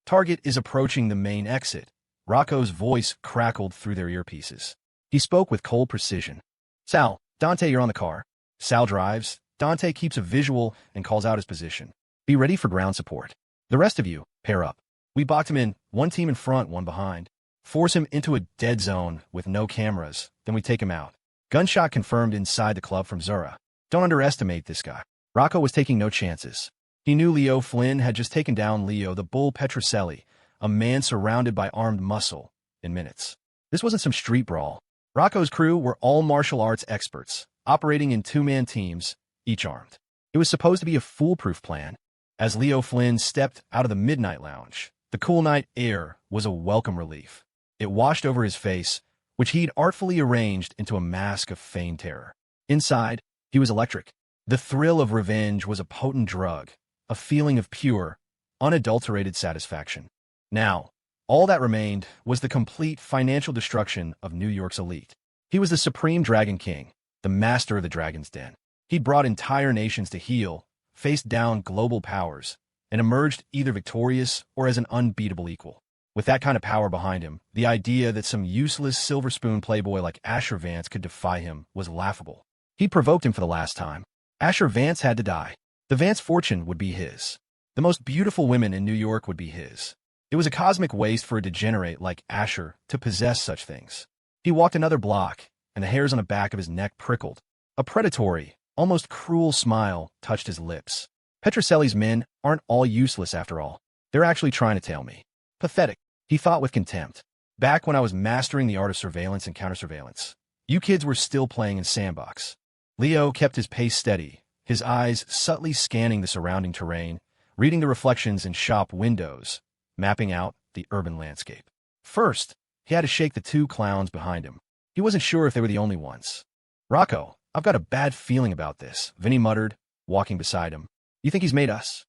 Target is approaching the main exit. Rocco's voice crackled through their earpieces. He spoke with cold precision. Sal, Dante, you're on the car. Sal drives. Dante keeps a visual and calls out his position. Be ready for ground support. The rest of you, pair up. We box him in, one team in front, one behind. Force him into a dead zone with no cameras, then we take him out. Gunshot confirmed inside the club from Zara. Don't underestimate this guy. Rocco was taking no chances. He knew Leo Flynn had just taken down Leo the Bull Petrocelli, a man surrounded by armed muscle, in minutes. This wasn't some street brawl. Rocco's crew were all martial arts experts, operating in two-man teams, each armed. It was supposed to be a foolproof plan. As Leo Flynn stepped out of the midnight lounge, the cool night air was a welcome relief. It washed over his face, which he'd artfully arranged into a mask of feigned terror. Inside, he was electric. The thrill of revenge was a potent drug, a feeling of pure, unadulterated satisfaction. Now, all that remained was the complete financial destruction of New York's elite. He was the supreme Dragon King, the master of the Dragon's Den. He'd brought entire nations to heel, faced down global powers, and emerged either victorious or as an unbeatable equal. With that kind of power behind him, the idea that some useless silver spoon playboy like Asher Vance could defy him was laughable. He'd provoked him for the last time. Asher Vance had to die. The Vance fortune would be his. The most beautiful women in New York would be his. It was a cosmic waste for a degenerate like Asher to possess such things. He walked another block, and the hairs on the back of his neck prickled. A predatory, almost cruel smile touched his lips. Petrocelli's men aren't all useless after all. They're actually trying to tail me. Pathetic, he thought with contempt. Back when I was mastering the art of surveillance and counter-surveillance, you kids were still playing in sandbox. Leo kept his pace steady, his eyes subtly scanning the surrounding terrain, reading the reflections in shop windows, mapping out the urban landscape. First, he had to shake the two clowns behind him. He wasn't sure if they were the only ones. Rocco, I've got a bad feeling about this, Vinny muttered, walking beside him. You think he's made us?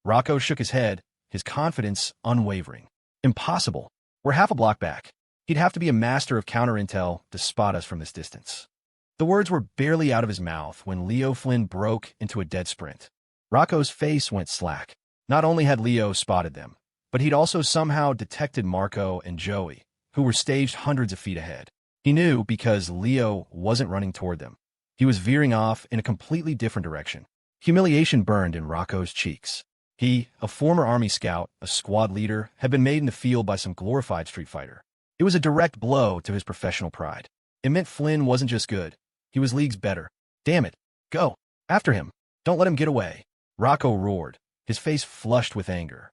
Rocco shook his head, his confidence unwavering. Impossible. We're half a block back. He'd have to be a master of counter-intel to spot us from this distance. The words were barely out of his mouth when Leo Flynn broke into a dead sprint. Rocco's face went slack. Not only had Leo spotted them, but he'd also somehow detected Marco and Joey, who were staged hundreds of feet ahead. He knew because Leo wasn't running toward them. He was veering off in a completely different direction. Humiliation burned in Rocco's cheeks. He, a former Army scout, a squad leader, had been made in the field by some glorified street fighter. It was a direct blow to his professional pride. It meant Flynn wasn't just good. He was leagues better. Damn it. Go. After him. Don't let him get away. Rocco roared, his face flushed with anger.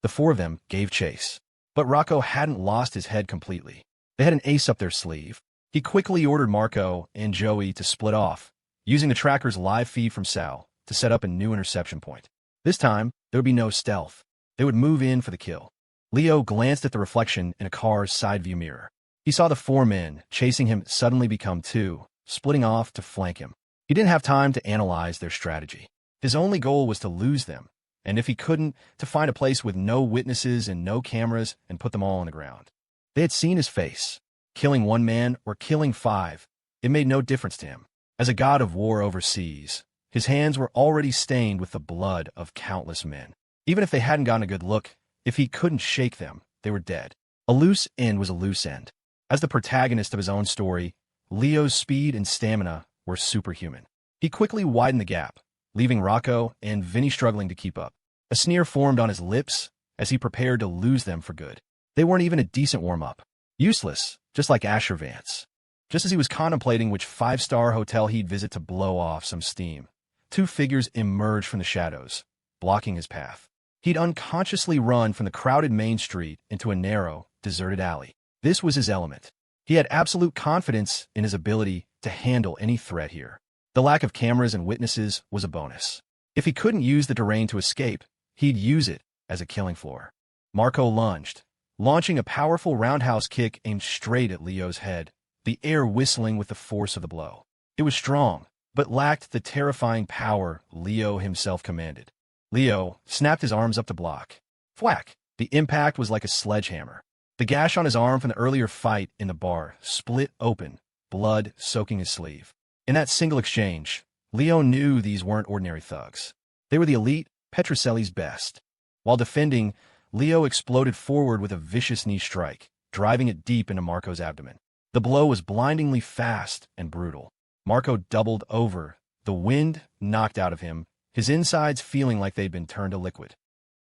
The four of them gave chase. But Rocco hadn't lost his head completely. They had an ace up their sleeve. He quickly ordered Marco and Joey to split off, using the tracker's live feed from Sal to set up a new interception point. This time, there would be no stealth. They would move in for the kill. Leo glanced at the reflection in a car's side view mirror. He saw the four men chasing him suddenly become two, splitting off to flank him. He didn't have time to analyze their strategy. His only goal was to lose them, and if he couldn't, to find a place with no witnesses and no cameras and put them all on the ground. They had seen his face. Killing one man or killing five, it made no difference to him. As a god of war overseas, his hands were already stained with the blood of countless men. Even if they hadn't gotten a good look, if he couldn't shake them, they were dead. A loose end was a loose end. As the protagonist of his own story, Leo's speed and stamina were superhuman. He quickly widened the gap, leaving Rocco and Vinny struggling to keep up. A sneer formed on his lips as he prepared to lose them for good. They weren't even a decent warm-up. Useless, just like Asher Vance. Just as he was contemplating which five-star hotel he'd visit to blow off some steam, two figures emerged from the shadows, blocking his path. He'd unconsciously run from the crowded main street into a narrow, deserted alley. This was his element. He had absolute confidence in his ability to handle any threat here. The lack of cameras and witnesses was a bonus. If he couldn't use the terrain to escape, he'd use it as a killing floor. Marco lunged, launching a powerful roundhouse kick aimed straight at Leo's head, the air whistling with the force of the blow. It was strong, but lacked the terrifying power Leo himself commanded. Leo snapped his arms up to block. Thwack! The impact was like a sledgehammer. The gash on his arm from the earlier fight in the bar split open, blood soaking his sleeve. In that single exchange, Leo knew these weren't ordinary thugs. They were the elite, Petrocelli's best. While defending, Leo exploded forward with a vicious knee strike, driving it deep into Marco's abdomen. The blow was blindingly fast and brutal. Marco doubled over, the wind knocked out of him, his insides feeling like they'd been turned to liquid.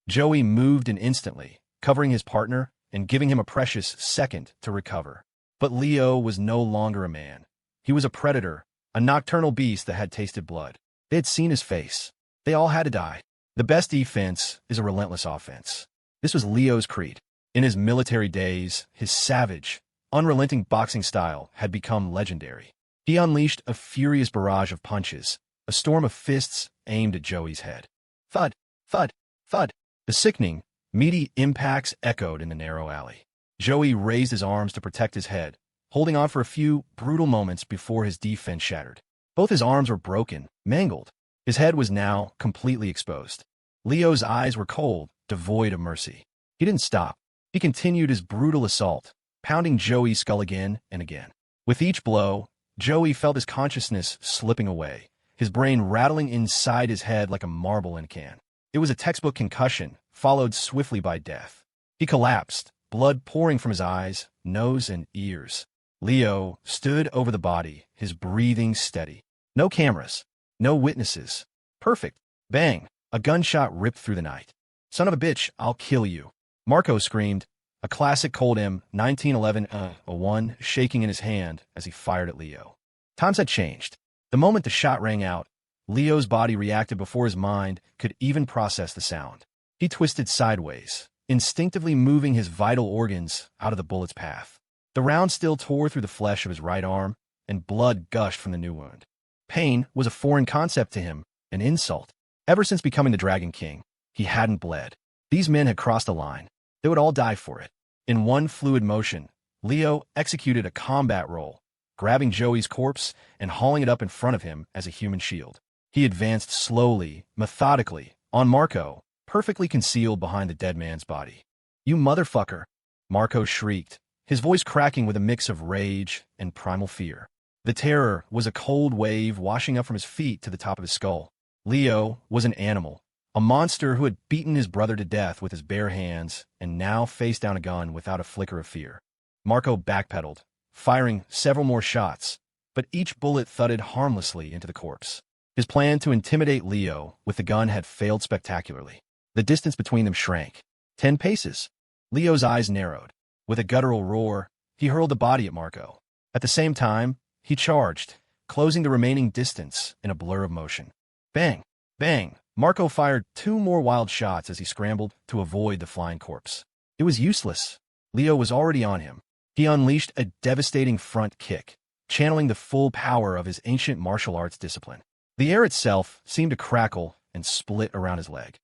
Joey moved in instantly, covering his partner and giving him a precious second to recover. But Leo was no longer a man. He was a predator, a nocturnal beast that had tasted blood. They had seen his face. They all had to die. The best defense is a relentless offense. This was Leo's creed. In his military days, his savage, unrelenting boxing style had become legendary. He unleashed a furious barrage of punches, a storm of fists aimed at Joey's head. Thud, thud, thud. The sickening, meaty impacts echoed in the narrow alley. Joey raised his arms to protect his head, holding on for a few brutal moments before his defense shattered. Both his arms were broken, mangled. His head was now completely exposed. Leo's eyes were cold, devoid of mercy. He didn't stop. He continued his brutal assault, pounding Joey's skull again and again. With each blow, Joey felt his consciousness slipping away, his brain rattling inside his head like a marble in a can. It was a textbook concussion, followed swiftly by death. He collapsed, blood pouring from his eyes, nose, and ears. Leo stood over the body, his breathing steady. No cameras, no witnesses. Perfect. Bang! A gunshot ripped through the night. Son of a bitch, I'll kill you. Marco screamed, a classic Colt M 1911-1 shaking in his hand as he fired at Leo. Times had changed. The moment the shot rang out, Leo's body reacted before his mind could even process the sound. He twisted sideways, instinctively moving his vital organs out of the bullet's path. The round still tore through the flesh of his right arm, and blood gushed from the new wound. Pain was a foreign concept to him, an insult. Ever since becoming the Dragon King, he hadn't bled. These men had crossed a line. They would all die for it. In one fluid motion, Leo executed a combat roll, grabbing Joey's corpse and hauling it up in front of him as a human shield. He advanced slowly, methodically, on Marco, perfectly concealed behind the dead man's body. You motherfucker! Marco shrieked, his voice cracking with a mix of rage and primal fear. The terror was a cold wave washing up from his feet to the top of his skull. Leo was an animal, a monster who had beaten his brother to death with his bare hands and now faced down a gun without a flicker of fear. Marco backpedaled, firing several more shots, but each bullet thudded harmlessly into the corpse. His plan to intimidate Leo with the gun had failed spectacularly. The distance between them shrank. 10 paces. Leo's eyes narrowed. With a guttural roar, he hurled the body at Marco. At the same time, he charged, closing the remaining distance in a blur of motion. Bang! Bang! Marco fired 2 more wild shots as he scrambled to avoid the flying corpse. It was useless. Leo was already on him. He unleashed a devastating front kick, channeling the full power of his ancient martial arts discipline. The air itself seemed to crackle and split around his leg.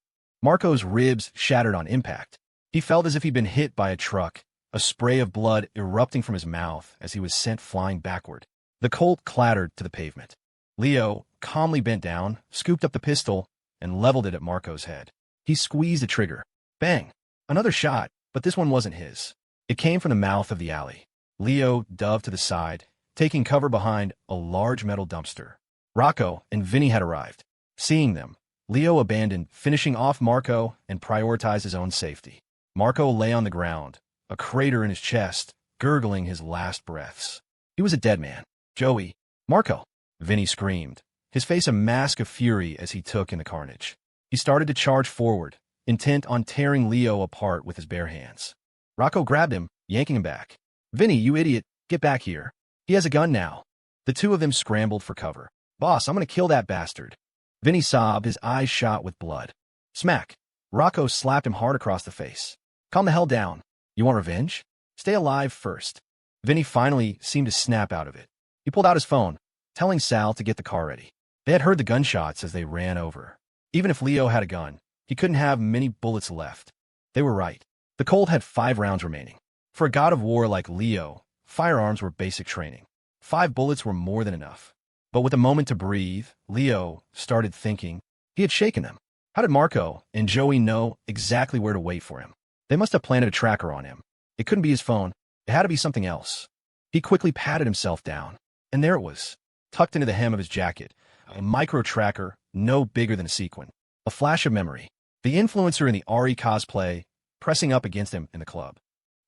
Marco's ribs shattered on impact. He felt as if he'd been hit by a truck, a spray of blood erupting from his mouth as he was sent flying backward. The Colt clattered to the pavement. Leo calmly bent down, scooped up the pistol, and leveled it at Marco's head. He squeezed the trigger. Bang! Another shot, but this one wasn't his. It came from the mouth of the alley. Leo dove to the side, taking cover behind a large metal dumpster. Rocco and Vinny had arrived. Seeing them, Leo abandoned finishing off Marco and prioritized his own safety. Marco lay on the ground, a crater in his chest, gurgling his last breaths. He was a dead man. Joey. Marco! Vinny screamed, his face a mask of fury as he took in the carnage. He started to charge forward, intent on tearing Leo apart with his bare hands. Rocco grabbed him, yanking him back. Vinny, you idiot, get back here. He has a gun now. The two of them scrambled for cover. Boss, I'm gonna kill that bastard. Vinny sobbed, his eyes shot with blood. Smack. Rocco slapped him hard across the face. Calm the hell down. You want revenge? Stay alive first. Vinny finally seemed to snap out of it. He pulled out his phone, telling Sal to get the car ready. They had heard the gunshots as they ran over. Even if Leo had a gun, he couldn't have many bullets left. They were right. The Colt had 5 rounds remaining. For a god of war like Leo, firearms were basic training. 5 bullets were more than enough. But with a moment to breathe, Leo started thinking. He had shaken them. How did Marco and Joey know exactly where to wait for him? They must have planted a tracker on him. It couldn't be his phone. It had to be something else. He quickly patted himself down. And there it was, tucked into the hem of his jacket, a micro-tracker no bigger than a sequin. A flash of memory. The influencer in the Ari cosplay, pressing up against him in the club.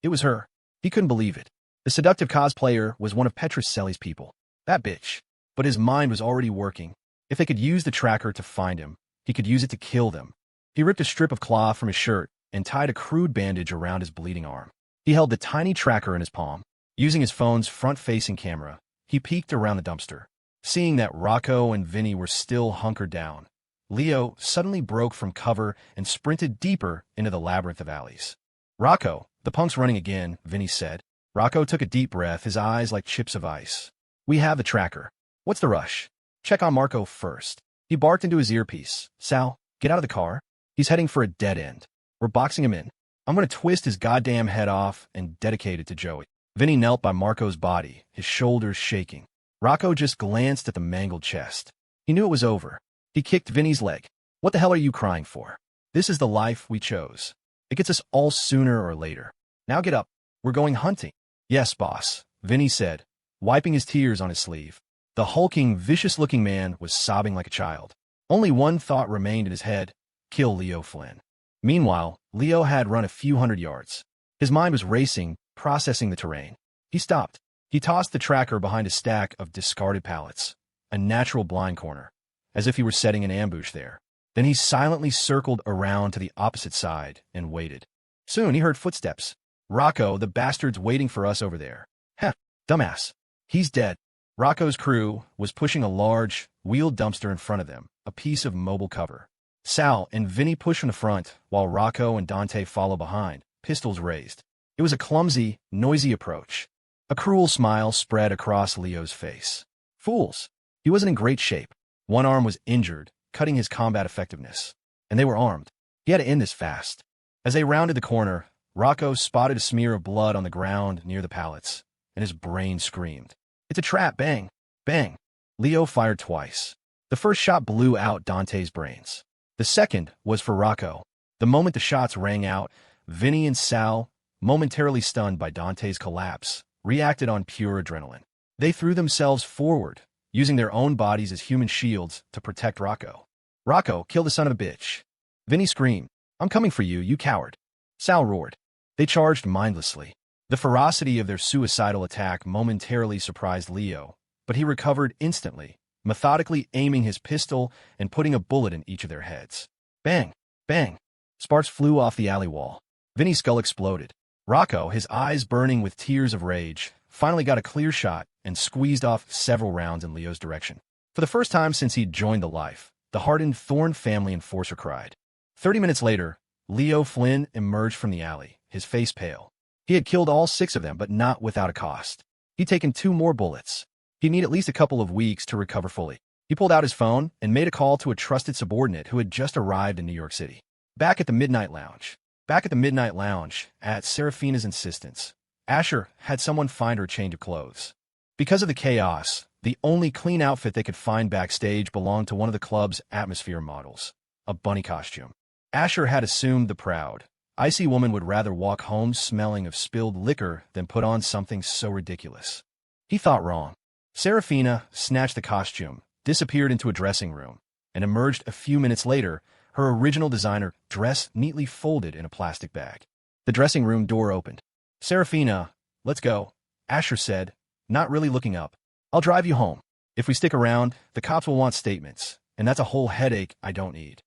It was her. He couldn't believe it. The seductive cosplayer was one of Petroselli's people. That bitch. But his mind was already working. If they could use the tracker to find him, he could use it to kill them. He ripped a strip of cloth from his shirt and tied a crude bandage around his bleeding arm. He held the tiny tracker in his palm. Using his phone's front-facing camera, he peeked around the dumpster. Seeing that Rocco and Vinny were still hunkered down, Leo suddenly broke from cover and sprinted deeper into the labyrinth of alleys. "Rocco, the punk's running again," Vinny said. Rocco took a deep breath, his eyes like chips of ice. "We have the tracker. What's the rush? Check on Marco first." He barked into his earpiece. "Sal, get out of the car. He's heading for a dead end. We're boxing him in. I'm going to twist his goddamn head off and dedicate it to Joey." Vinny knelt by Marco's body, his shoulders shaking. Rocco just glanced at the mangled chest. He knew it was over. He kicked Vinny's leg. "What the hell are you crying for? This is the life we chose. It gets us all sooner or later. Now get up. We're going hunting." "Yes, boss," Vinny said, wiping his tears on his sleeve. The hulking, vicious-looking man was sobbing like a child. Only one thought remained in his head: kill Leo Flynn. Meanwhile, Leo had run a few hundred yards. His mind was racing, processing the terrain. He stopped. He tossed the tracker behind a stack of discarded pallets, a natural blind corner, as if he were setting an ambush there. Then he silently circled around to the opposite side and waited. Soon he heard footsteps. "Rocco, the bastard's waiting for us over there." "Heh, dumbass. He's dead." Rocco's crew was pushing a large, wheeled dumpster in front of them, a piece of mobile cover. Sal and Vinny pushed from the front, while Rocco and Dante followed behind, pistols raised. It was a clumsy, noisy approach. A cruel smile spread across Leo's face. Fools. He wasn't in great shape. One arm was injured, cutting his combat effectiveness. And they were armed. He had to end this fast. As they rounded the corner, Rocco spotted a smear of blood on the ground near the pallets, and his brain screamed. "It's a trap! Bang! Bang!" Leo fired twice. The first shot blew out Dante's brains. The second was for Rocco. The moment the shots rang out, Vinny and Sal, momentarily stunned by Dante's collapse, reacted on pure adrenaline. They threw themselves forward, using their own bodies as human shields to protect Rocco. "Rocco, kill the son of a bitch!" Vinny screamed. "I'm coming for you, you coward!" Sal roared. They charged mindlessly. The ferocity of their suicidal attack momentarily surprised Leo, but he recovered instantly, methodically aiming his pistol and putting a bullet in each of their heads. Bang! Bang! Sparks flew off the alley wall. Vinny's skull exploded. Rocco, his eyes burning with tears of rage, finally got a clear shot and squeezed off several rounds in Leo's direction. For the first time since he'd joined the life, the hardened Thorne family enforcer cried. 30 minutes later, Leo Flynn emerged from the alley, his face pale. He had killed all 6 of them, but not without a cost. He'd taken 2 more bullets. He'd need at least a couple of weeks to recover fully. He pulled out his phone and made a call to a trusted subordinate who had just arrived in New York City. Back at the Midnight Lounge, at Saraphina's insistence, Asher had someone find her change of clothes. Because of the chaos, the only clean outfit they could find backstage belonged to one of the club's atmosphere models, a bunny costume. Asher had assumed the proud, icy woman would rather walk home smelling of spilled liquor than put on something so ridiculous. He thought wrong. Saraphina snatched the costume, disappeared into a dressing room, and emerged a few minutes later, her original designer dress neatly folded in a plastic bag. The dressing room door opened. "Saraphina, let's go," Asher said, not really looking up. "I'll drive you home. If we stick around, the cops will want statements, and that's a whole headache I don't need."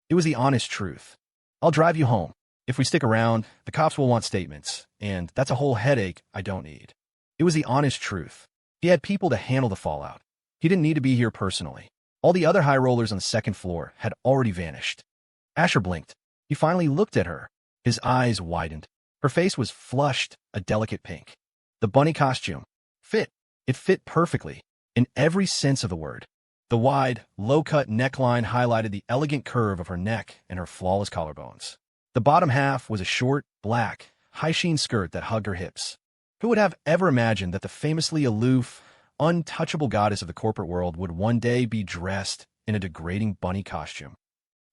It was the honest truth. "I'll drive you home. If we stick around, the cops will want statements, and that's a whole headache I don't need." It was the honest truth. He had people to handle the fallout. He didn't need to be here personally. All the other high rollers on the second floor had already vanished. Asher blinked. He finally looked at her. His eyes widened. Her face was flushed, a delicate pink. The bunny costume fit. It fit perfectly, in every sense of the word. The wide, low-cut neckline highlighted the elegant curve of her neck and her flawless collarbones. The bottom half was a short, black, high-sheen skirt that hugged her hips. Who would have ever imagined that the famously aloof, untouchable goddess of the corporate world would one day be dressed in a degrading bunny costume?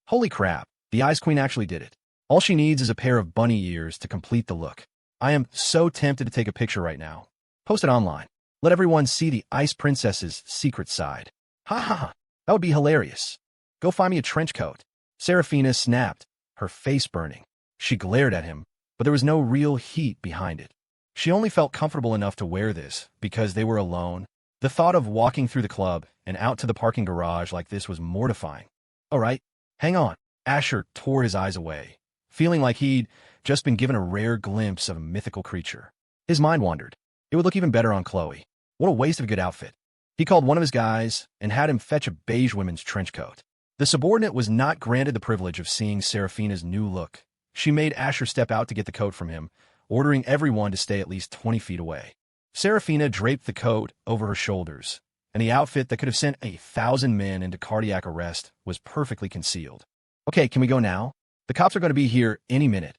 Holy crap, the Ice Queen actually did it. All she needs is a pair of bunny ears to complete the look. I am so tempted to take a picture right now. Post it online. Let everyone see the Ice Princess's secret side. Ha ha ha, that would be hilarious. Go find me a trench coat. Saraphina snapped, her face burning. She glared at him, but there was no real heat behind it. She only felt comfortable enough to wear this because they were alone. The thought of walking through the club and out to the parking garage like this was mortifying. All right, hang on. Asher tore his eyes away, feeling like he'd just been given a rare glimpse of a mythical creature. His mind wandered. It would look even better on Chloe. What a waste of a good outfit. He called one of his guys and had him fetch a beige women's trench coat. The subordinate was not granted the privilege of seeing Saraphina's new look. She made Asher step out to get the coat from him, ordering everyone to stay at least 20 feet away. Saraphina draped the coat over her shoulders, and the outfit that could have sent 1,000 men into cardiac arrest was perfectly concealed. Okay, can we go now? The cops are going to be here any minute,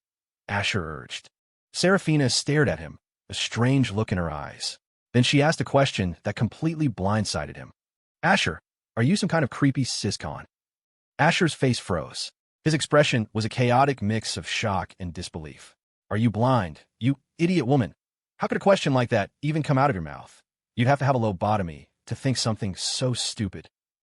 Asher urged. Saraphina stared at him, a strange look in her eyes. Then she asked a question that completely blindsided him. Asher, are you some kind of creepy siscon? Asher's face froze. His expression was a chaotic mix of shock and disbelief. Are you blind, you idiot woman? How could a question like that even come out of your mouth? You'd have to have a lobotomy to think something so stupid.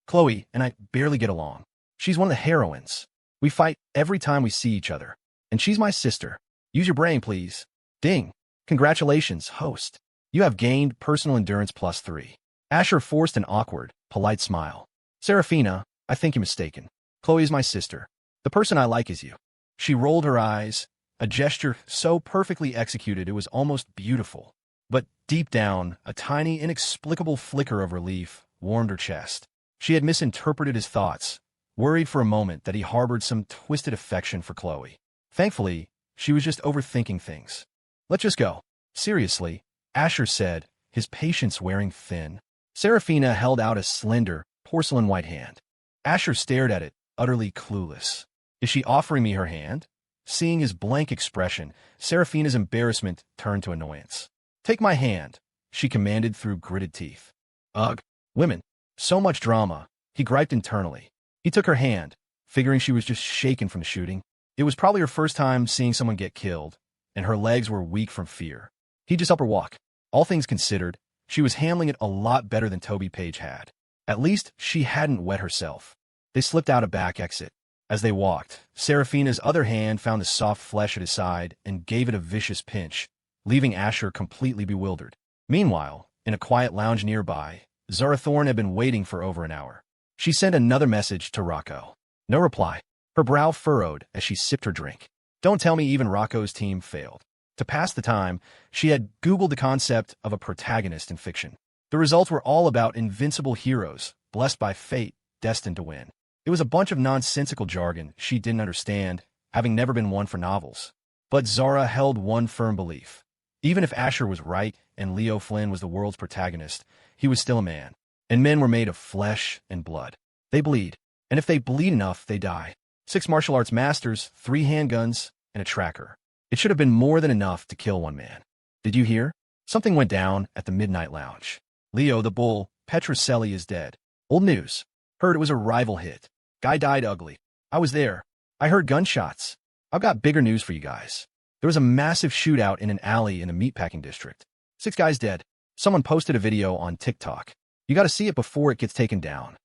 Chloe and I barely get along. She's one of the heroines. We fight every time we see each other. And she's my sister. Use your brain, please. Ding. Congratulations, host. You have gained personal endurance +3. Asher forced an awkward, polite smile. Saraphina, I think you're mistaken. Chloe is my sister. The person I like is you. She rolled her eyes, a gesture so perfectly executed it was almost beautiful. But deep down, a tiny, inexplicable flicker of relief warmed her chest. She had misinterpreted his thoughts, worried for a moment that he harbored some twisted affection for Chloe. Thankfully, she was just overthinking things. Let's just go. Seriously, Asher said, his patience wearing thin. Saraphina held out a slender, porcelain-white hand. Asher stared at it, utterly clueless. Is she offering me her hand? Seeing his blank expression, Saraphina's embarrassment turned to annoyance. Take my hand, she commanded through gritted teeth. Ugh, women. So much drama, he griped internally. He took her hand, figuring she was just shaken from the shooting. It was probably her first time seeing someone get killed, and her legs were weak from fear. He just helped her walk. All things considered, she was handling it a lot better than Toby Page had. At least she hadn't wet herself. They slipped out a back exit. As they walked, Saraphina's other hand found the soft flesh at his side and gave it a vicious pinch, leaving Asher completely bewildered. Meanwhile, in a quiet lounge nearby, Zara Thorne had been waiting for over an hour. She sent another message to Rocco. No reply. Her brow furrowed as she sipped her drink. Don't tell me even Rocco's team failed. To pass the time, she had Googled the concept of a protagonist in fiction. The results were all about invincible heroes, blessed by fate, destined to win. It was a bunch of nonsensical jargon she didn't understand, having never been one for novels. But Zara held one firm belief. Even if Asher was right and Leo Flynn was the world's protagonist, he was still a man. And men were made of flesh and blood. They bleed. And if they bleed enough, they die. 6 martial arts masters, 3 handguns, and a tracker. It should have been more than enough to kill one man. Did you hear? Something went down at the Midnight Lounge. Leo the Bull, Petrocelli is dead. Old news. Heard it was a rival hit. Guy died ugly. I was there. I heard gunshots. I've got bigger news for you guys. There was a massive shootout in an alley in the meatpacking district. 6 guys dead. Someone posted a video on TikTok. You gotta see it before it gets taken down.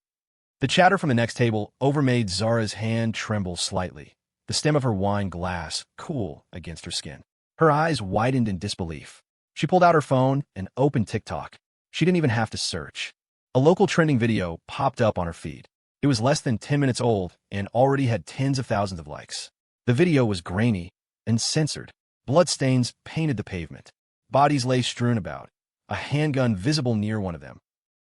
The chatter from the next table overmade Zara's hand tremble slightly, the stem of her wine glass cool against her skin. Her eyes widened in disbelief. She pulled out her phone and opened TikTok. She didn't even have to search. A local trending video popped up on her feed. It was less than 10 minutes old and already had tens of thousands of likes. The video was grainy and censored. Bloodstains painted the pavement. Bodies lay strewn about, a handgun visible near one of them.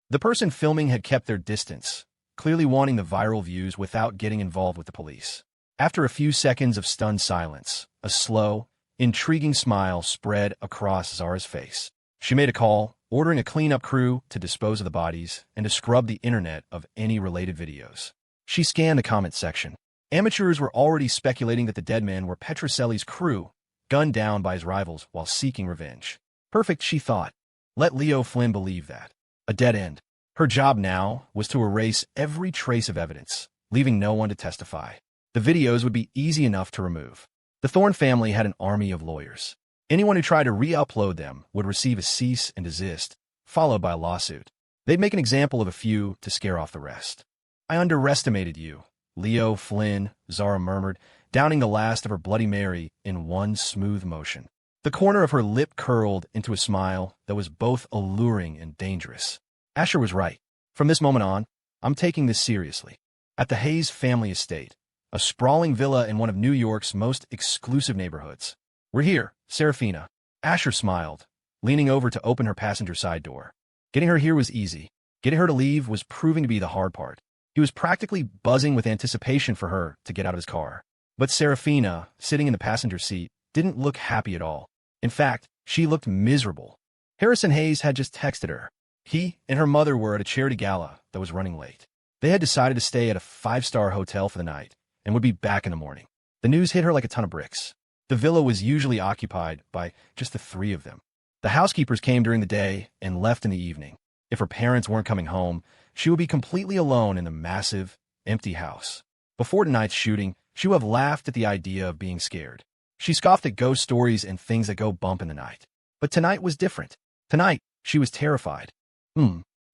The person filming had kept their distance, clearly wanting the viral views without getting involved with the police. After a few seconds of stunned silence, a slow, intriguing smile spread across Zara's face. She made a call, ordering a cleanup crew to dispose of the bodies and to scrub the internet of any related videos. She scanned the comment section. Amateurs were already speculating that the dead men were Petrocelli's crew, gunned down by his rivals while seeking revenge. Perfect, she thought. Let Leo Flynn believe that. A dead end. Her job now was to erase every trace of evidence, leaving no one to testify. The videos would be easy enough to remove. The Thorne family had an army of lawyers. Anyone who tried to re-upload them would receive a cease and desist, followed by a lawsuit. They'd make an example of a few to scare off the rest. I underestimated you, Leo Flynn, Zara murmured, downing the last of her Bloody Mary in one smooth motion. The corner of her lip curled into a smile that was both alluring and dangerous. Asher was right. From this moment on, I'm taking this seriously. At the Hayes family estate, a sprawling villa in one of New York's most exclusive neighborhoods. We're here, Saraphina. Asher smiled, leaning over to open her passenger side door. Getting her here was easy. Getting her to leave was proving to be the hard part. He was practically buzzing with anticipation for her to get out of his car. But Saraphina, sitting in the passenger seat, didn't look happy at all. In fact, she looked miserable. Harrison Hayes had just texted her. He and her mother were at a charity gala that was running late. They had decided to stay at a 5-star hotel for the night and would be back in the morning. The news hit her like a ton of bricks. The villa was usually occupied by just the 3 of them. The housekeepers came during the day and left in the evening. If her parents weren't coming home, she would be completely alone in the massive, empty house. Before tonight's shooting, she would have laughed at the idea of being scared. She scoffed at ghost stories and things that go bump in the night. But tonight was different. Tonight, she was terrified.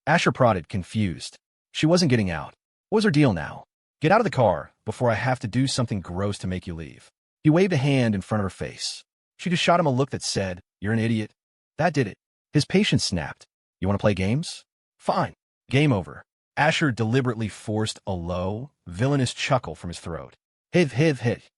Asher prodded, confused. She wasn't getting out. What was her deal now? Get out of the car before I have to do something gross to make you leave. He waved a hand in front of her face. She just shot him a look that said, "You're an idiot." That did it. His patience snapped. You want to play games? Fine. Game over. Asher deliberately forced a low, villainous chuckle from his throat. Hiv, hiv, hiv.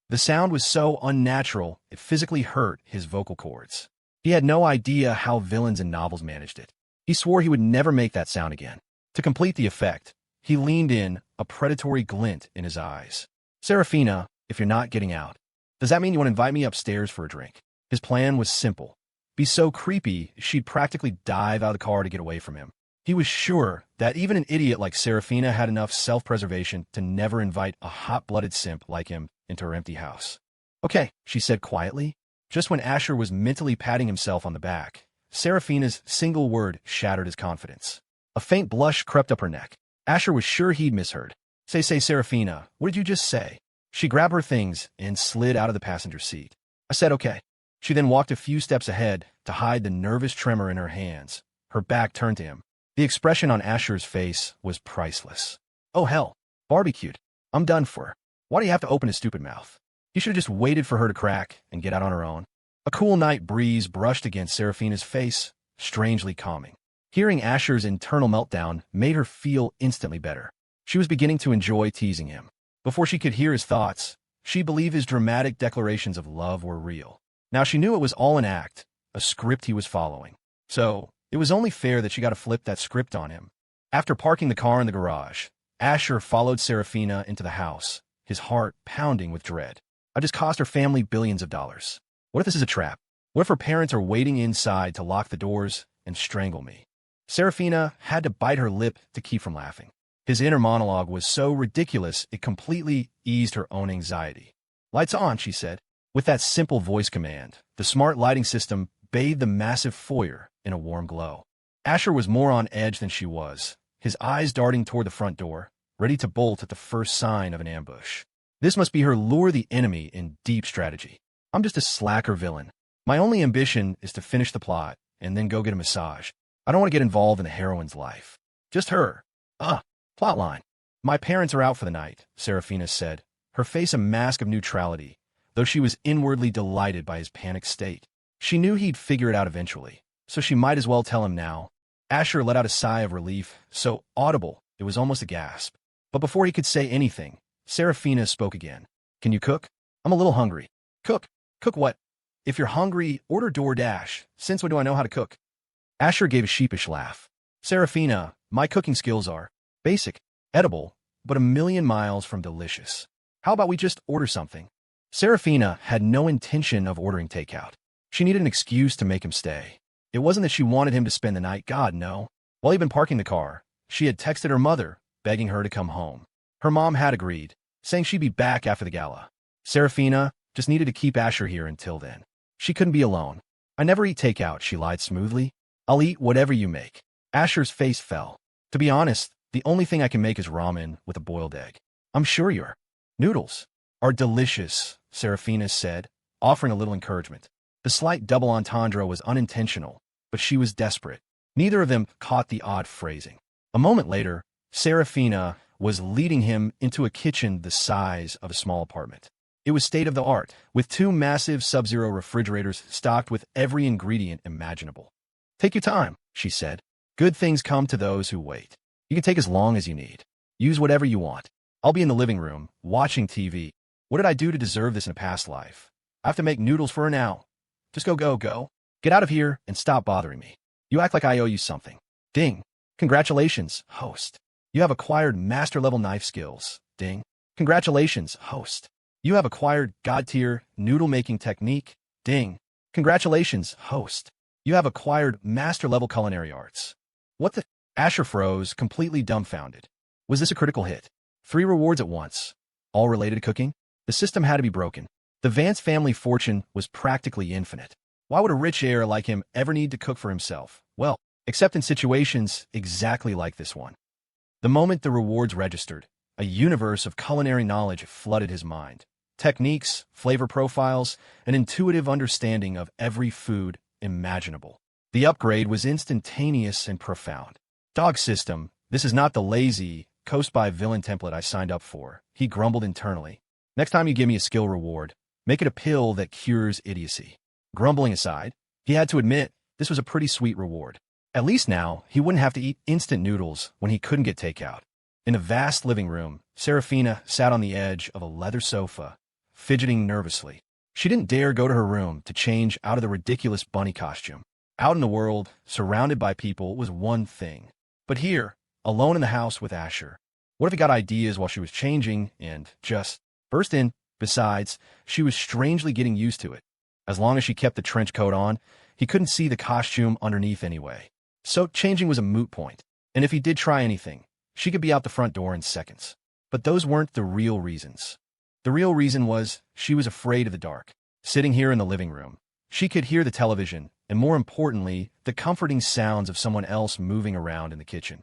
The sound was so unnatural, it physically hurt his vocal cords. He had no idea how villains in novels managed it. He swore he would never make that sound again. To complete the effect, he leaned in, a predatory glint in his eyes. Saraphina, if you're not getting out, does that mean you want to invite me upstairs for a drink? His plan was simple. Be so creepy, she'd practically dive out of the car to get away from him. He was sure that even an idiot like Saraphina had enough self-preservation to never invite a hot-blooded simp like him into her empty house. Okay, she said quietly. Just when Asher was mentally patting himself on the back, Saraphina's single word shattered his confidence. A faint blush crept up her neck. Asher was sure he'd misheard. Say, Saraphina, what did you just say? She grabbed her things and slid out of the passenger seat. I said okay. She then walked a few steps ahead to hide the nervous tremor in her hands, her back turned to him. The expression on Asher's face was priceless. Oh hell, barbecued. I'm done for. Why do you have to open his stupid mouth? He should have just waited for her to crack and get out on her own. A cool night breeze brushed against Saraphina's face, strangely calming. Hearing Asher's internal meltdown made her feel instantly better. She was beginning to enjoy teasing him. Before she could hear his thoughts, she believed his dramatic declarations of love were real. Now she knew it was all an act, a script he was following. So, it was only fair that she got to flip that script on him. After parking the car in the garage, Asher followed Saraphina into the house, his heart pounding with dread. I just cost her family billions of dollars. What if this is a trap? What if her parents are waiting inside to lock the doors and strangle me? Saraphina had to bite her lip to keep from laughing. His inner monologue was so ridiculous it completely eased her own anxiety. Lights on, she said. With that simple voice command, the smart lighting system bathed the massive foyer in a warm glow. Asher was more on edge than she was, his eyes darting toward the front door, ready to bolt at the first sign of an ambush. This must be her lure the enemy in deep strategy. I'm just a slacker villain. My only ambition is to finish the plot and then go get a massage. I don't want to get involved in the heroine's life. Just her. Plotline. My parents are out for the night, Saraphina said, her face a mask of neutrality, though she was inwardly delighted by his panicked state. She knew he'd figure it out eventually, so she might as well tell him now. Asher let out a sigh of relief, so audible it was almost a gasp. But before he could say anything, Saraphina spoke again. Can you cook? I'm a little hungry. Cook? Cook what? If you're hungry, order DoorDash. Since when do I know how to cook? Asher gave a sheepish laugh. Saraphina, my cooking skills are basic, edible, but a million miles from delicious. How about we just order something? Saraphina had no intention of ordering takeout. She needed an excuse to make him stay. It wasn't that she wanted him to spend the night, God, no. While he'd been parking the car, she had texted her mother, begging her to come home. Her mom had agreed, saying she'd be back after the gala. Saraphina just needed to keep Asher here until then. She couldn't be alone. I never eat takeout, she lied smoothly. I'll eat whatever you make. Asher's face fell. To be honest, the only thing I can make is ramen with a boiled egg. I'm sure your noodles are delicious, Saraphina said, offering a little encouragement. The slight double entendre was unintentional, but she was desperate. Neither of them caught the odd phrasing. A moment later, Saraphina was leading him into a kitchen the size of a small apartment. It was state-of-the-art, with 2 massive Sub-Zero refrigerators stocked with every ingredient imaginable. "Take your time," she said. "Good things come to those who wait. You can take as long as you need. Use whatever you want. I'll be in the living room, watching TV. What did I do to deserve this in a past life? I have to make noodles for her now. Just go. Get out of here and stop bothering me. You act like I owe you something." Ding. "Congratulations, host. You have acquired master-level knife skills." Ding. "Congratulations, host. You have acquired God-tier noodle-making technique." Ding. "Congratulations, host. You have acquired master-level culinary arts." What the? Asher froze, completely dumbfounded. Was this a critical hit? 3 rewards at once, all related to cooking? The system had to be broken. The Vance family fortune was practically infinite. Why would a rich heir like him ever need to cook for himself? Well, except in situations exactly like this one. The moment the rewards registered, a universe of culinary knowledge flooded his mind. Techniques, flavor profiles, an intuitive understanding of every food imaginable. The upgrade was instantaneous and profound. "Dog system, this is not the lazy, coast-by villain template I signed up for," he grumbled internally. "Next time you give me a skill reward, make it a pill that cures idiocy." Grumbling aside, he had to admit this was a pretty sweet reward. At least now, he wouldn't have to eat instant noodles when he couldn't get takeout. In a vast living room, Saraphina sat on the edge of a leather sofa, fidgeting nervously. She didn't dare go to her room to change out of the ridiculous bunny costume. Out in the world, surrounded by people, was one thing. But here, alone in the house with Asher, what if he got ideas while she was changing and just burst in? Besides, she was strangely getting used to it. As long as she kept the trench coat on, he couldn't see the costume underneath anyway. So changing was a moot point. And if he did try anything, she could be out the front door in seconds. But those weren't the real reasons. The real reason was she was afraid of the dark. Sitting here in the living room, she could hear the television, and more importantly, the comforting sounds of someone else moving around in the kitchen.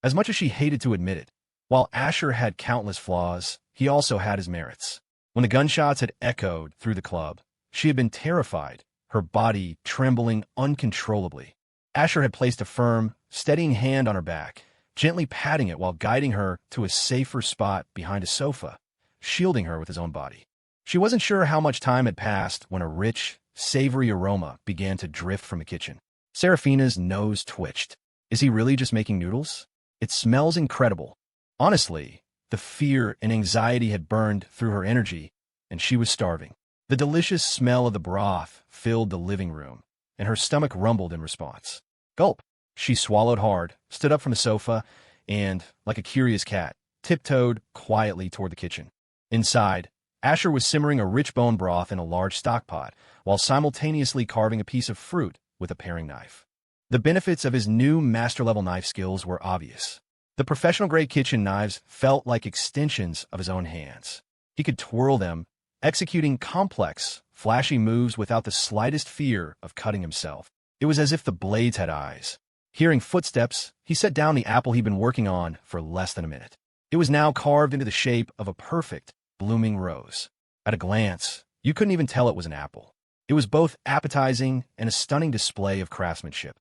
As much as she hated to admit it, while Asher had countless flaws, he also had his merits. When the gunshots had echoed through the club, she had been terrified, her body trembling uncontrollably. Asher had placed a firm, steadying hand on her back, gently patting it while guiding her to a safer spot behind a sofa, shielding her with his own body. She wasn't sure how much time had passed when a rich, savory aroma began to drift from the kitchen. Saraphina's nose twitched. Is he really just making noodles? It smells incredible. Honestly, the fear and anxiety had burned through her energy, and she was starving. The delicious smell of the broth filled the living room, and her stomach rumbled in response. Gulp! She swallowed hard, stood up from the sofa, and, like a curious cat, tiptoed quietly toward the kitchen. Inside, Asher was simmering a rich bone broth in a large stock pot, while simultaneously carving a piece of fruit with a paring knife. The benefits of his new master-level knife skills were obvious. The professional-grade kitchen knives felt like extensions of his own hands. He could twirl them, executing complex, flashy moves without the slightest fear of cutting himself. It was as if the blades had eyes. Hearing footsteps, he set down the apple he'd been working on for less than a minute. It was now carved into the shape of a perfect, blooming rose. At a glance, you couldn't even tell it was an apple. It was both appetizing and a stunning display of craftsmanship.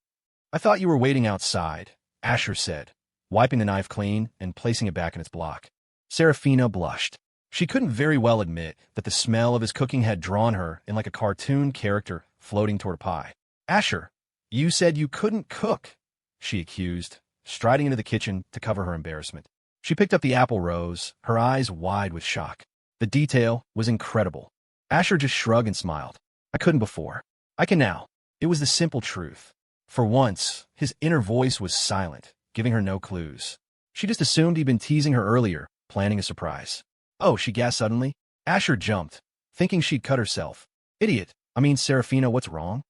"I thought you were waiting outside," Asher said, wiping the knife clean and placing it back in its block. Saraphina blushed. She couldn't very well admit that the smell of his cooking had drawn her in like a cartoon character floating toward a pie. "Asher, you said you couldn't cook," she accused, striding into the kitchen to cover her embarrassment. She picked up the apple rose, her eyes wide with shock. The detail was incredible. Asher just shrugged and smiled. "I couldn't before. I can now." It was the simple truth. For once, his inner voice was silent, giving her no clues. She just assumed he'd been teasing her earlier, planning a surprise. "Oh," she gasped suddenly. Asher jumped, thinking she'd cut herself. "Idiot. I mean, Saraphina, what's wrong?"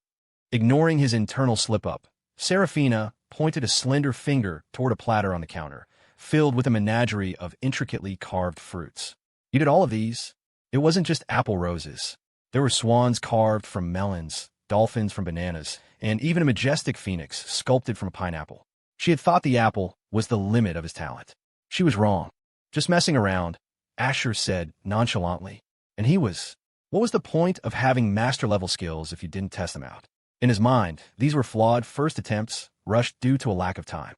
Ignoring his internal slip-up, Saraphina pointed a slender finger toward a platter on the counter, filled with a menagerie of intricately carved fruits. "You did all of these?" It wasn't just apple roses. There were swans carved from melons, dolphins from bananas, and even a majestic phoenix sculpted from a pineapple. She had thought the apple was the limit of his talent. She was wrong. "Just messing around," Asher said nonchalantly. And he was. What was the point of having master-level skills if you didn't test them out? In his mind, these were flawed first attempts, rushed due to a lack of time.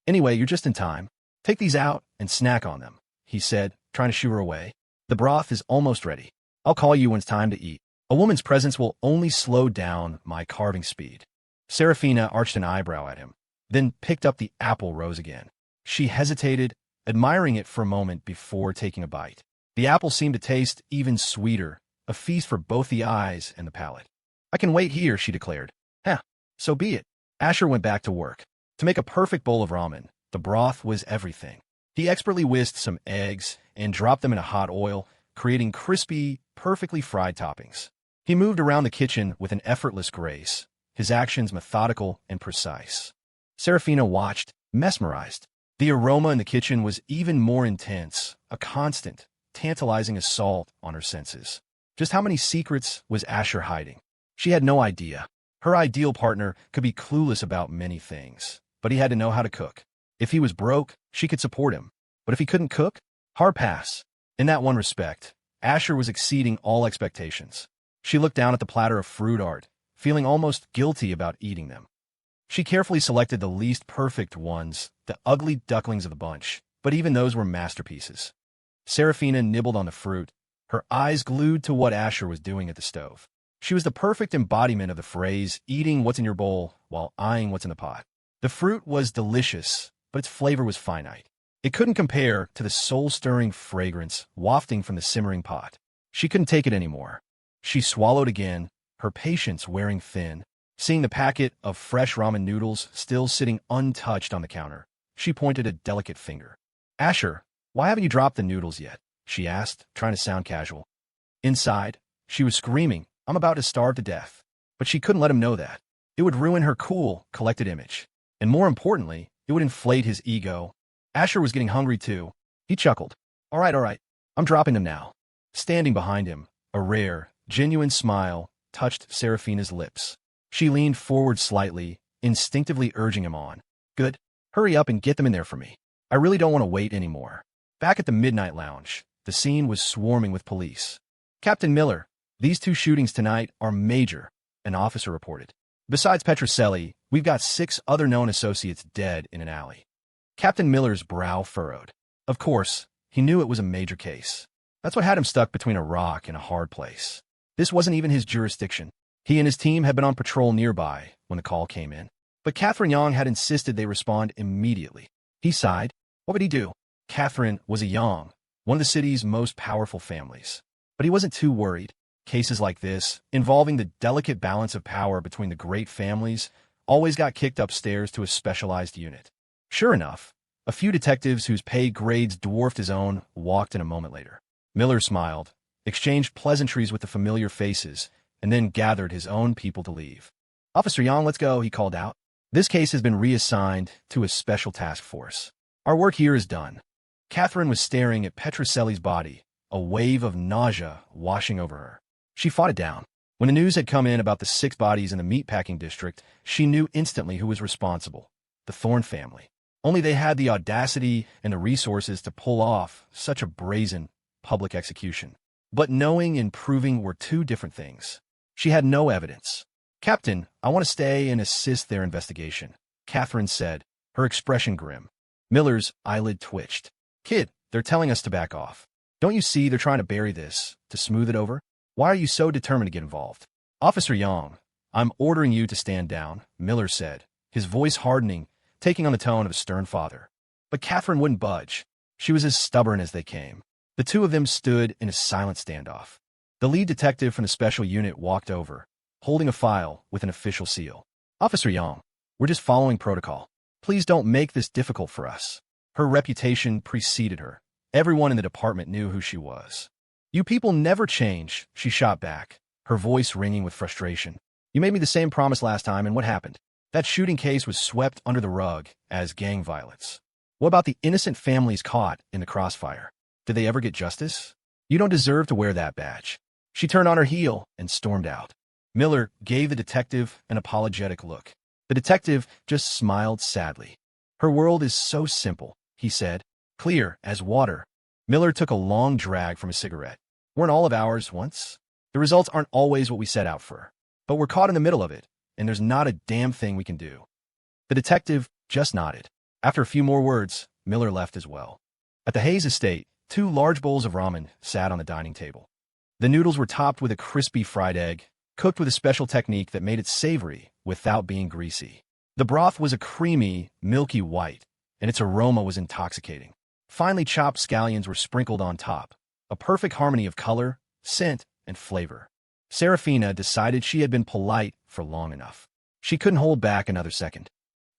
"Anyway, you're just in time. Take these out and snack on them," he said, trying to shoo her away. "The broth is almost ready." I'll call you when it's time to eat. A woman's presence will only slow down my carving speed. Saraphina arched an eyebrow at him, then picked up the apple rose again. She hesitated, admiring it for a moment before taking a bite. The apple seemed to taste even sweeter, a feast for both the eyes and the palate. I can wait here, she declared. So be it. Asher went back to work. To make a perfect bowl of ramen, the broth was everything. He expertly whisked some eggs and dropped them in a hot oil, creating crispy, perfectly fried toppings. He moved around the kitchen with an effortless grace, his actions methodical and precise. Saraphina watched, mesmerized. The aroma in the kitchen was even more intense, a constant, tantalizing assault on her senses. Just how many secrets was Asher hiding? She had no idea. Her ideal partner could be clueless about many things, but he had to know how to cook. If he was broke, she could support him. But if he couldn't cook, hard pass. In that one respect, Asher was exceeding all expectations. She looked down at the platter of fruit art, feeling almost guilty about eating them. She carefully selected the least perfect ones, the ugly ducklings of the bunch, but even those were masterpieces. Saraphina nibbled on the fruit, her eyes glued to what Asher was doing at the stove. She was the perfect embodiment of the phrase, eating what's in your bowl while eyeing what's in the pot. The fruit was delicious, but its flavor was finite. It couldn't compare to the soul-stirring fragrance wafting from the simmering pot. She couldn't take it anymore. She swallowed again, her patience wearing thin. Seeing the packet of fresh ramen noodles still sitting untouched on the counter, she pointed a delicate finger. Asher, why haven't you dropped the noodles yet? She asked, trying to sound casual. Inside, she was screaming, I'm about to starve to death. But she couldn't let him know that. It would ruin her cool, collected image. And more importantly, it would inflate his ego. Asher was getting hungry too. He chuckled. All right. I'm dropping them now. Standing behind him, a rare, genuine smile touched Saraphina's lips. She leaned forward slightly, instinctively urging him on. Good. Hurry up and get them in there for me. I really don't want to wait anymore. Back at the Midnight Lounge, the scene was swarming with police. Captain Miller, these 2 shootings tonight are major, an officer reported. Besides Petroselli, we've got 6 other known associates dead in an alley. Captain Miller's brow furrowed. Of course, he knew it was a major case. That's what had him stuck between a rock and a hard place. This wasn't even his jurisdiction. He and his team had been on patrol nearby when the call came in. But Catherine Young had insisted they respond immediately. He sighed. What would he do? Catherine was a Young, one of the city's most powerful families. But he wasn't too worried. Cases like this, involving the delicate balance of power between the great families, always got kicked upstairs to a specialized unit. Sure enough, a few detectives whose pay grades dwarfed his own walked in a moment later. Miller smiled, exchanged pleasantries with the familiar faces, and then gathered his own people to leave. Officer Young, let's go, he called out. This case has been reassigned to a special task force. Our work here is done. Catherine was staring at Petroselli's body, a wave of nausea washing over her. She fought it down. When the news had come in about the 6 bodies in the meatpacking district, she knew instantly who was responsible. The Thorne family. Only they had the audacity and the resources to pull off such a brazen public execution. But knowing and proving were 2 different things. She had no evidence. Captain, I want to stay and assist their investigation, Catherine said, her expression grim. Miller's eyelid twitched. Kid, they're telling us to back off. Don't you see they're trying to bury this, to smooth it over? Why are you so determined to get involved? Officer Young, I'm ordering you to stand down, Miller said, his voice hardening, taking on the tone of a stern father. But Catherine wouldn't budge. She was as stubborn as they came. The 2 of them stood in a silent standoff. The lead detective from the special unit walked over, holding a file with an official seal. Officer Young, we're just following protocol. Please don't make this difficult for us. Her reputation preceded her. Everyone in the department knew who she was. You people never change, she shot back, her voice ringing with frustration. You made me the same promise last time, and what happened? That shooting case was swept under the rug as gang violence. What about the innocent families caught in the crossfire? Did they ever get justice? You don't deserve to wear that badge. She turned on her heel and stormed out. Miller gave the detective an apologetic look. The detective just smiled sadly. Her world is so simple, he said, clear as water. Miller took a long drag from a cigarette. Weren't all of ours once? The results aren't always what we set out for. But we're caught in the middle of it, and there's not a damn thing we can do. The detective just nodded. After a few more words, Miller left as well. At the Hayes estate, 2 large bowls of ramen sat on the dining table. The noodles were topped with a crispy fried egg, cooked with a special technique that made it savory without being greasy. The broth was a creamy, milky white, and its aroma was intoxicating. Finely chopped scallions were sprinkled on top, a perfect harmony of color, scent, and flavor. Saraphina decided she had been polite for long enough. She couldn't hold back another second.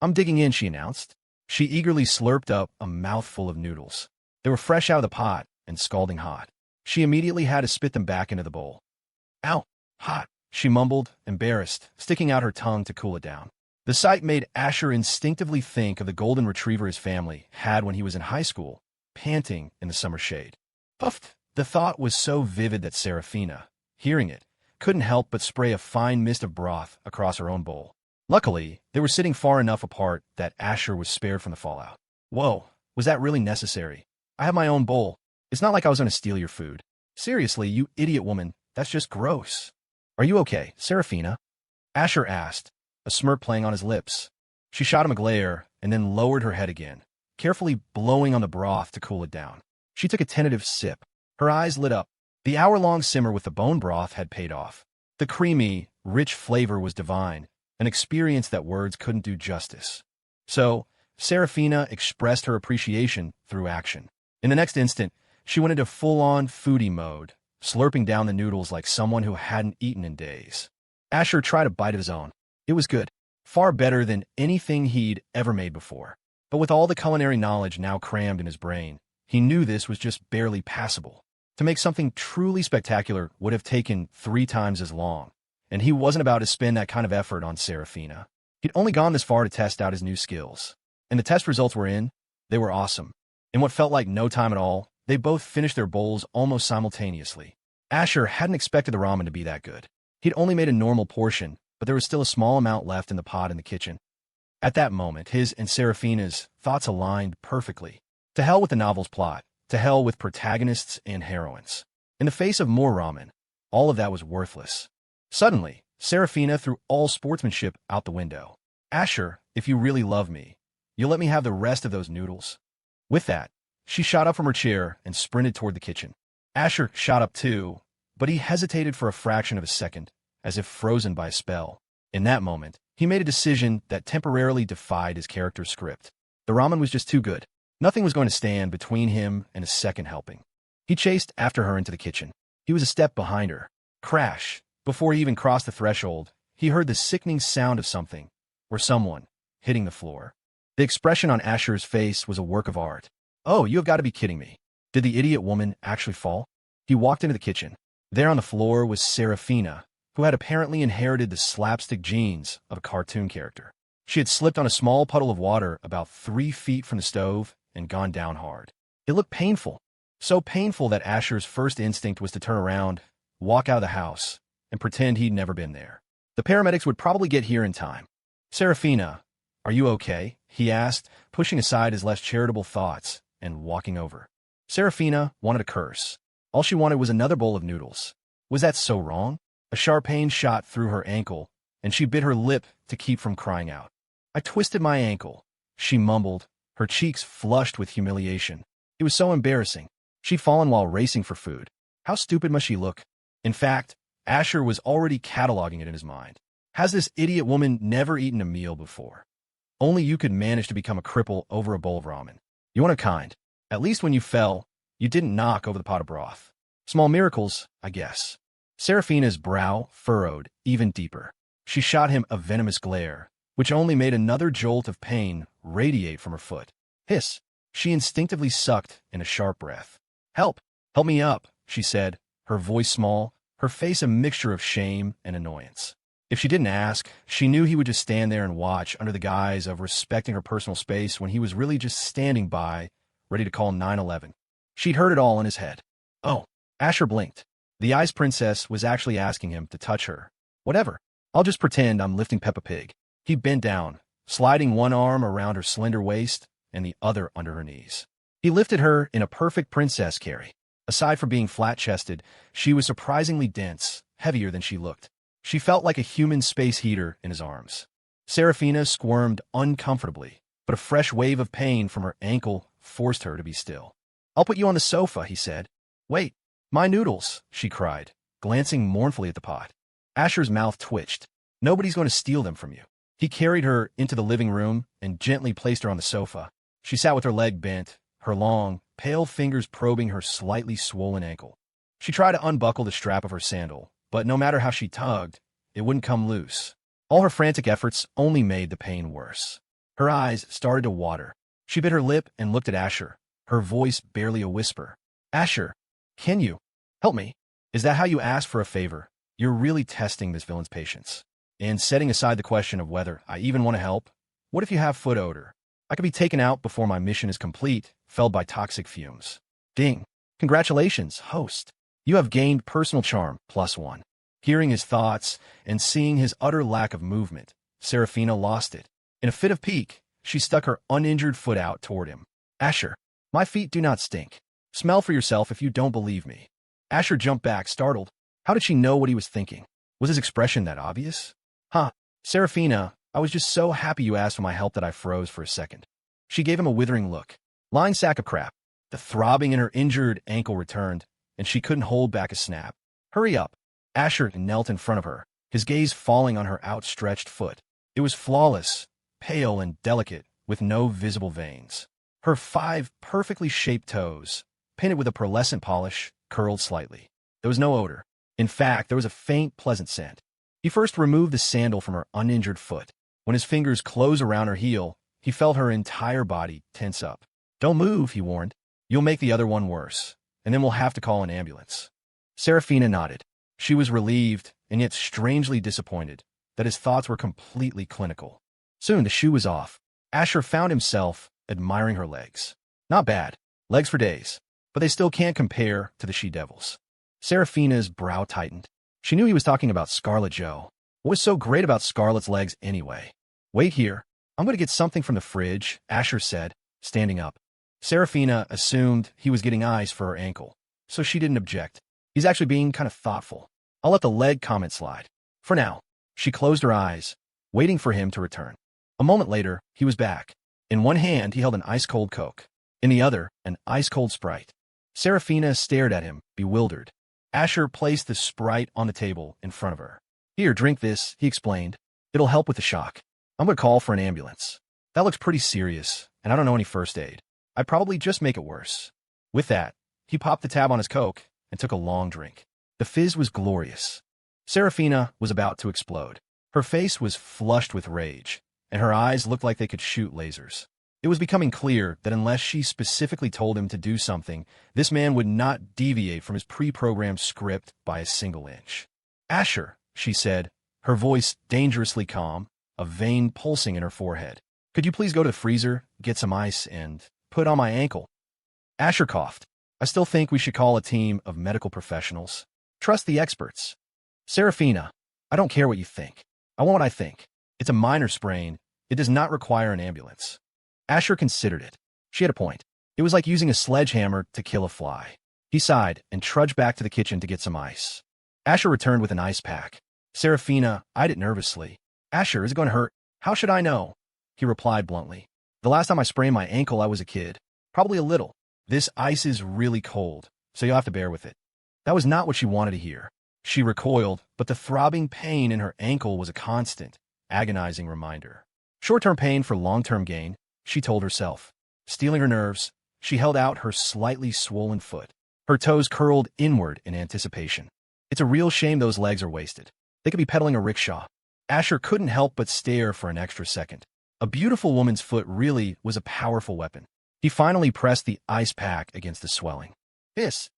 "I'm digging in," she announced. She eagerly slurped up a mouthful of noodles. They were fresh out of the pot and scalding hot. She immediately had to spit them back into the bowl. "Ow, hot," she mumbled, embarrassed, sticking out her tongue to cool it down. The sight made Asher instinctively think of the golden retriever his family had when he was in high school, panting in the summer shade. Puffed! The thought was so vivid that Saraphina, hearing it, couldn't help but spray a fine mist of broth across her own bowl. Luckily, they were sitting far enough apart that Asher was spared from the fallout. "Whoa, was that really necessary? I have my own bowl. It's not like I was going to steal your food. Seriously, you idiot woman, that's just gross." "Are you okay, Saraphina?" Asher asked, a smirk playing on his lips. She shot him a glare and then lowered her head again, carefully blowing on the broth to cool it down. She took a tentative sip. Her eyes lit up. The hour-long simmer with the bone broth had paid off. The creamy, rich flavor was divine, an experience that words couldn't do justice. So, Saraphina expressed her appreciation through action. In the next instant, she went into full-on foodie mode, slurping down the noodles like someone who hadn't eaten in days. Asher tried a bite of his own. It was good, far better than anything he'd ever made before. But with all the culinary knowledge now crammed in his brain, he knew this was just barely passable. To make something truly spectacular would have taken 3 times as long, and he wasn't about to spend that kind of effort on Saraphina. He'd only gone this far to test out his new skills, and the test results were in. They were awesome. In what felt like no time at all, they both finished their bowls almost simultaneously. Asher hadn't expected the ramen to be that good. He'd only made a normal portion, but there was still a small amount left in the pot in the kitchen. At that moment, his and Saraphina's thoughts aligned perfectly. To hell with the novel's plot. To hell with protagonists and heroines. In the face of more ramen, all of that was worthless. Suddenly, Saraphina threw all sportsmanship out the window. "Asher, if you really love me, you'll let me have the rest of those noodles." With that, she shot up from her chair and sprinted toward the kitchen. Asher shot up too, but he hesitated for a fraction of a second, as if frozen by a spell. In that moment, he made a decision that temporarily defied his character's script. The ramen was just too good. Nothing was going to stand between him and a second helping. He chased after her into the kitchen. He was a step behind her. Crash! Before he even crossed the threshold, he heard the sickening sound of something, or someone, hitting the floor. The expression on Asher's face was a work of art. "Oh, you have got to be kidding me. Did the idiot woman actually fall?" He walked into the kitchen. There on the floor was Saraphina, who had apparently inherited the slapstick genes of a cartoon character. She had slipped on a small puddle of water about 3 feet from the stove and gone down hard. It looked painful, so painful that Asher's first instinct was to turn around, walk out of the house, and pretend he'd never been there. The paramedics would probably get here in time. "Saraphina, are you okay?" he asked, pushing aside his less charitable thoughts and walking over. Saraphina wanted to curse. All she wanted was another bowl of noodles. Was that so wrong? A sharp pain shot through her ankle, and she bit her lip to keep from crying out. "I twisted my ankle," she mumbled, her cheeks flushed with humiliation. It was so embarrassing. She'd fallen while racing for food. How stupid must she look? In fact, Asher was already cataloging it in his mind. Has this idiot woman never eaten a meal before? Only you could manage to become a cripple over a bowl of ramen. You want a kind. At least when you fell, you didn't knock over the pot of broth. Small miracles, I guess. Saraphina's brow furrowed even deeper. She shot him a venomous glare, which only made another jolt of pain radiate from her foot. Hiss! She instinctively sucked in a sharp breath. "Help! Help me up," she said, her voice small, her face a mixture of shame and annoyance. If she didn't ask, she knew he would just stand there and watch under the guise of respecting her personal space when he was really just standing by, ready to call 911. She'd heard it all in his head. Oh, Asher blinked. The Ice Princess was actually asking him to touch her. Whatever. I'll just pretend I'm lifting Peppa Pig. He bent down, sliding one arm around her slender waist and the other under her knees. He lifted her in a perfect princess carry. Aside from being flat-chested, she was surprisingly dense, heavier than she looked. She felt like a human space heater in his arms. Saraphina squirmed uncomfortably, but a fresh wave of pain from her ankle forced her to be still. "I'll put you on the sofa," he said. "Wait, My noodles, she cried, glancing mournfully at the pot. Asher's mouth twitched. Nobody's going to steal them from you. He carried her into the living room and gently placed her on the sofa. She sat with her leg bent, her long, pale fingers probing her slightly swollen ankle. She tried to unbuckle the strap of her sandal, but no matter how she tugged, it wouldn't come loose. All her frantic efforts only made the pain worse. Her eyes started to water. She bit her lip and looked at Asher, her voice barely a whisper. Asher, can you help me? Is that how you ask for a favor? You're really testing this villain's patience. And setting aside the question of whether I even want to help, what if you have foot odor? I could be taken out before my mission is complete, felled by toxic fumes. Ding. Congratulations, host. You have gained personal charm +1. Hearing his thoughts and seeing his utter lack of movement, Saraphina lost it. In a fit of pique, she stuck her uninjured foot out toward him. Asher, my feet do not stink. Smell for yourself if you don't believe me. Asher jumped back, startled. How did she know what he was thinking? Was his expression that obvious? Huh, Saraphina, I was just so happy you asked for my help that I froze for a second. She gave him a withering look. Lying sack of crap. The throbbing in her injured ankle returned, and she couldn't hold back a snap. Hurry up. Asher knelt in front of her, his gaze falling on her outstretched foot. It was flawless, pale and delicate, with no visible veins. Her 5 perfectly shaped toes, painted with a pearlescent polish, curled slightly. There was no odor. In fact, there was a faint, pleasant scent. He first removed the sandal from her uninjured foot. When his fingers closed around her heel, he felt her entire body tense up. Don't move, he warned. You'll make the other one worse, and then we'll have to call an ambulance. Saraphina nodded. She was relieved, and yet strangely disappointed, that his thoughts were completely clinical. Soon the shoe was off. Asher found himself admiring her legs. Not bad. Legs for days. But they still can't compare to the she-devils. Saraphina's brow tightened. She knew he was talking about Scarlet Joe. What was so great about Scarlet's legs anyway? Wait here. I'm going to get something from the fridge, Asher said, standing up. Saraphina assumed he was getting ice for her ankle, so she didn't object. He's actually being kind of thoughtful. I'll let the leg comment slide. For now. She closed her eyes, waiting for him to return. A moment later, he was back. In one hand, he held an ice-cold Coke. In the other, an ice-cold Sprite. Saraphina stared at him, bewildered. Asher placed the Sprite on the table in front of her. Here, drink this, he explained. It'll help with the shock. I'm going to call for an ambulance. That looks pretty serious, and I don't know any first aid. I'd probably just make it worse. With that, he popped the tab on his Coke and took a long drink. The fizz was glorious. Saraphina was about to explode. Her face was flushed with rage, and her eyes looked like they could shoot lasers. It was becoming clear that unless she specifically told him to do something, this man would not deviate from his pre-programmed script by a single inch. Asher, she said, her voice dangerously calm, a vein pulsing in her forehead. Could you please go to the freezer, get some ice, and put on my ankle? Asher coughed. I still think we should call a team of medical professionals. Trust the experts. Saraphina, I don't care what you think. I want what I think. It's a minor sprain. It does not require an ambulance. Asher considered it. She had a point. It was like using a sledgehammer to kill a fly. He sighed and trudged back to the kitchen to get some ice. Asher returned with an ice pack. Saraphina eyed it nervously. Asher, is it going to hurt? How should I know? He replied bluntly. The last time I sprained my ankle, I was a kid. Probably a little. This ice is really cold, so you'll have to bear with it. That was not what she wanted to hear. She recoiled, but the throbbing pain in her ankle was a constant, agonizing reminder. Short-term pain for long-term gain, she told herself. Steeling her nerves, she held out her slightly swollen foot. Her toes curled inward in anticipation. It's a real shame those legs are wasted. They could be pedaling a rickshaw. Asher couldn't help but stare for an extra second. A beautiful woman's foot really was a powerful weapon. He finally pressed the ice pack against the swelling. Hiss.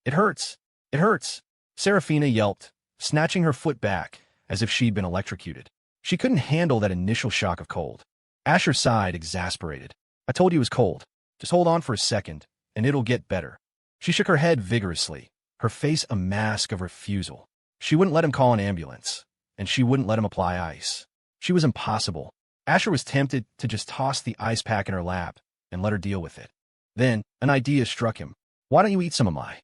It hurts. It hurts. Saraphina yelped, snatching her foot back as if she'd been electrocuted. She couldn't handle that initial shock of cold. Asher sighed, exasperated. I told you it was cold. Just hold on for a second, and it'll get better. She shook her head vigorously, her face a mask of refusal. She wouldn't let him call an ambulance, and she wouldn't let him apply ice. She was impossible. Asher was tempted to just toss the ice pack in her lap and let her deal with it. Then, an idea struck him. Why don't you eat some of my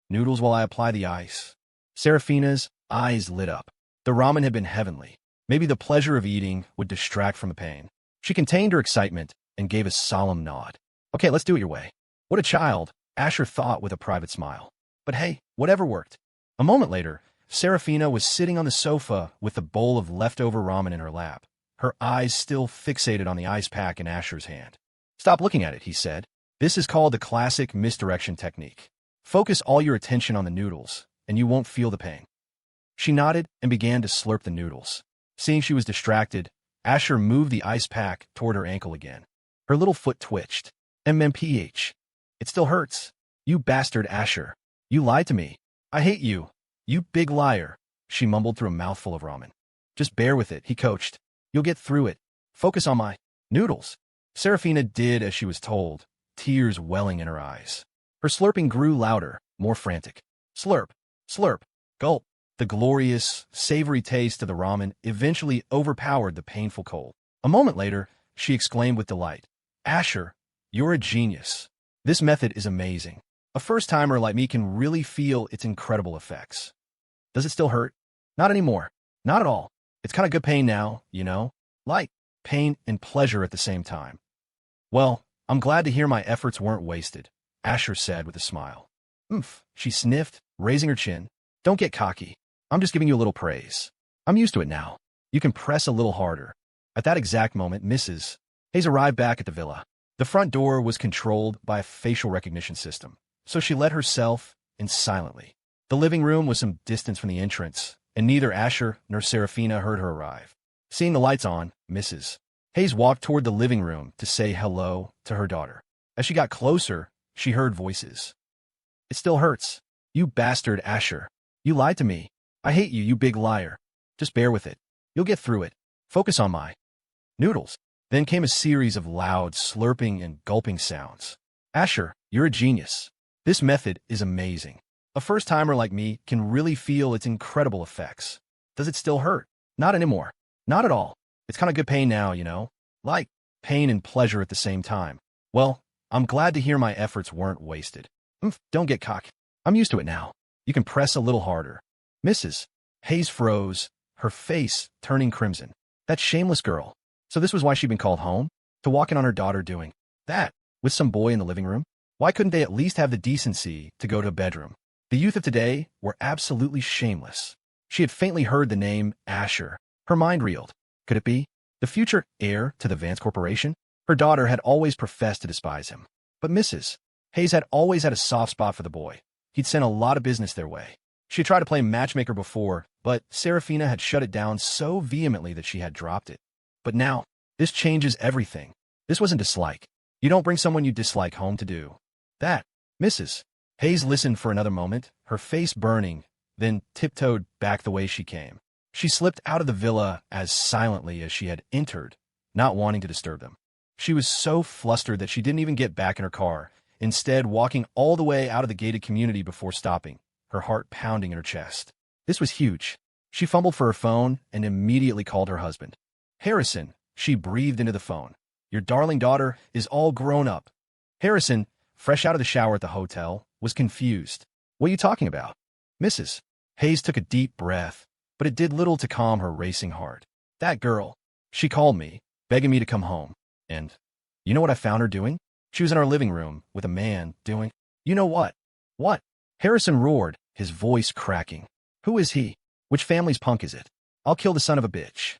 noodles while I apply the ice? Saraphina's eyes lit up. The ramen had been heavenly. Maybe the pleasure of eating would distract from the pain. She contained her excitement and gave a solemn nod. Okay, let's do it your way. What a child, Asher thought with a private smile. But hey, whatever worked. A moment later, Seraphina was sitting on the sofa with a bowl of leftover ramen in her lap, her eyes still fixated on the ice pack in Asher's hand. Stop looking at it, he said. This is called the classic misdirection technique. Focus all your attention on the noodles, and you won't feel the pain. She nodded and began to slurp the noodles. Seeing she was distracted, Asher moved the ice pack toward her ankle again. Her little foot twitched. MMPH. It still hurts. You bastard, Asher. You lied to me. I hate you. You big liar, she mumbled through a mouthful of ramen. Just bear with it, he coached. You'll get through it. Focus on my noodles. Seraphina did as she was told, tears welling in her eyes. Her slurping grew louder, more frantic. Slurp, slurp, gulp. The glorious, savory taste of the ramen eventually overpowered the painful cold. A moment later, she exclaimed with delight, Asher, you're a genius. This method is amazing. A first-timer like me can really feel its incredible effects. Does it still hurt? Not anymore. Not at all. It's kind of good pain now, you know? Like pain and pleasure at the same time. Well, I'm glad to hear my efforts weren't wasted, Asher said with a smile. Oomph, she sniffed, raising her chin. Don't get cocky. I'm just giving you a little praise. I'm used to it now. You can press a little harder. At that exact moment, Mrs. Hayes arrived back at the villa. The front door was controlled by a facial recognition system, so she let herself in silently. The living room was some distance from the entrance, and neither Asher nor Seraphina heard her arrive. Seeing the lights on, Mrs. Hayes walked toward the living room to say hello to her daughter. As she got closer, she heard voices. It still hurts. You bastard, Asher. You lied to me. I hate you, you big liar. Just bear with it. You'll get through it. Focus on my noodles. Then came a series of loud slurping and gulping sounds. Asher, you're a genius. This method is amazing. A first-timer like me can really feel its incredible effects. Does it still hurt? Not anymore. Not at all. It's kind of good pain now, you know? Like pain and pleasure at the same time. Well, I'm glad to hear my efforts weren't wasted. Don't get cocky. I'm used to it now. You can press a little harder. Mrs. Hayes froze, her face turning crimson. That shameless girl. So this was why she'd been called home? To walk in on her daughter doing that with some boy in the living room? Why couldn't they at least have the decency to go to a bedroom? The youth of today were absolutely shameless. She had faintly heard the name Asher. Her mind reeled. Could it be the future heir to the Vance Corporation? Her daughter had always professed to despise him. But Mrs. Hayes had always had a soft spot for the boy. He'd sent a lot of business their way. She had tried to play matchmaker before, but Seraphina had shut it down so vehemently that she had dropped it. But now, this changes everything. This wasn't dislike. You don't bring someone you dislike home to do that. Mrs. Hayes listened for another moment, her face burning, then tiptoed back the way she came. She slipped out of the villa as silently as she had entered, not wanting to disturb them. She was so flustered that she didn't even get back in her car, instead walking all the way out of the gated community before stopping, her heart pounding in her chest. This was huge. She fumbled for her phone and immediately called her husband. Harrison, she breathed into the phone. Your darling daughter is all grown up. Harrison, fresh out of the shower at the hotel, was confused. What are you talking about? Mrs. Hayes took a deep breath, but it did little to calm her racing heart. That girl. She called me, begging me to come home. And you know what I found her doing? She was in our living room with a man doing, you know what? What? Harrison roared, his voice cracking. Who is he? Which family's punk is it? I'll kill the son of a bitch.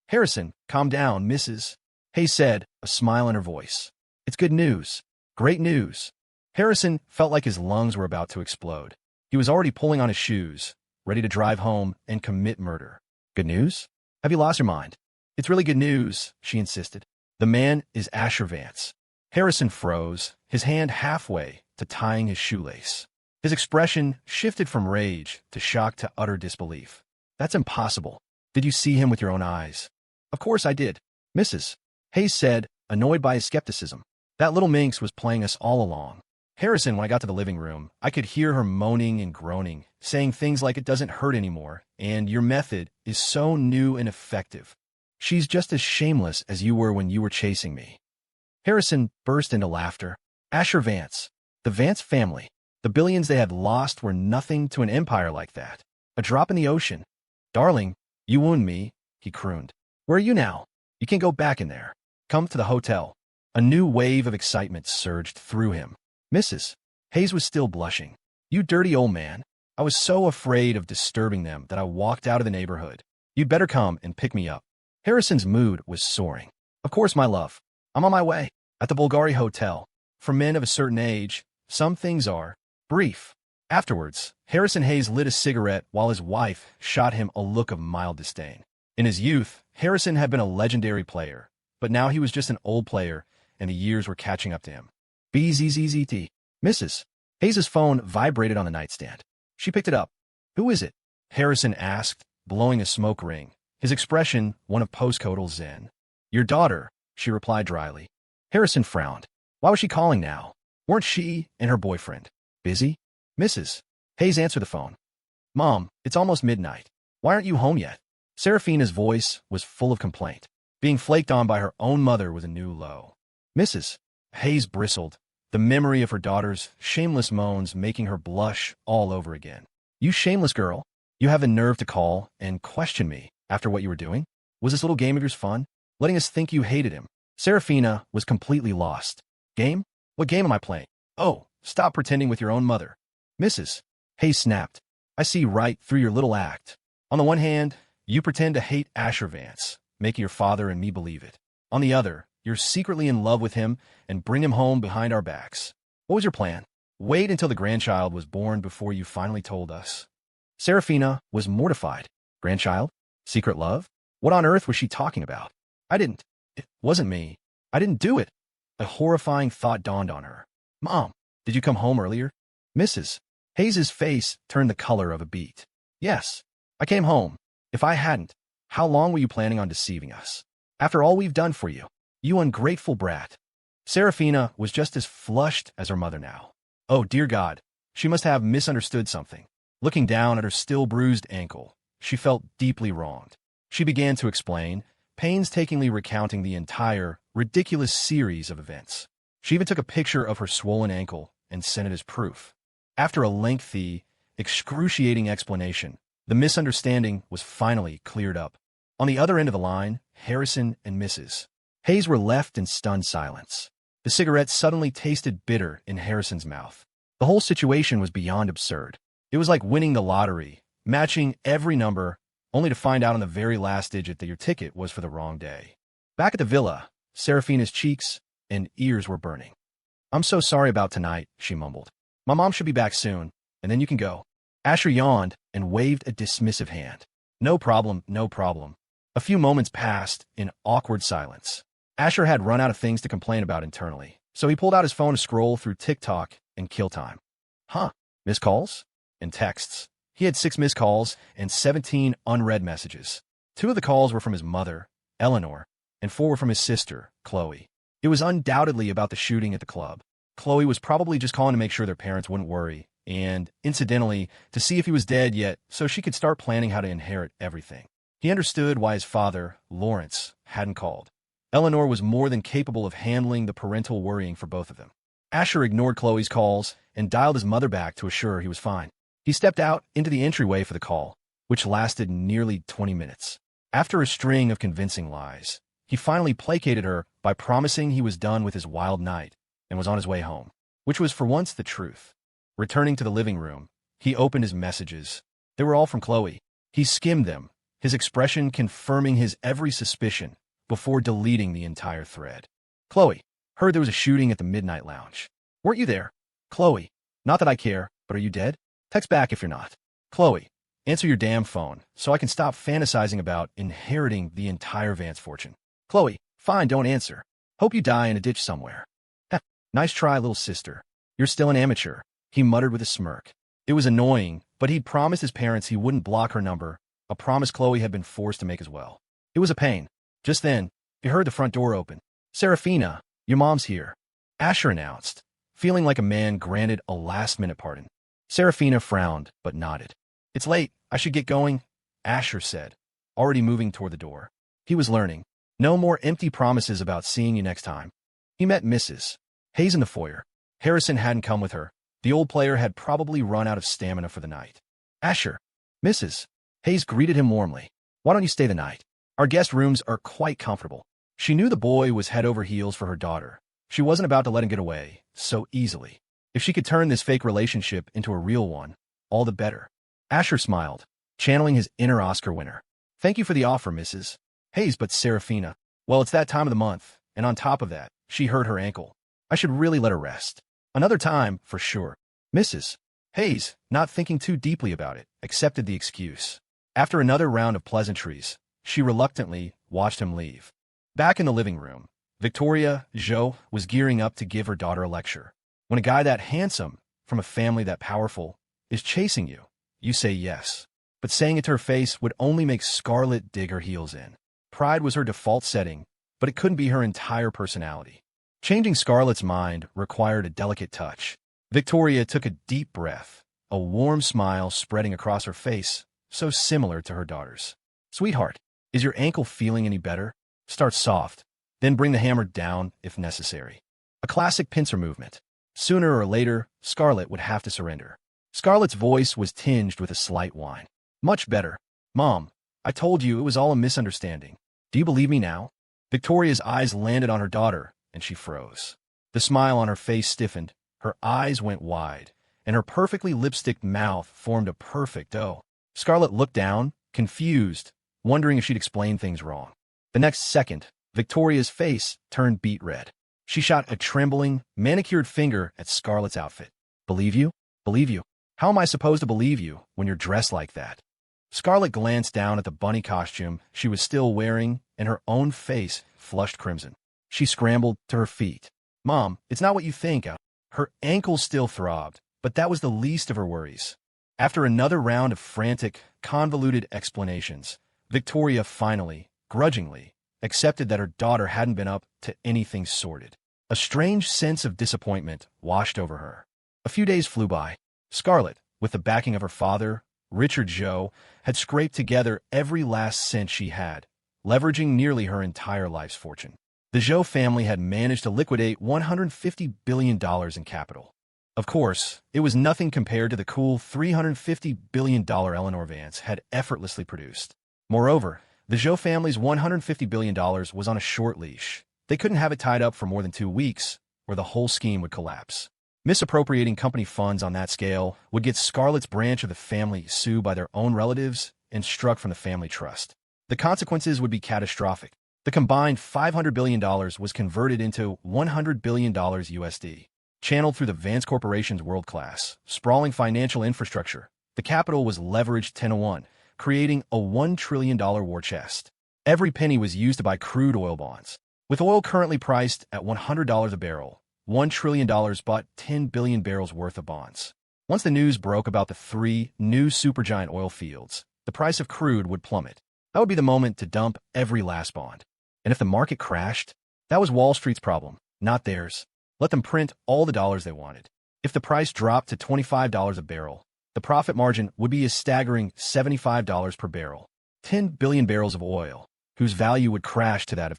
Harrison, calm down, Mrs. Hayes said, a smile in her voice. It's good news. Great news. Harrison felt like his lungs were about to explode. He was already pulling on his shoes, ready to drive home and commit murder. Good news? Have you lost your mind? It's really good news, she insisted. The man is Asher Vance. Harrison froze, his hand halfway to tying his shoelace. His expression shifted from rage to shock to utter disbelief. That's impossible. Did you see him with your own eyes? Of course I did, Mrs. Hayes said, annoyed by his skepticism. That little minx was playing us all along. Harrison, when I got to the living room, I could hear her moaning and groaning, saying things like it doesn't hurt anymore, and your method is so new and effective. She's just as shameless as you were when you were chasing me. Harrison burst into laughter. Asher Vance, the Vance family. The billions they had lost were nothing to an empire like that. A drop in the ocean. Darling, you wound me, he crooned. Where are you now? You can't go back in there. Come to the hotel. A new wave of excitement surged through him. Mrs. Hayes was still blushing. You dirty old man. I was so afraid of disturbing them that I walked out of the neighborhood. You'd better come and pick me up. Harrison's mood was soaring. Of course, my love. I'm on my way. At the Bulgari Hotel. For men of a certain age, some things are brief. Afterwards, Harrison Hayes lit a cigarette while his wife shot him a look of mild disdain. In his youth, Harrison had been a legendary player, but now he was just an old player, and the years were catching up to him. BZZZT. Mrs. Hayes's phone vibrated on the nightstand. She picked it up. Who is it? Harrison asked, blowing a smoke ring, his expression one of postcoital zen. Your daughter, she replied dryly. Harrison frowned. Why was she calling now? Weren't she and her boyfriend busy? Mrs. Hayes answered the phone. Mom, it's almost midnight. Why aren't you home yet? Saraphina's voice was full of complaint. Being flaked on by her own mother was a new low. Mrs. Hayes bristled, the memory of her daughter's shameless moans making her blush all over again. You shameless girl. You have the nerve to call and question me after what you were doing? Was this little game of yours fun? Letting us think you hated him? Saraphina was completely lost. Game? What game am I playing? Oh, stop pretending with your own mother. Mrs. Hayes snapped. I see right through your little act. On the one hand, you pretend to hate Asher Vance, making your father and me believe it. On the other, you're secretly in love with him and bring him home behind our backs. What was your plan? Wait until the grandchild was born before you finally told us. Saraphina was mortified. Grandchild? Secret love? What on earth was she talking about? It wasn't me. I didn't do it. A horrifying thought dawned on her. Mom, did you come home earlier? Mrs. Hayes's face turned the color of a beet. Yes, I came home. If I hadn't, how long were you planning on deceiving us? After all we've done for you, you ungrateful brat. Saraphina was just as flushed as her mother now. Oh, dear God, she must have misunderstood something. Looking down at her still bruised ankle, she felt deeply wronged. She began to explain, painstakingly recounting the entire, ridiculous series of events. She even took a picture of her swollen ankle and sent it as proof. After a lengthy, excruciating explanation, the misunderstanding was finally cleared up. On the other end of the line, Harrison and Mrs. Hayes were left in stunned silence. The cigarette suddenly tasted bitter in Harrison's mouth. The whole situation was beyond absurd. It was like winning the lottery, matching every number, only to find out on the very last digit that your ticket was for the wrong day. Back at the villa, Saraphina's cheeks and ears were burning. I'm so sorry about tonight, she mumbled. My mom should be back soon, and then you can go. Asher yawned and waved a dismissive hand. No problem, no problem. A few moments passed in awkward silence. Asher had run out of things to complain about internally, so he pulled out his phone to scroll through TikTok and kill time. Huh, missed calls? And texts. He had 6 missed calls and 17 unread messages. 2 of the calls were from his mother, Eleanor, and 4 were from his sister, Chloe. It was undoubtedly about the shooting at the club. Chloe was probably just calling to make sure their parents wouldn't worry, and, incidentally, to see if he was dead yet so she could start planning how to inherit everything. He understood why his father, Lawrence, hadn't called. Eleanor was more than capable of handling the parental worrying for both of them. Asher ignored Chloe's calls and dialed his mother back to assure her he was fine. He stepped out into the entryway for the call, which lasted nearly 20 minutes. After a string of convincing lies, he finally placated her by promising he was done with his wild night and was on his way home, which was for once the truth. Returning to the living room, he opened his messages. They were all from Chloe. He skimmed them, his expression confirming his every suspicion before deleting the entire thread. Chloe, heard there was a shooting at the Midnight Lounge. Weren't you there? Chloe, not that I care, but are you dead? Text back if you're not. Chloe, answer your damn phone so I can stop fantasizing about inheriting the entire Vance fortune. Chloe, fine, don't answer. Hope you die in a ditch somewhere. Heh, nice try, little sister. You're still an amateur, he muttered with a smirk. It was annoying, but he'd promised his parents he wouldn't block her number, a promise Chloe had been forced to make as well. It was a pain. Just then, he heard the front door open. Saraphina, your mom's here, Asher announced, feeling like a man granted a last-minute pardon. Saraphina frowned, but nodded. It's late. I should get going, Asher said, already moving toward the door. He was learning. No more empty promises about seeing you next time. He met Mrs. Hayes in the foyer. Harrison hadn't come with her. The old player had probably run out of stamina for the night. Asher, Mrs. Hayes greeted him warmly. Why don't you stay the night? Our guest rooms are quite comfortable. She knew the boy was head over heels for her daughter. She wasn't about to let him get away so easily. If she could turn this fake relationship into a real one, all the better. Asher smiled, channeling his inner Oscar winner. Thank you for the offer, Mrs. Hayes, but Saraphina. Well, it's that time of the month, and on top of that, she hurt her ankle. I should really let her rest. Another time, for sure. Mrs. Hayes, not thinking too deeply about it, accepted the excuse. After another round of pleasantries, she reluctantly watched him leave. Back in the living room, Victoria Jo was gearing up to give her daughter a lecture. When a guy that handsome, from a family that powerful, is chasing you, you say yes. But saying it to her face would only make Scarlet dig her heels in. Pride was her default setting, but it couldn't be her entire personality. Changing Scarlet's mind required a delicate touch. Victoria took a deep breath, a warm smile spreading across her face, so similar to her daughter's. Sweetheart, is your ankle feeling any better? Start soft, then bring the hammer down if necessary. A classic pincer movement. Sooner or later, Scarlet would have to surrender. Scarlet's voice was tinged with a slight whine. Much better. Mom, I told you it was all a misunderstanding. Do you believe me now? Victoria's eyes landed on her daughter, and she froze. The smile on her face stiffened, her eyes went wide, and her perfectly lipsticked mouth formed a perfect O. Scarlet looked down, confused, wondering if she'd explained things wrong. The next second, Victoria's face turned beet red. She shot a trembling, manicured finger at Scarlet's outfit. Believe you? Believe you? How am I supposed to believe you when you're dressed like that? Scarlet glanced down at the bunny costume she was still wearing, and her own face flushed crimson. She scrambled to her feet. Mom, it's not what you think. Her ankles still throbbed, but that was the least of her worries. After another round of frantic, convoluted explanations, Victoria finally, grudgingly, accepted that her daughter hadn't been up to anything sordid. A strange sense of disappointment washed over her. A few days flew by. Scarlet, with the backing of her father, Richard Jo, had scraped together every last cent she had, leveraging nearly her entire life's fortune. The Jo family had managed to liquidate $150 billion in capital. Of course, it was nothing compared to the cool $350 billion Eleanor Vance had effortlessly produced. Moreover, the Jo family's $150 billion was on a short leash. They couldn't have it tied up for more than 2 weeks, or the whole scheme would collapse. Misappropriating company funds on that scale would get Scarlet's branch of the family sued by their own relatives and struck from the family trust. The consequences would be catastrophic. The combined $500 billion was converted into $100 billion USD. Channeled through the Vance Corporation's world-class, sprawling financial infrastructure, the capital was leveraged 10-1, creating a $1 trillion war chest. Every penny was used to buy crude oil bonds. With oil currently priced at $100 a barrel, $1 trillion bought 10 billion barrels worth of bonds. Once the news broke about the 3 new supergiant oil fields, the price of crude would plummet. That would be the moment to dump every last bond. And if the market crashed, that was Wall Street's problem, not theirs. Let them print all the dollars they wanted. If the price dropped to $25 a barrel, the profit margin would be a staggering $75 per barrel. 10 billion barrels of oil, whose value would crash to that of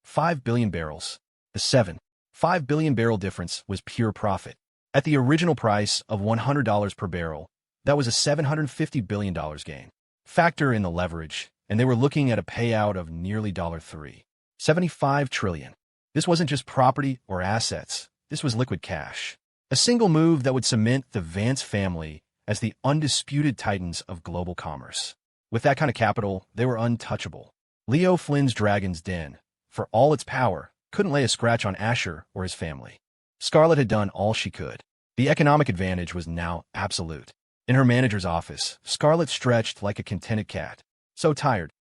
5 billion barrels. The 5 billion barrel difference was pure profit. At the original price of $100 per barrel, that was a $750 billion gain. Factor in the leverage, and they were looking at a payout of nearly $75 trillion. This wasn't just property or assets. This was liquid cash. A single move that would cement the Vance family as the undisputed titans of global commerce. With that kind of capital, they were untouchable. Leo Flynn's Dragon's Den, for all its power, couldn't lay a scratch on Asher or his family. Scarlet had done all she could. The economic advantage was now absolute. In her manager's office, Scarlet stretched like a contented cat. So tired.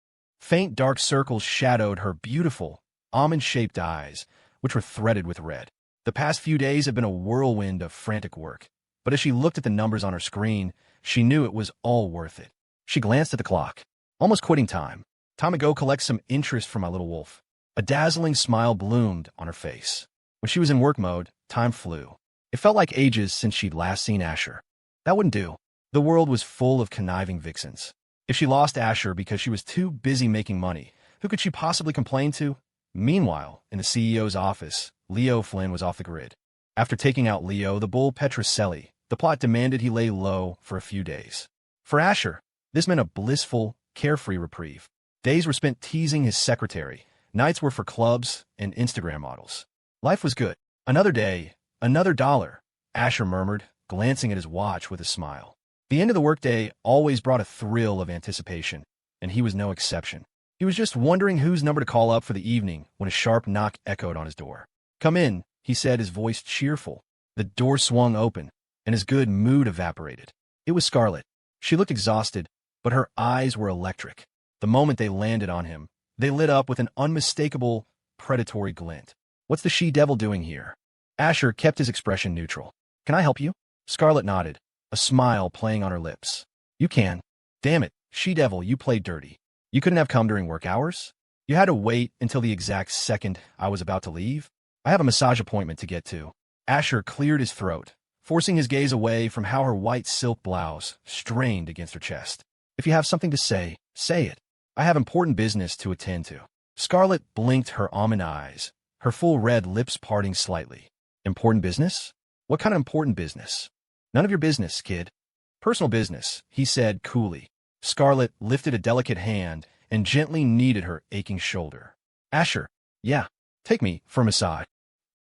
Faint dark circles shadowed her beautiful, almond-shaped eyes, which were threaded with red. The past few days had been a whirlwind of frantic work, but as she looked at the numbers on her screen, she knew it was all worth it. She glanced at the clock. Almost quitting time. Time to go collect some interest from my little wolf. A dazzling smile bloomed on her face. When she was in work mode, time flew. It felt like ages since she'd last seen Asher. That wouldn't do. The world was full of conniving vixens. If she lost Asher because she was too busy making money, who could she possibly complain to? Meanwhile, in the CEO's office, Leo Flynn was off the grid. After taking out Leo, the bull Petrocelli, the plot demanded he lay low for a few days. For Asher, this meant a blissful, carefree reprieve. Days were spent teasing his secretary. Nights were for clubs and Instagram models. Life was good. Another day, another dollar, Asher murmured, glancing at his watch with a smile. The end of the workday always brought a thrill of anticipation, and he was no exception. He was just wondering whose number to call up for the evening when a sharp knock echoed on his door. "Come in," he said, his voice cheerful. The door swung open, and his good mood evaporated. It was Scarlet. She looked exhausted, but her eyes were electric. The moment they landed on him, they lit up with an unmistakable, predatory glint. "What's the she-devil doing here?" Asher kept his expression neutral. "Can I help you?" Scarlet nodded, a smile playing on her lips. "You can." "Damn it, she-devil, you played dirty. You couldn't have come during work hours? You had to wait until the exact second I was about to leave? I have a massage appointment to get to." Asher cleared his throat, forcing his gaze away from how her white silk blouse strained against her chest. "If you have something to say, say it. I have important business to attend to." Scarlet blinked her almond eyes, her full red lips parting slightly. "Important business? What kind of important business?" "None of your business, kid." "Personal business," he said coolly. Scarlet lifted a delicate hand and gently kneaded her aching shoulder. "Asher, yeah, take me for a massage."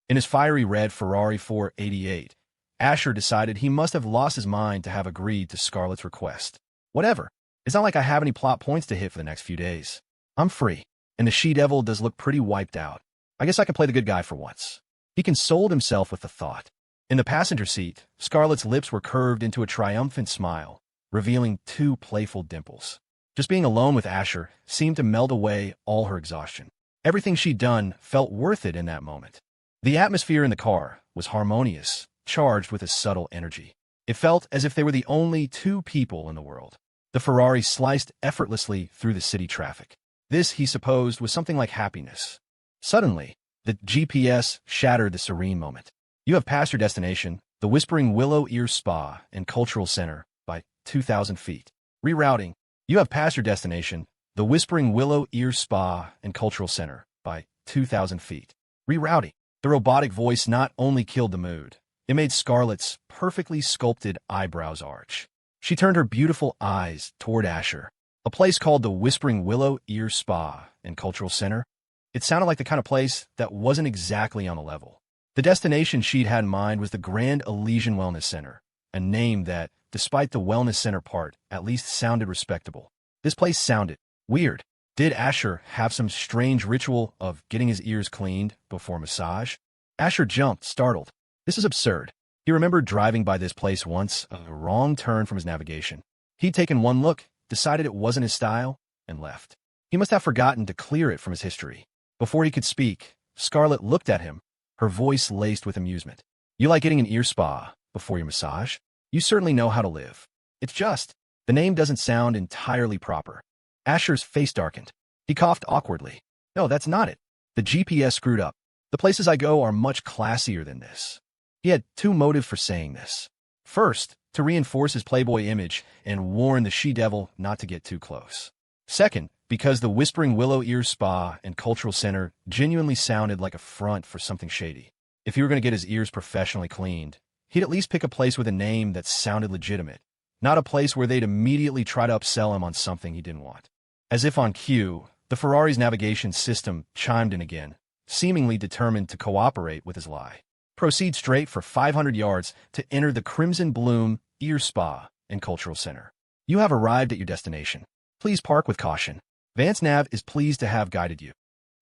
In his fiery red Ferrari 488, Asher decided he must have lost his mind to have agreed to Scarlet's request. "Whatever. It's not like I have any plot points to hit for the next few days. I'm free, and the she-devil does look pretty wiped out. I guess I can play the good guy for once." He consoled himself with the thought. In the passenger seat, Scarlet's lips were curved into a triumphant smile, revealing two playful dimples. Just being alone with Asher seemed to melt away all her exhaustion. Everything she'd done felt worth it in that moment. The atmosphere in the car was harmonious, charged with a subtle energy. It felt as if they were the only two people in the world. The Ferrari sliced effortlessly through the city traffic. This, he supposed, was something like happiness. Suddenly, the GPS shattered the serene moment. "You have passed your destination, the Whispering Willow Ear Spa and Cultural Center, by 2,000 feet. Rerouting. You have passed your destination, the Whispering Willow Ear Spa and Cultural Center, by 2,000 feet. Rerouting." The robotic voice not only killed the mood, it made Scarlet's perfectly sculpted eyebrows arch. She turned her beautiful eyes toward Asher. A place called the Whispering Willow Ear Spa and Cultural Center? It sounded like the kind of place that wasn't exactly on the level. The destination she'd had in mind was the Grand Elysian Wellness Center, a name that, despite the wellness center part, at least sounded respectable. This place sounded weird. Did Asher have some strange ritual of getting his ears cleaned before massage? Asher jumped, startled. This is absurd. He remembered driving by this place once, a wrong turn from his navigation. He'd taken one look, decided it wasn't his style, and left. He must have forgotten to clear it from his history. Before he could speak, Scarlet looked at him, her voice laced with amusement. "You like getting an ear spa before your massage? You certainly know how to live. It's just, the name doesn't sound entirely proper." Asher's face darkened. He coughed awkwardly. "No, that's not it. The GPS screwed up. The places I go are much classier than this." He had two motives for saying this. First, to reinforce his playboy image and warn the she-devil not to get too close. Second, because the Whispering Willow Ear Spa and Cultural Center genuinely sounded like a front for something shady. If he were going to get his ears professionally cleaned, he'd at least pick a place with a name that sounded legitimate, not a place where they'd immediately try to upsell him on something he didn't want. As if on cue, the Ferrari's navigation system chimed in again, seemingly determined to cooperate with his lie. "Proceed straight for 500 yards to enter the Crimson Bloom Ear Spa and Cultural Center. You have arrived at your destination. Please park with caution. Vance Nav is pleased to have guided you."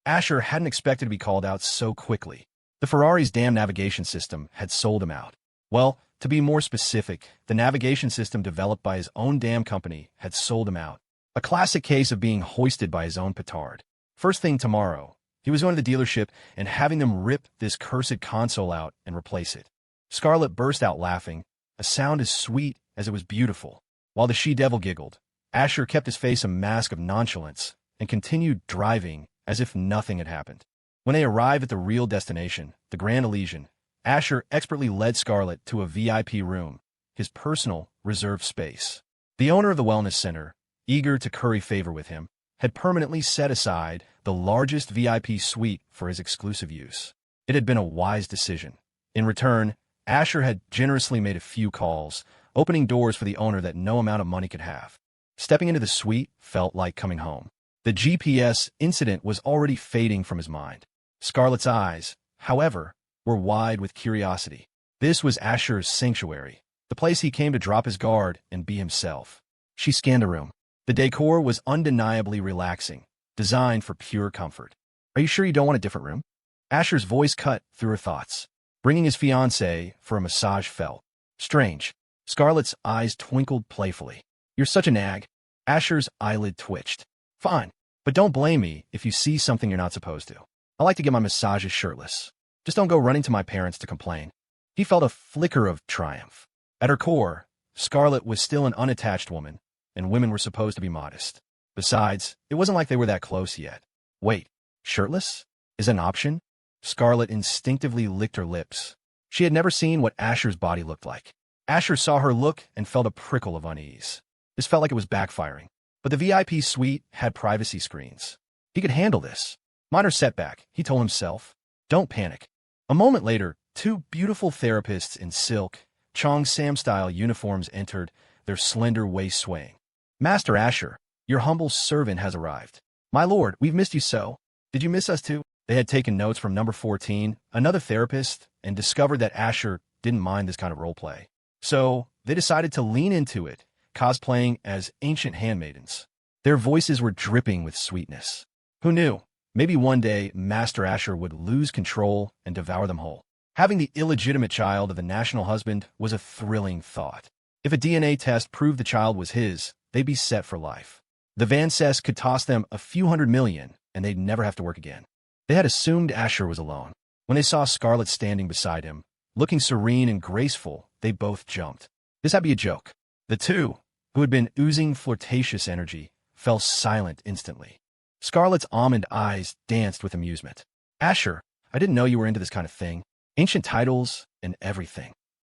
Asher hadn't expected to be called out so quickly. The Ferrari's damn navigation system had sold him out. Well, to be more specific, the navigation system developed by his own damn company had sold him out. A classic case of being hoisted by his own petard. First thing tomorrow, he was going to the dealership and having them rip this cursed console out and replace it. Scarlet burst out laughing, a sound as sweet as it was beautiful. While the she-devil giggled, Asher kept his face a mask of nonchalance and continued driving as if nothing had happened. When they arrived at the real destination, the Grand Elysian, Asher expertly led Scarlet to a VIP room, his personal, reserved space. The owner of the wellness center, eager to curry favor with him, had permanently set aside the largest VIP suite for his exclusive use. It had been a wise decision. In return, Asher had generously made a few calls, opening doors for the owner that no amount of money could have. Stepping into the suite felt like coming home. The GPS incident was already fading from his mind. Scarlet's eyes, however, were wide with curiosity. This was Asher's sanctuary, the place he came to drop his guard and be himself. She scanned the room. The decor was undeniably relaxing, designed for pure comfort. Are you sure you don't want a different room? Asher's voice cut through her thoughts. Bringing his fiancée for a massage felt strange. Scarlet's eyes twinkled playfully. You're such a nag. Asher's eyelid twitched. Fine, but don't blame me if you see something you're not supposed to. I like to get my massages shirtless. Just don't go running to my parents to complain. He felt a flicker of triumph. At her core, Scarlet was still an unattached woman, and women were supposed to be modest. Besides, it wasn't like they were that close yet. Wait, shirtless? Is that an option? Scarlet instinctively licked her lips. She had never seen what Asher's body looked like. Asher saw her look and felt a prickle of unease. This felt like it was backfiring. But the VIP suite had privacy screens. He could handle this. Minor setback, he told himself. Don't panic. A moment later, two beautiful therapists in silk, Chong Sam-style uniforms entered, their slender waist swaying. Master Asher, your humble servant has arrived. My lord, we've missed you so. Did you miss us too? They had taken notes from number 14, another therapist, and discovered that Asher didn't mind this kind of roleplay. So they decided to lean into it, cosplaying as ancient handmaidens. Their voices were dripping with sweetness. Who knew? Maybe one day Master Asher would lose control and devour them whole. Having the illegitimate child of the national husband was a thrilling thought. If a DNA test proved the child was his, they'd be set for life. The Van Cess could toss them a few $100 million, and they'd never have to work again. They had assumed Asher was alone. When they saw Scarlet standing beside him, looking serene and graceful, they both jumped. This had to be a joke. The two, who had been oozing flirtatious energy, fell silent instantly. Scarlet's almond eyes danced with amusement. Asher, I didn't know you were into this kind of thing. Ancient titles and everything.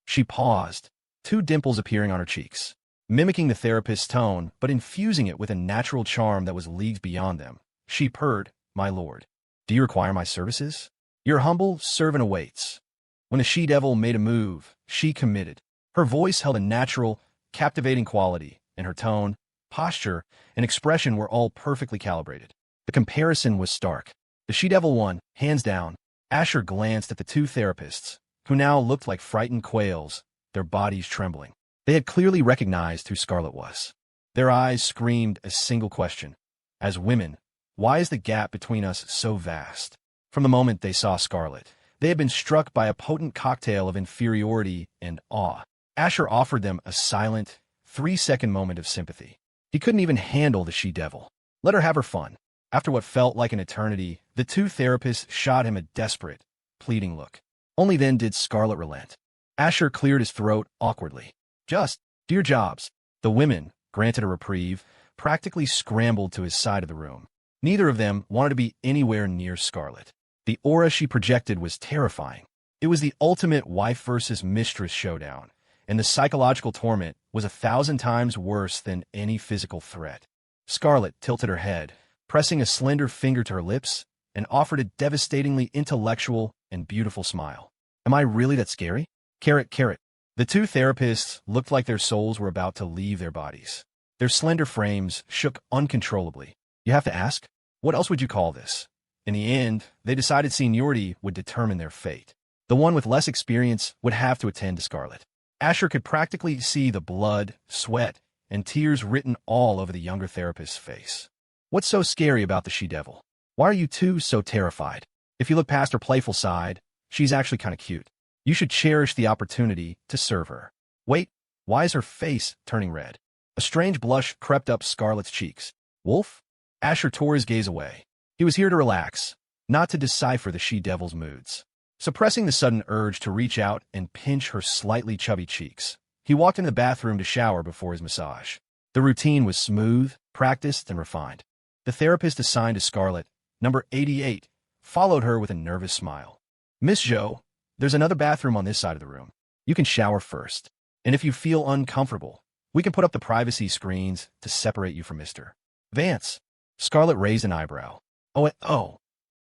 She paused, two dimples appearing on her cheeks, mimicking the therapist's tone, but infusing it with a natural charm that was leagues beyond them. She purred, My lord, do you require my services? Your humble servant awaits. When the she-devil made a move, she committed. Her voice held a natural, captivating quality, and her tone, posture, and expression were all perfectly calibrated. The comparison was stark. The she-devil won, hands down. Asher glanced at the two therapists, who now looked like frightened quails, their bodies trembling. They had clearly recognized who Scarlet was. Their eyes screamed a single question. As women, why is the gap between us so vast? From the moment they saw Scarlet, they had been struck by a potent cocktail of inferiority and awe. Asher offered them a silent, 3-second moment of sympathy. He couldn't even handle the she-devil. Let her have her fun. After what felt like an eternity, the two therapists shot him a desperate, pleading look. Only then did Scarlet relent. Asher cleared his throat awkwardly. Just do your jobs. The women, granted a reprieve, practically scrambled to his side of the room. Neither of them wanted to be anywhere near Scarlet. The aura she projected was terrifying. It was the ultimate wife versus mistress showdown, and the psychological torment was 1,000 times worse than any physical threat. Scarlet tilted her head, pressing a slender finger to her lips, and offered a devastatingly intellectual and beautiful smile. Am I really that scary? Carrot, carrot. The two therapists looked like their souls were about to leave their bodies. Their slender frames shook uncontrollably. You have to ask, what else would you call this? In the end, they decided seniority would determine their fate. The one with less experience would have to attend to Scarlet. Asher could practically see the blood, sweat, and tears written all over the younger therapist's face. What's so scary about the she-devil? Why are you two so terrified? If you look past her playful side, she's actually kind of cute. You should cherish the opportunity to serve her. Wait, why is her face turning red? A strange blush crept up Scarlet's cheeks. Wolf? Asher tore his gaze away. He was here to relax, not to decipher the she-devil's moods. Suppressing the sudden urge to reach out and pinch her slightly chubby cheeks, he walked into the bathroom to shower before his massage. The routine was smooth, practiced, and refined. The therapist assigned to Scarlet, number 88, followed her with a nervous smile. Miss Jo, there's another bathroom on this side of the room. You can shower first. And if you feel uncomfortable, we can put up the privacy screens to separate you from Mr. Vance. Scarlet raised an eyebrow. Oh.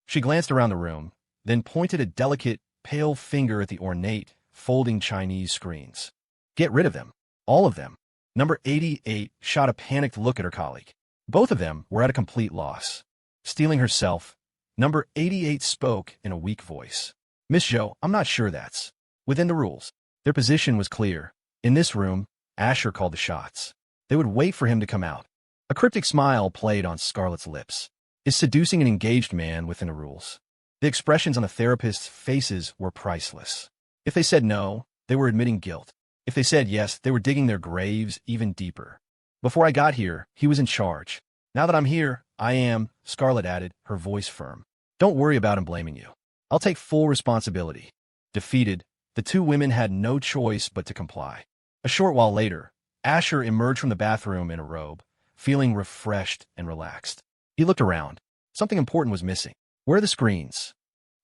She glanced around the room, then pointed a delicate, pale finger at the ornate, folding Chinese screens. Get rid of them. All of them. Number 88 shot a panicked look at her colleague. Both of them were at a complete loss. Steeling herself, number 88 spoke in a weak voice. Miss Jo, I'm not sure that's. within the rules. Their position was clear. In this room, Asher called the shots. They would wait for him to come out. A cryptic smile played on Scarlet's lips. Is seducing an engaged man within the rules? The expressions on the therapist's faces were priceless. If they said no, they were admitting guilt. If they said yes, they were digging their graves even deeper. Before I got here, he was in charge. Now that I'm here, I am, Scarlet added, her voice firm. Don't worry about him blaming you. I'll take full responsibility. Defeated, the two women had no choice but to comply. A short while later, Asher emerged from the bathroom in a robe, feeling refreshed and relaxed. He looked around. Something important was missing. Where are the screens?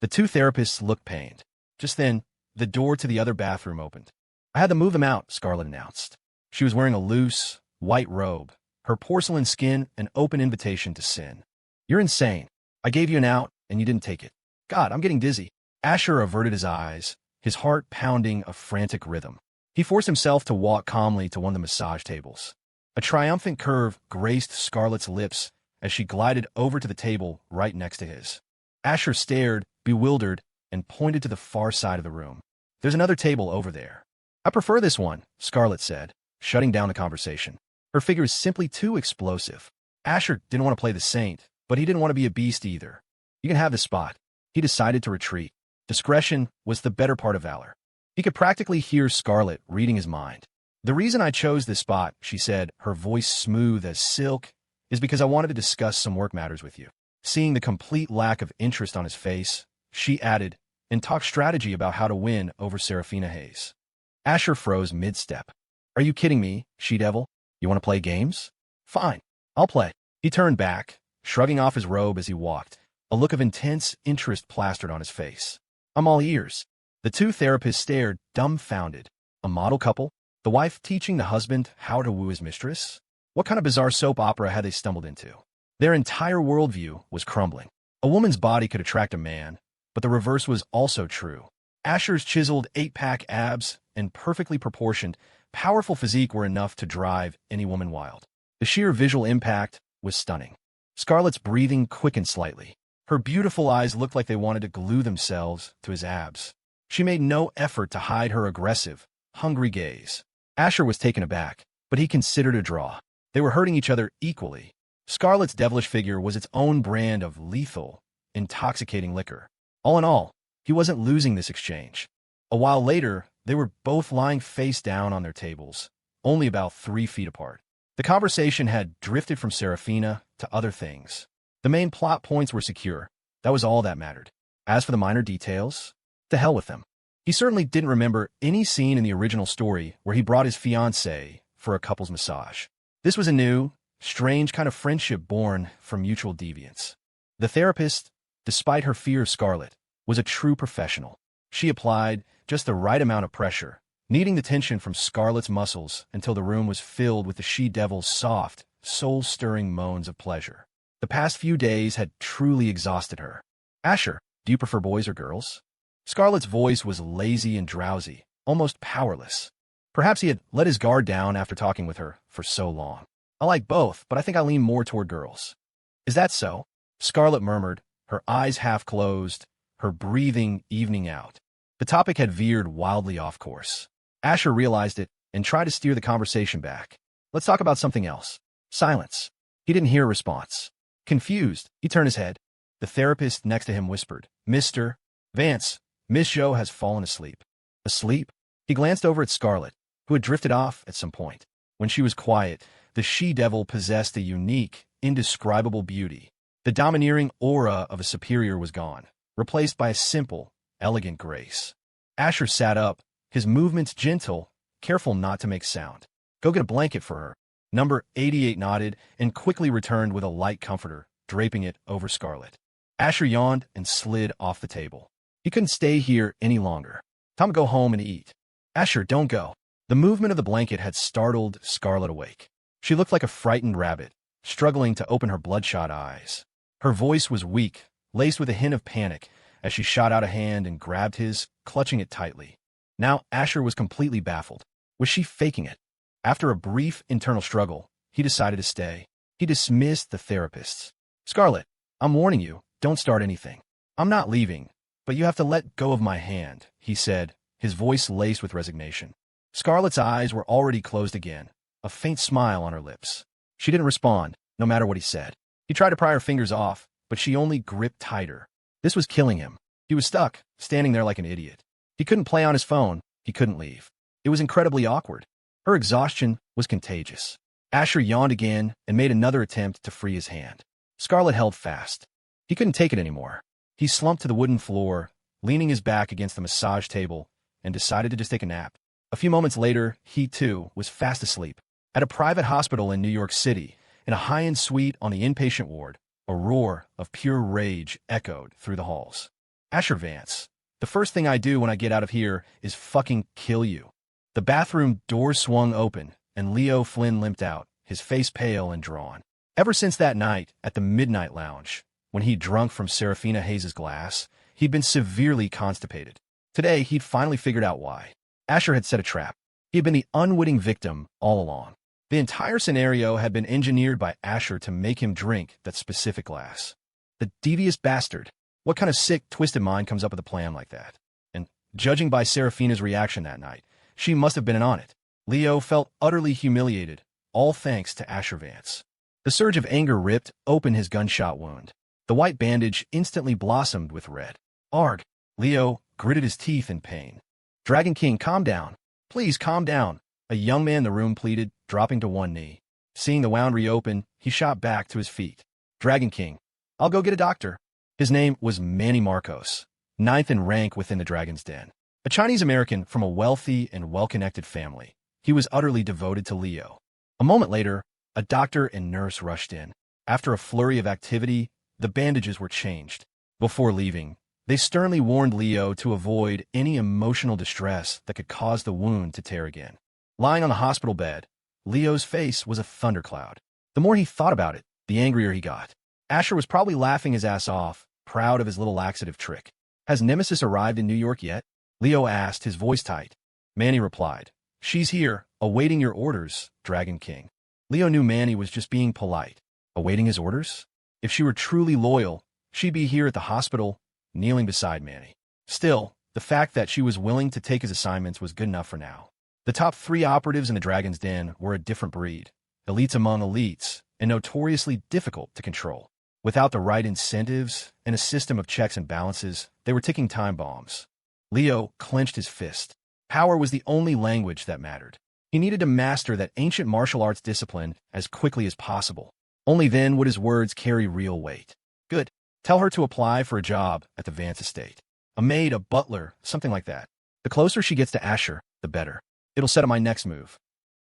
The two therapists looked pained. Just then, the door to the other bathroom opened. I had to move them out, Scarlet announced. She was wearing a loose, white robe, her porcelain skin an open invitation to sin. You're insane. I gave you an out, and you didn't take it. God, I'm getting dizzy. Asher averted his eyes, his heart pounding a frantic rhythm. He forced himself to walk calmly to one of the massage tables. A triumphant curve graced Scarlet's lips as she glided over to the table right next to his. Asher stared, bewildered, and pointed to the far side of the room. There's another table over there. I prefer this one, Scarlet said, shutting down the conversation. Her figure is simply too explosive. Asher didn't want to play the saint, but he didn't want to be a beast either. You can have the spot. He decided to retreat. Discretion was the better part of valor. He could practically hear Scarlet reading his mind. The reason I chose this spot, she said, her voice smooth as silk, is because I wanted to discuss some work matters with you. Seeing the complete lack of interest on his face, she added, and talk strategy about how to win over Saraphina Hayes. Asher froze mid-step. Are you kidding me, she-devil? You want to play games? Fine, I'll play. He turned back, shrugging off his robe as he walked, a look of intense interest plastered on his face. I'm all ears. The two therapists stared, dumbfounded. A model couple? The wife teaching the husband how to woo his mistress? What kind of bizarre soap opera had they stumbled into? Their entire worldview was crumbling. A woman's body could attract a man, but the reverse was also true. Asher's chiseled 8-pack abs and perfectly proportioned, powerful physique were enough to drive any woman wild. The sheer visual impact was stunning. Scarlet's breathing quickened slightly. Her beautiful eyes looked like they wanted to glue themselves to his abs. She made no effort to hide her aggressive, hungry gaze. Asher was taken aback, but he considered a draw. They were hurting each other equally. Scarlet's devilish figure was its own brand of lethal, intoxicating liquor. All in all, he wasn't losing this exchange. A while later, they were both lying face down on their tables, only about 3 feet apart. The conversation had drifted from Saraphina to other things. The main plot points were secure. That was all that mattered. As for the minor details, to hell with them. He certainly didn't remember any scene in the original story where he brought his fiancée for a couple's massage. This was a new, strange kind of friendship born from mutual deviance. The therapist, despite her fear of Scarlet, was a true professional. She applied just the right amount of pressure, kneading the tension from Scarlet's muscles until the room was filled with the she-devil's soft, soul-stirring moans of pleasure. The past few days had truly exhausted her. Asher, do you prefer boys or girls? Scarlet's voice was lazy and drowsy, almost powerless. Perhaps he had let his guard down after talking with her for so long. I like both, but I think I lean more toward girls. Is that so? Scarlet murmured, her eyes half closed, her breathing evening out. The topic had veered wildly off course. Asher realized it and tried to steer the conversation back. Let's talk about something else. Silence. He didn't hear a response. Confused, he turned his head. The therapist next to him whispered, Mr. Vance, Miss Jo has fallen asleep. Asleep? He glanced over at Scarlet, who had drifted off at some point. When she was quiet, the she-devil possessed a unique, indescribable beauty. The domineering aura of a superior was gone, replaced by a simple, elegant grace. Asher sat up, his movements gentle, careful not to make sound. Go get a blanket for her. Number 88 nodded and quickly returned with a light comforter, draping it over Scarlet. Asher yawned and slid off the table. He couldn't stay here any longer. Time to go home and eat. Asher, don't go. The movement of the blanket had startled Scarlet awake. She looked like a frightened rabbit, struggling to open her bloodshot eyes. Her voice was weak, laced with a hint of panic, as she shot out a hand and grabbed his, clutching it tightly. Now Asher was completely baffled. Was she faking it? After a brief internal struggle, he decided to stay. He dismissed the therapists. Scarlet, I'm warning you, don't start anything. I'm not leaving, but you have to let go of my hand, he said, his voice laced with resignation. Scarlet's eyes were already closed again, a faint smile on her lips. She didn't respond, no matter what he said. He tried to pry her fingers off, but she only gripped tighter. This was killing him. He was stuck, standing there like an idiot. He couldn't play on his phone. He couldn't leave. It was incredibly awkward. Her exhaustion was contagious. Asher yawned again and made another attempt to free his hand. Scarlet held fast. He couldn't take it anymore. He slumped to the wooden floor, leaning his back against the massage table, and decided to just take a nap. A few moments later, he, too, was fast asleep. At a private hospital in New York City, in a high-end suite on the inpatient ward, a roar of pure rage echoed through the halls. Asher Vance, the first thing I do when I get out of here is fucking kill you. The bathroom door swung open, and Leo Flynn limped out, his face pale and drawn. Ever since that night at the Midnight Lounge, when he'd drunk from Saraphina Hayes' glass, he'd been severely constipated. Today, he'd finally figured out why. Asher had set a trap. He had been the unwitting victim all along. The entire scenario had been engineered by Asher to make him drink that specific glass. The devious bastard. What kind of sick, twisted mind comes up with a plan like that? And, judging by Seraphina's reaction that night, she must have been in on it. Leo felt utterly humiliated, all thanks to Asher Vance. The surge of anger ripped open his gunshot wound. The white bandage instantly blossomed with red. Arg! Leo gritted his teeth in pain. Dragon King, calm down. Please calm down. A young man in the room pleaded, dropping to one knee. Seeing the wound reopen, he shot back to his feet. Dragon King, I'll go get a doctor. His name was Manny Marcos, 9th in rank within the Dragon's Den. A Chinese-American from a wealthy and well-connected family, he was utterly devoted to Leo. A moment later, a doctor and nurse rushed in. After a flurry of activity, the bandages were changed. Before leaving, they sternly warned Leo to avoid any emotional distress that could cause the wound to tear again. Lying on the hospital bed, Leo's face was a thundercloud. The more he thought about it, the angrier he got. Asher was probably laughing his ass off, proud of his little laxative trick. Has Nemesis arrived in New York yet? Leo asked, his voice tight. Manny replied, She's here, awaiting your orders, Dragon King. Leo knew Manny was just being polite. Awaiting his orders? If she were truly loyal, she'd be here at the hospital, kneeling beside Manny. Still, the fact that she was willing to take his assignments was good enough for now. The top 3 operatives in the Dragon's Den were a different breed, elites among elites, and notoriously difficult to control. Without the right incentives and a system of checks and balances, they were ticking time bombs. Leo clenched his fist. Power was the only language that mattered. He needed to master that ancient martial arts discipline as quickly as possible. Only then would his words carry real weight. Good. Tell her to apply for a job at the Vance estate. A maid, a butler, something like that. The closer she gets to Asher, the better. It'll set up my next move.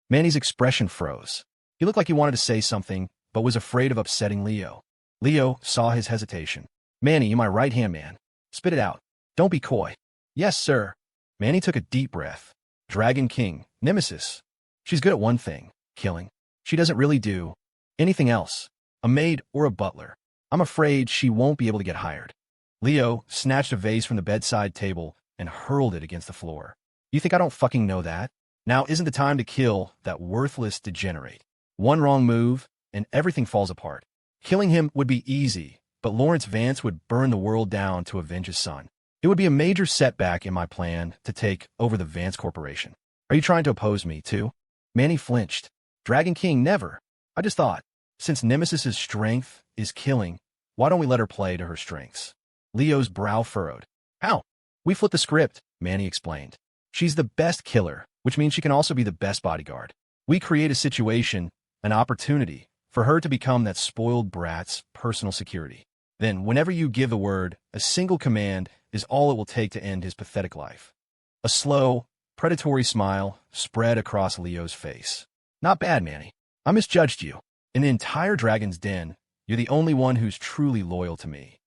Manny's expression froze. He looked like he wanted to say something, but was afraid of upsetting Leo. Leo saw his hesitation. Manny, you my right-hand man. Spit it out. Don't be coy. Yes, sir. Manny took a deep breath. Dragon King, Nemesis. She's good at one thing, killing. She doesn't really do anything else. A maid or a butler. I'm afraid she won't be able to get hired. Leo snatched a vase from the bedside table and hurled it against the floor. You think I don't fucking know that? Now isn't the time to kill that worthless degenerate. One wrong move, and everything falls apart. Killing him would be easy, but Lawrence Vance would burn the world down to avenge his son. It would be a major setback in my plan to take over the Vance Corporation. Are you trying to oppose me, too? Manny flinched. Dragon King, never. I just thought, since Nemesis's strength is killing, why don't we let her play to her strengths? Leo's brow furrowed. How? We flipped the script, Manny explained. She's the best killer, which means she can also be the best bodyguard. We create a situation, an opportunity, for her to become that spoiled brat's personal security. Then, whenever you give the word, a single command is all it will take to end his pathetic life. A slow, predatory smile spread across Leo's face. Not bad, Manny. I misjudged you. In the entire Dragon's Den, you're the only one who's truly loyal to me.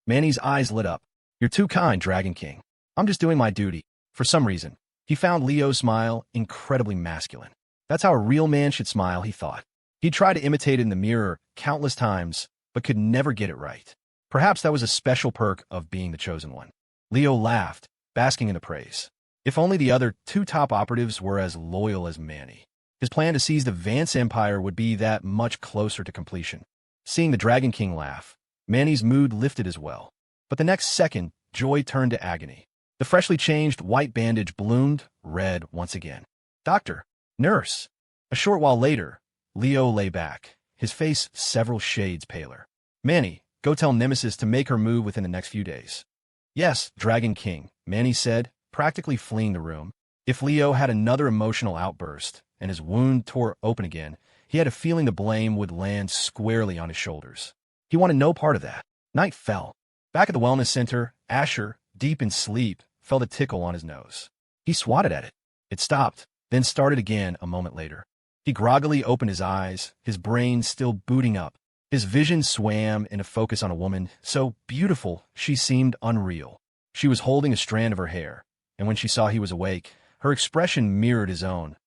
Manny's eyes lit up. You're too kind, Dragon King. I'm just doing my duty. For some reason, he found Leo's smile incredibly masculine. That's how a real man should smile, he thought. He'd tried to imitate it in the mirror countless times, but could never get it right. Perhaps that was a special perk of being the chosen one. Leo laughed, basking in the praise. If only the other 2 top operatives were as loyal as Manny. His plan to seize the Vance Empire would be that much closer to completion. Seeing the Dragon King laugh, Manny's mood lifted as well. But the next second, joy turned to agony. The freshly changed white bandage bloomed red once again. Doctor, nurse. A short while later, Leo lay back, his face several shades paler. Manny, go tell Nemesis to make her move within the next few days. Yes, Dragon King, Manny said, practically fleeing the room. If Leo had another emotional outburst and his wound tore open again, he had a feeling the blame would land squarely on his shoulders. He wanted no part of that. Night fell. Back at the wellness center, Asher, deep in sleep, felt a tickle on his nose. He swatted at it. It stopped, then started again a moment later. He groggily opened his eyes, his brain still booting up. His vision swam in a focus on a woman, so beautiful she seemed unreal. She was holding a strand of her hair, and when she saw he was awake, her expression mirrored his own.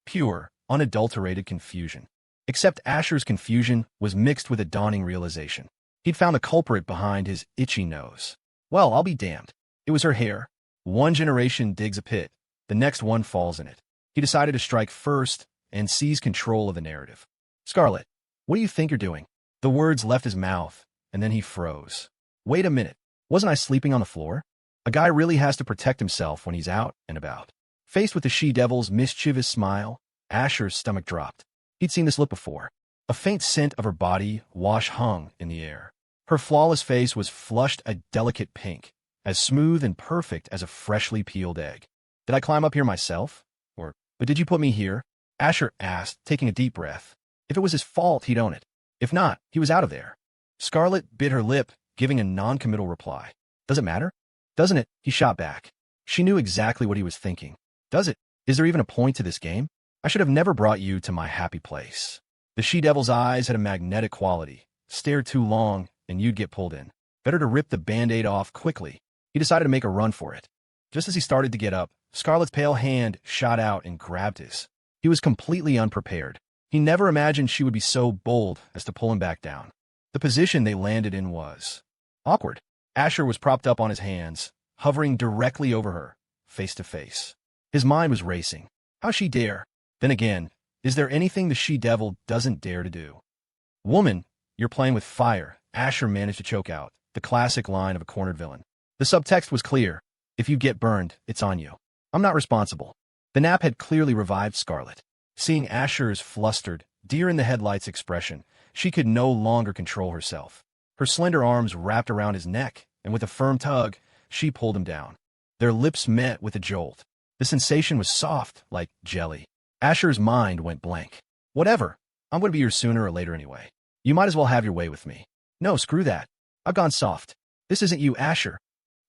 Pure, unadulterated confusion. Except Asher's confusion was mixed with a dawning realization. He'd found the culprit behind his itchy nose. Well, I'll be damned. It was her hair. One generation digs a pit, the next one falls in it. He decided to strike first and seize control of the narrative. Scarlet, what do you think you're doing? The words left his mouth, and then he froze. Wait a minute. Wasn't I sleeping on the floor? A guy really has to protect himself when he's out and about. Faced with the she-devil's mischievous smile, Asher's stomach dropped. He'd seen this look before. A faint scent of her body wash hung in the air. Her flawless face was flushed a delicate pink, as smooth and perfect as a freshly peeled egg. Did I climb up here myself? But did you put me here? Asher asked, taking a deep breath. If it was his fault, he'd own it. If not, he was out of there. Scarlet bit her lip, giving a non-committal reply. Does it matter? Doesn't it? He shot back. She knew exactly what he was thinking. Does it? Is there even a point to this game? I should have never brought you to my happy place. The she-devil's eyes had a magnetic quality. Stare too long, and you'd get pulled in. Better to rip the Band-Aid off quickly. He decided to make a run for it. Just as he started to get up, Scarlet's pale hand shot out and grabbed his. He was completely unprepared. He never imagined she would be so bold as to pull him back down. The position they landed in was awkward. Asher was propped up on his hands, hovering directly over her, face to face. His mind was racing. How she dare? Then again, is there anything the she-devil doesn't dare to do? Woman, you're playing with fire, Asher managed to choke out, the classic line of a cornered villain. The subtext was clear. If you get burned, it's on you. I'm not responsible. The nap had clearly revived Scarlet. Seeing Asher's flustered, deer-in-the-headlights expression, she could no longer control herself. Her slender arms wrapped around his neck, and with a firm tug, she pulled him down. Their lips met with a jolt. The sensation was soft, like jelly. Asher's mind went blank. Whatever. I'm going to be here sooner or later anyway. You might as well have your way with me. No, screw that. I've gone soft. This isn't you, Asher.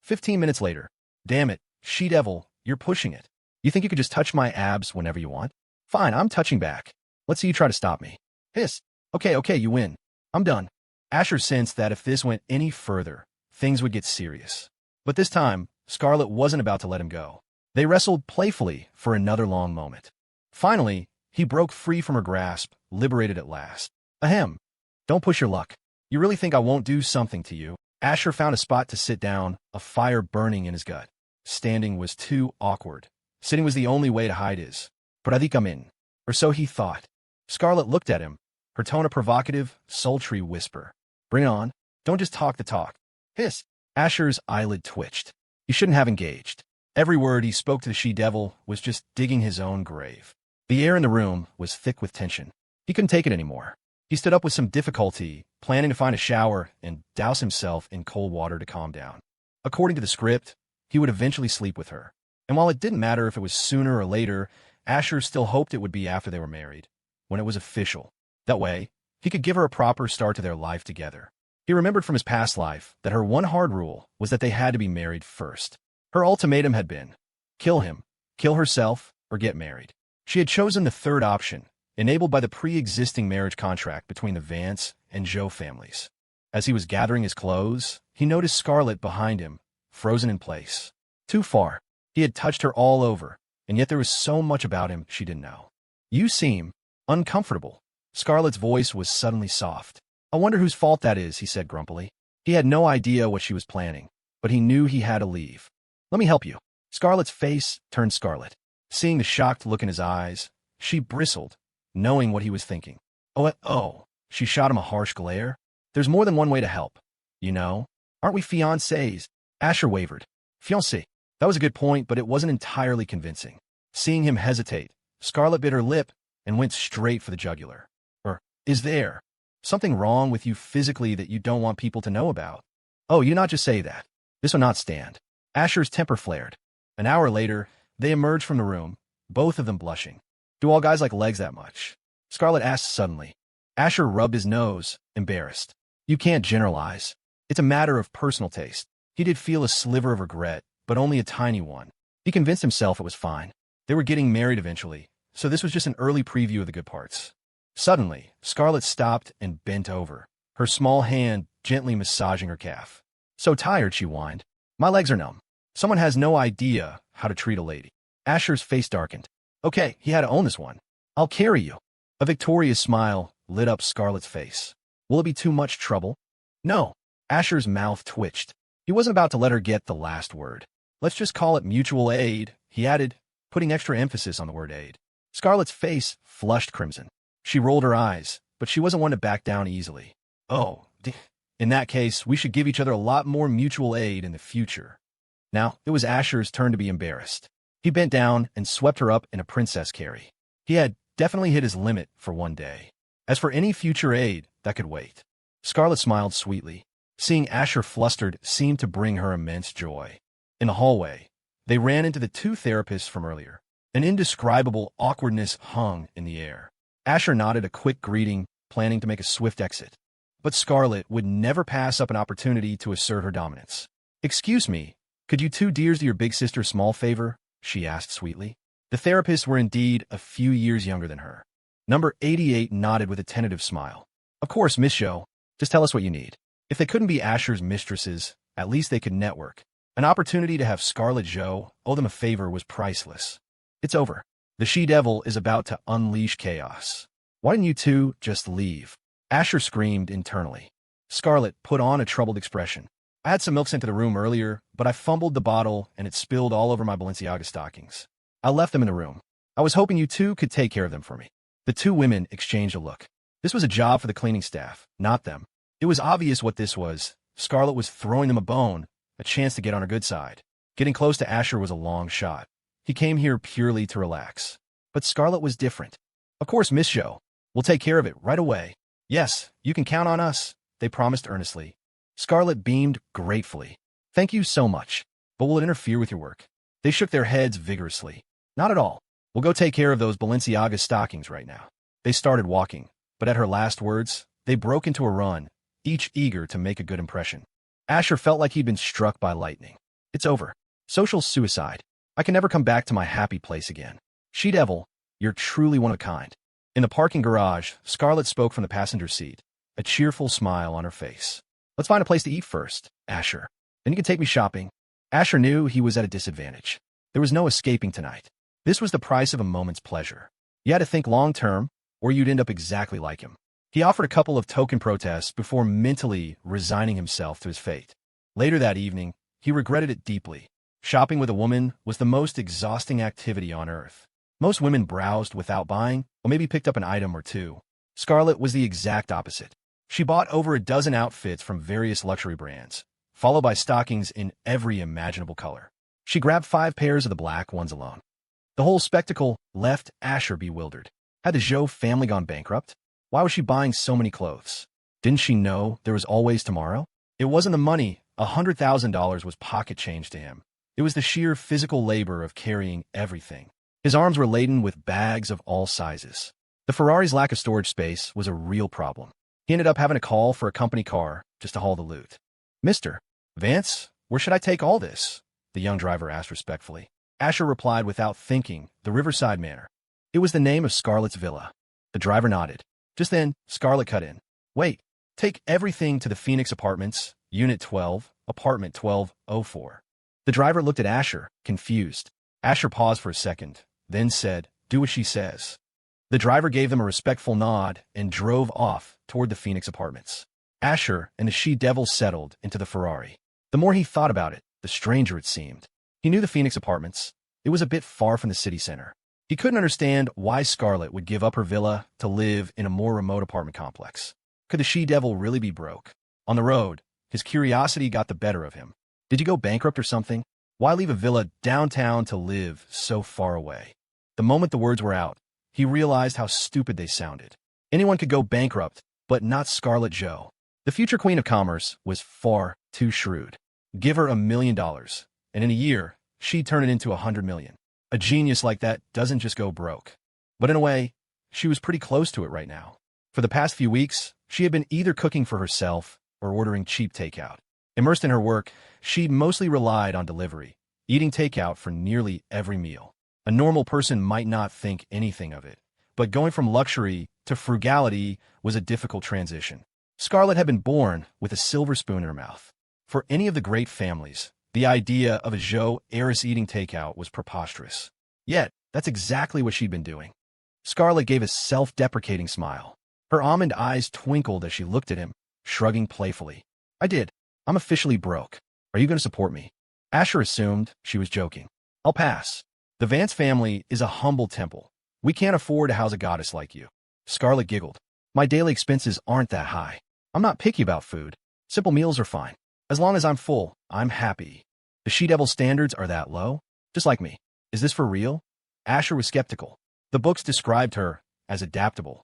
15 minutes later. Damn it, she-devil, you're pushing it. You think you could just touch my abs whenever you want? Fine, I'm touching back. Let's see you try to stop me. Hiss. Okay, you win. I'm done. Asher sensed that if this went any further, things would get serious. But this time, Scarlet wasn't about to let him go. They wrestled playfully for another long moment. Finally, he broke free from her grasp, liberated at last. Ahem. Don't push your luck. You really think I won't do something to you? Asher found a spot to sit down, a fire burning in his gut. Standing was too awkward. Sitting was the only way to hide his. Pradikamin. Or so he thought. Scarlet looked at him, her tone a provocative, sultry whisper. Bring it on. Don't just talk the talk. Hiss. Asher's eyelid twitched. He shouldn't have engaged. Every word he spoke to the she-devil was just digging his own grave. The air in the room was thick with tension. He couldn't take it anymore. He stood up with some difficulty, planning to find a shower and douse himself in cold water to calm down. According to the script, he would eventually sleep with her. And while it didn't matter if it was sooner or later, Asher still hoped it would be after they were married, when it was official. That way, he could give her a proper start to their life together. He remembered from his past life that her one hard rule was that they had to be married first. Her ultimatum had been, kill him, kill herself, or get married. She had chosen the third option, enabled by the pre-existing marriage contract between the Vance and Joe families. As he was gathering his clothes, he noticed Scarlet behind him, frozen in place. Too far. He had touched her all over, and yet there was so much about him she didn't know. You seem uncomfortable. Scarlet's voice was suddenly soft. I wonder whose fault that is, he said grumpily. He had no idea what she was planning, but he knew he had to leave. Let me help you. Scarlet's face turned scarlet. Seeing the shocked look in his eyes, she bristled, knowing what he was thinking. Oh. She shot him a harsh glare. There's more than one way to help. You know, aren't we fiancés? Asher wavered. Fiancé. That was a good point, but it wasn't entirely convincing. Seeing him hesitate, Scarlet bit her lip and went straight for the jugular. Or, is there something wrong with you physically that you don't want people to know about? Oh, you not just say that. This will not stand. Asher's temper flared. An hour later, they emerged from the room, both of them blushing. Do all guys like legs that much? Scarlet asked suddenly. Asher rubbed his nose, embarrassed. You can't generalize. It's a matter of personal taste. He did feel a sliver of regret, but only a tiny one. He convinced himself it was fine. They were getting married eventually, so this was just an early preview of the good parts. Suddenly, Scarlet stopped and bent over, her small hand gently massaging her calf. So tired, she whined. My legs are numb. Someone has no idea how to treat a lady. Asher's face darkened. Okay, he had to own this one. I'll carry you. A victorious smile lit up Scarlet's face. Will it be too much trouble? No. Asher's mouth twitched. He wasn't about to let her get the last word. Let's just call it mutual aid, he added, putting extra emphasis on the word aid. Scarlet's face flushed crimson. She rolled her eyes, but she wasn't one to back down easily. Oh, in that case, we should give each other a lot more mutual aid in the future. Now, it was Asher's turn to be embarrassed. He bent down and swept her up in a princess carry. He had definitely hit his limit for one day. As for any future aid, that could wait. Scarlet smiled sweetly. Seeing Asher flustered seemed to bring her immense joy. In the hallway, they ran into the two therapists from earlier. An indescribable awkwardness hung in the air. Asher nodded a quick greeting, planning to make a swift exit. But Scarlet would never pass up an opportunity to assert her dominance. Excuse me, could you two dears do your big sister a small favor? She asked sweetly. The therapists were indeed a few years younger than her. Number 88 nodded with a tentative smile. Of course, Miss Joe. Just tell us what you need. If they couldn't be Asher's mistresses, at least they could network. An opportunity to have Scarlet Joe owe them a favor was priceless. It's over. The she-devil is about to unleash chaos. Why didn't you two just leave? Asher screamed internally. Scarlet put on a troubled expression. I had some milk sent to the room earlier, but I fumbled the bottle and it spilled all over my Balenciaga stockings. I left them in the room. I was hoping you two could take care of them for me. The two women exchanged a look. This was a job for the cleaning staff, not them. It was obvious what this was. Scarlet was throwing them a bone, a chance to get on her good side. Getting close to Asher was a long shot. He came here purely to relax. But Scarlet was different. Of course, Miss Joe. We'll take care of it right away. Yes, you can count on us, they promised earnestly. Scarlet beamed gratefully. Thank you so much. But will it interfere with your work? They shook their heads vigorously. Not at all. We'll go take care of those Balenciaga stockings right now. They started walking, but at her last words, they broke into a run, each eager to make a good impression. Asher felt like he'd been struck by lightning. It's over. Social suicide. I can never come back to my happy place again. She-devil, you're truly one of a kind. In the parking garage, Scarlet spoke from the passenger seat, a cheerful smile on her face. Let's find a place to eat first, Asher. Then you can take me shopping. Asher knew he was at a disadvantage. There was no escaping tonight. This was the price of a moment's pleasure. You had to think long-term, or you'd end up exactly like him. He offered a couple of token protests before mentally resigning himself to his fate. Later that evening, he regretted it deeply. Shopping with a woman was the most exhausting activity on earth. Most women browsed without buying, or maybe picked up an item or two. Scarlet was the exact opposite. She bought over a dozen outfits from various luxury brands, followed by stockings in every imaginable color. She grabbed 5 pairs of the black ones alone. The whole spectacle left Asher bewildered. Had the Zhou family gone bankrupt? Why was she buying so many clothes? Didn't she know there was always tomorrow? It wasn't the money. $100,000 was pocket change to him. It was the sheer physical labor of carrying everything. His arms were laden with bags of all sizes. The Ferrari's lack of storage space was a real problem. He ended up having to call for a company car just to haul the loot. Mr. Vance, where should I take all this? The young driver asked respectfully. Asher replied without thinking, the Riverside Manor. It was the name of Scarlet's villa. The driver nodded. Just then, Scarlet cut in. Wait, take everything to the Phoenix Apartments, Unit 12, Apartment 1204. The driver looked at Asher, confused. Asher paused for a second, then said, do what she says. The driver gave them a respectful nod and drove off toward the Phoenix Apartments. Asher and the she-devil settled into the Ferrari. The more he thought about it, the stranger it seemed. He knew the Phoenix Apartments. It was a bit far from the city center. He couldn't understand why Scarlet would give up her villa to live in a more remote apartment complex. Could the she-devil really be broke? On the road, his curiosity got the better of him. Did you go bankrupt or something? Why leave a villa downtown to live so far away? The moment the words were out, he realized how stupid they sounded. Anyone could go bankrupt, but not Scarlet Jo. The future queen of commerce was far too shrewd. Give her $1 million, and in a year, she'd turn it into $100 million. A genius like that doesn't just go broke. But in a way, she was pretty close to it right now. For the past few weeks, she had been either cooking for herself or ordering cheap takeout. Immersed in her work, she mostly relied on delivery, eating takeout for nearly every meal. A normal person might not think anything of it, but going from luxury to frugality was a difficult transition. Scarlet had been born with a silver spoon in her mouth. For any of the great families, the idea of a Jo heiress eating takeout was preposterous. Yet, that's exactly what she'd been doing. Scarlet gave a self-deprecating smile. Her almond eyes twinkled as she looked at him, shrugging playfully. I did. I'm officially broke. Are you going to support me? Asher assumed she was joking. I'll pass. The Vance family is a humble temple. We can't afford to house a goddess like you. Scarlet giggled. My daily expenses aren't that high. I'm not picky about food. Simple meals are fine. As long as I'm full, I'm happy. The she-devil standards are that low? Just like me. Is this for real? Asher was skeptical. The books described her as adaptable,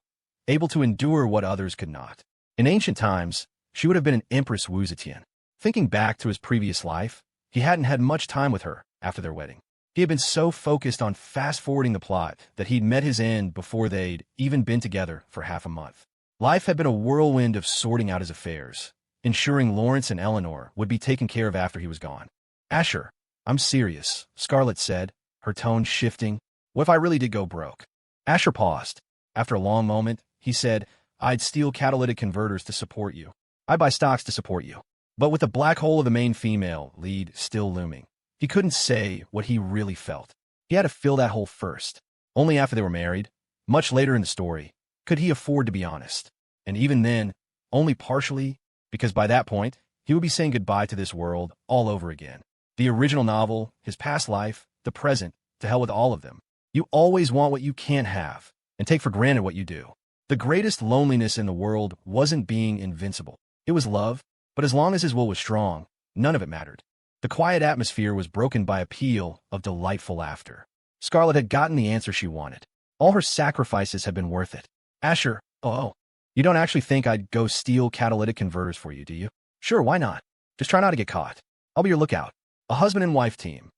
able to endure what others could not. In ancient times, she would have been an Empress Wu Zetian. Thinking back to his previous life, he hadn't had much time with her after their wedding. He had been so focused on fast-forwarding the plot that he'd met his end before they'd even been together for half a month. Life had been a whirlwind of sorting out his affairs, ensuring Lawrence and Eleanor would be taken care of after he was gone. Asher, I'm serious, Scarlet said, her tone shifting. What if I really did go broke? Asher paused. After a long moment, he said, I'd steal catalytic converters to support you. I'd buy stocks to support you. But with the black hole of the main female lead still looming, he couldn't say what he really felt. He had to fill that hole first. Only after they were married, much later in the story, could he afford to be honest. And even then, only partially, because by that point, he would be saying goodbye to this world all over again. The original novel, his past life, the present, to hell with all of them. You always want what you can't have, and take for granted what you do. The greatest loneliness in the world wasn't being invincible. It was love, but as long as his will was strong, none of it mattered. The quiet atmosphere was broken by a peal of delightful laughter. Scarlet had gotten the answer she wanted. All her sacrifices had been worth it. Asher, you don't actually think I'd go steal catalytic converters for you, do you? Sure, why not? Just try not to get caught. I'll be your lookout. A husband and wife team.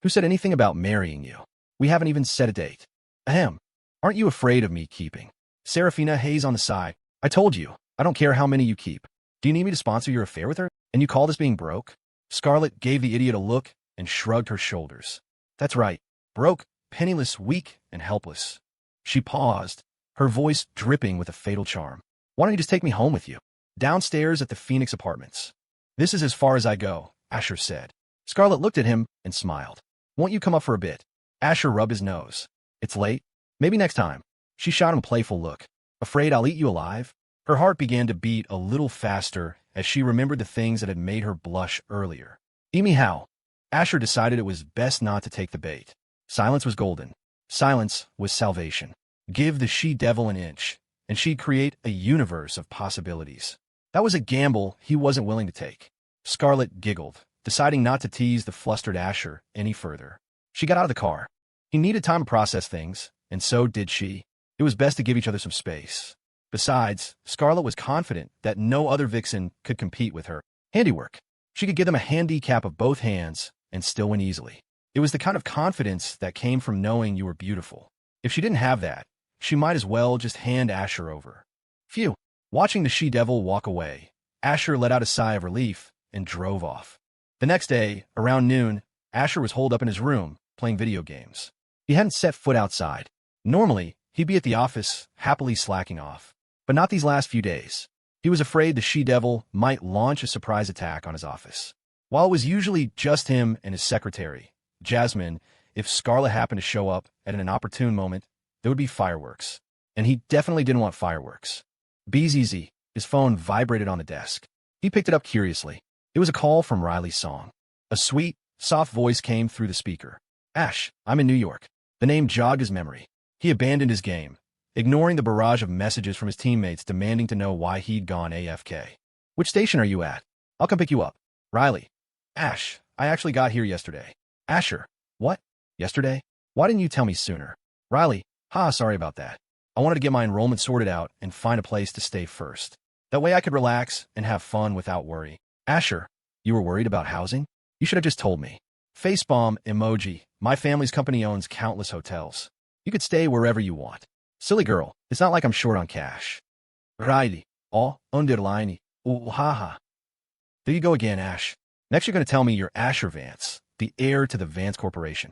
Who said anything about marrying you? We haven't even set a date. Ahem. Aren't you afraid of me keeping? Saraphina Hayes on the side. I told you, I don't care how many you keep. Do you need me to sponsor your affair with her? And you call this being broke? Scarlet gave the idiot a look and shrugged her shoulders. That's right. Broke, penniless, weak, and helpless. She paused, her voice dripping with a fatal charm. Why don't you just take me home with you? Downstairs at the Phoenix Apartments. This is as far as I go, Asher said. Scarlet looked at him and smiled. Won't you come up for a bit? Asher rubbed his nose. It's late. Maybe next time. She shot him a playful look. Afraid I'll eat you alive? Her heart began to beat a little faster as she remembered the things that had made her blush earlier. Eat me how? Asher decided it was best not to take the bait. Silence was golden. Silence was salvation. Give the she-devil an inch, and she'd create a universe of possibilities. That was a gamble he wasn't willing to take. Scarlet giggled, deciding not to tease the flustered Asher any further. She got out of the car. He needed time to process things, and so did she. It was best to give each other some space. Besides, Scarlet was confident that no other vixen could compete with her handiwork. She could give them a handicap of both hands and still win easily. It was the kind of confidence that came from knowing you were beautiful. If she didn't have that, she might as well just hand Asher over. Phew. Watching the she-devil walk away, Asher let out a sigh of relief and drove off. The next day, around noon, Asher was holed up in his room, playing video games. He hadn't set foot outside. Normally, he'd be at the office, happily slacking off. But not these last few days. He was afraid the she-devil might launch a surprise attack on his office. While it was usually just him and his secretary, Jasmine, if Scarlet happened to show up at an inopportune moment, there would be fireworks. And he definitely didn't want fireworks. BZZ, his phone vibrated on the desk. He picked it up curiously. It was a call from Riley's song. A sweet, soft voice came through the speaker. Ash, I'm in New York. The name jogged his memory. He abandoned his game, ignoring the barrage of messages from his teammates demanding to know why he'd gone AFK. Which station are you at? I'll come pick you up. Riley. Ash, I actually got here yesterday. Asher, what? Yesterday? Why didn't you tell me sooner? Riley, sorry about that. I wanted to get my enrollment sorted out and find a place to stay first. That way I could relax and have fun without worry. Asher, you were worried about housing? You should have just told me. Facepalm emoji. My family's company owns countless hotels. You could stay wherever you want. Silly girl, it's not like I'm short on cash. Riley, underline. Haha. There you go again, Ash. Next you're going to tell me you're Asher Vance, the heir to the Vance Corporation.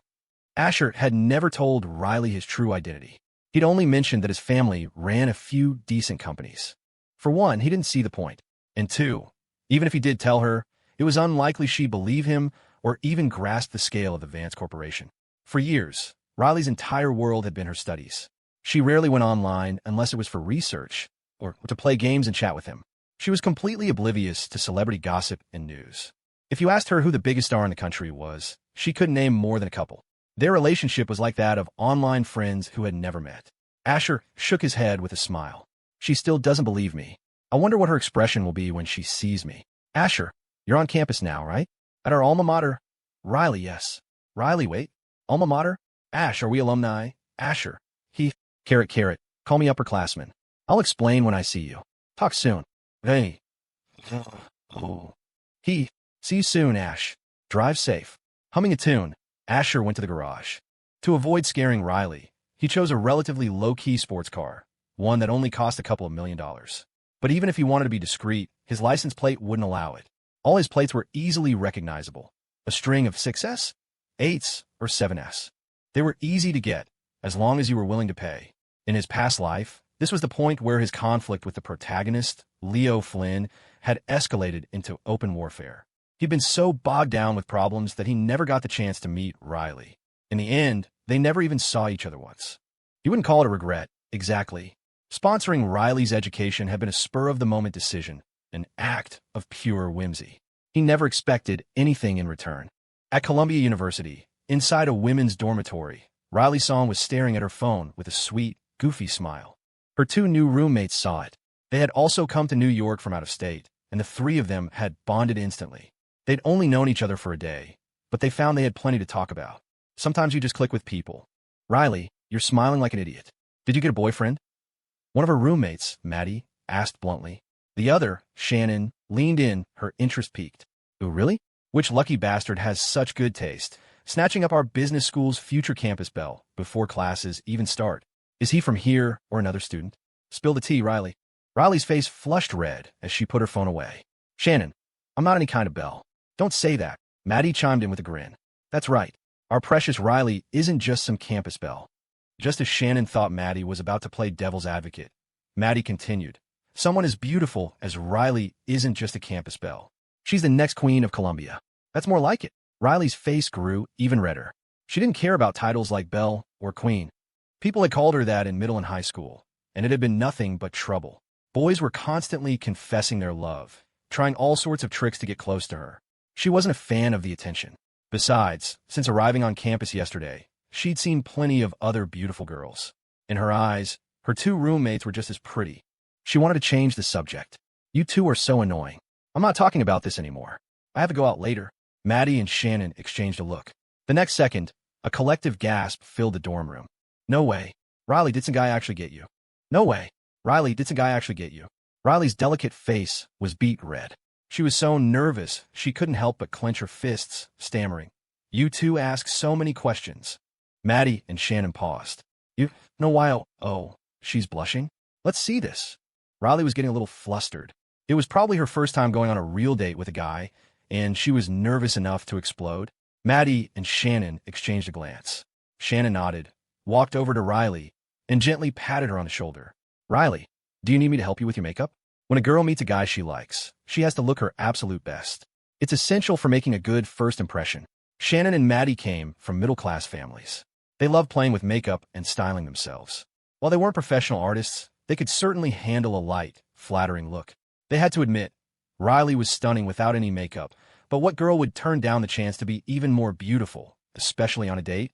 Asher had never told Riley his true identity. He'd only mentioned that his family ran a few decent companies. For one, he didn't see the point. And two, even if he did tell her, it was unlikely she'd believe him or even grasp the scale of the Vance Corporation. For years, Riley's entire world had been her studies. She rarely went online unless it was for research or to play games and chat with him. She was completely oblivious to celebrity gossip and news. If you asked her who the biggest star in the country was, she couldn't name more than a couple. Their relationship was like that of online friends who had never met. Asher shook his head with a smile. She still doesn't believe me. I wonder what her expression will be when she sees me. Asher, you're on campus now, right? At our alma mater? Riley, yes. Riley, wait. Alma mater? Ash, are we alumni? Asher. He, carrot, call me upperclassman. I'll explain when I see you. Talk soon. Hey. Oh. He, see you soon, Ash. Drive safe. Humming a tune, Asher went to the garage. To avoid scaring Riley, he chose a relatively low-key sports car, one that only cost a couple of $1 million. But even if he wanted to be discreet, his license plate wouldn't allow it. All his plates were easily recognizable. A string of 6S, 8s, or 7S. They were easy to get, as long as you were willing to pay. In his past life, this was the point where his conflict with the protagonist, Leo Flynn, had escalated into open warfare. He'd been so bogged down with problems that he never got the chance to meet Riley. In the end, they never even saw each other once. He wouldn't call it a regret, exactly. Sponsoring Riley's education had been a spur-of-the-moment decision, an act of pure whimsy. He never expected anything in return. At Columbia University, inside a women's dormitory, Riley saw him was staring at her phone with a sweet, goofy smile. Her two new roommates saw it. They had also come to New York from out of state, and the three of them had bonded instantly. They'd only known each other for a day, but they found they had plenty to talk about. Sometimes you just click with people. Riley, you're smiling like an idiot. Did you get a boyfriend? One of her roommates, Maddie, asked bluntly. The other, Shannon, leaned in, her interest piqued. Ooh, really? Which lucky bastard has such good taste, snatching up our business school's future campus bell before classes even start? Is he from here or another student? Spill the tea, Riley. Riley's face flushed red as she put her phone away. Shannon, I'm not any kind of belle. Don't say that. Maddie chimed in with a grin. That's right. Our precious Riley isn't just some campus belle. Just as Shannon thought Maddie was about to play devil's advocate, Maddie continued. Someone as beautiful as Riley isn't just a campus belle. She's the next queen of Columbia. That's more like it. Riley's face grew even redder. She didn't care about titles like belle or queen. People had called her that in middle and high school, and it had been nothing but trouble. Boys were constantly confessing their love, trying all sorts of tricks to get close to her. She wasn't a fan of the attention. Besides, since arriving on campus yesterday, she'd seen plenty of other beautiful girls. In her eyes, her two roommates were just as pretty. She wanted to change the subject. You two are so annoying. I'm not talking about this anymore. I have to go out later. Maddie and Shannon exchanged a look. The next second, a collective gasp filled the dorm room. No way. Riley, did some guy actually get you? No way. Riley, did some guy actually get you? Riley's delicate face was beet red. She was so nervous, she couldn't help but clench her fists, stammering. You two ask so many questions. Maddie and Shannon paused. You know why? Oh, she's blushing? Let's see this. Riley was getting a little flustered. It was probably her first time going on a real date with a guy, and she was nervous enough to explode. Maddie and Shannon exchanged a glance. Shannon nodded, walked over to Riley, and gently patted her on the shoulder. Riley, do you need me to help you with your makeup? When a girl meets a guy she likes, she has to look her absolute best. It's essential for making a good first impression. Shannon and Maddie came from middle-class families. They loved playing with makeup and styling themselves. While they weren't professional artists, they could certainly handle a light, flattering look. They had to admit, Riley was stunning without any makeup, but what girl would turn down the chance to be even more beautiful, especially on a date?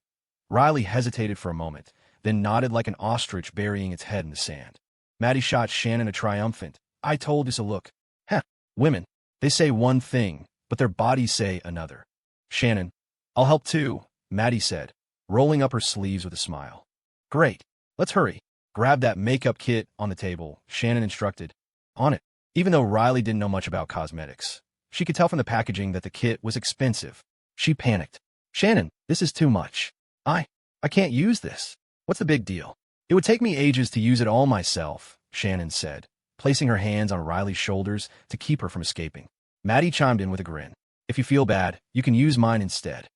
Riley hesitated for a moment, then nodded like an ostrich burying its head in the sand. Maddie shot Shannon a triumphant, I told us a look. Heh, women, they say one thing, but their bodies say another. Shannon, I'll help too, Maddie said, rolling up her sleeves with a smile. Great. Let's hurry. Grab that makeup kit on the table, Shannon instructed. On it. Even though Riley didn't know much about cosmetics, she could tell from the packaging that the kit was expensive. She panicked. Shannon, this is too much. I can't use this. What's the big deal? It would take me ages to use it all myself, Shannon said, placing her hands on Riley's shoulders to keep her from escaping. Maddie chimed in with a grin. If you feel bad, you can use mine instead.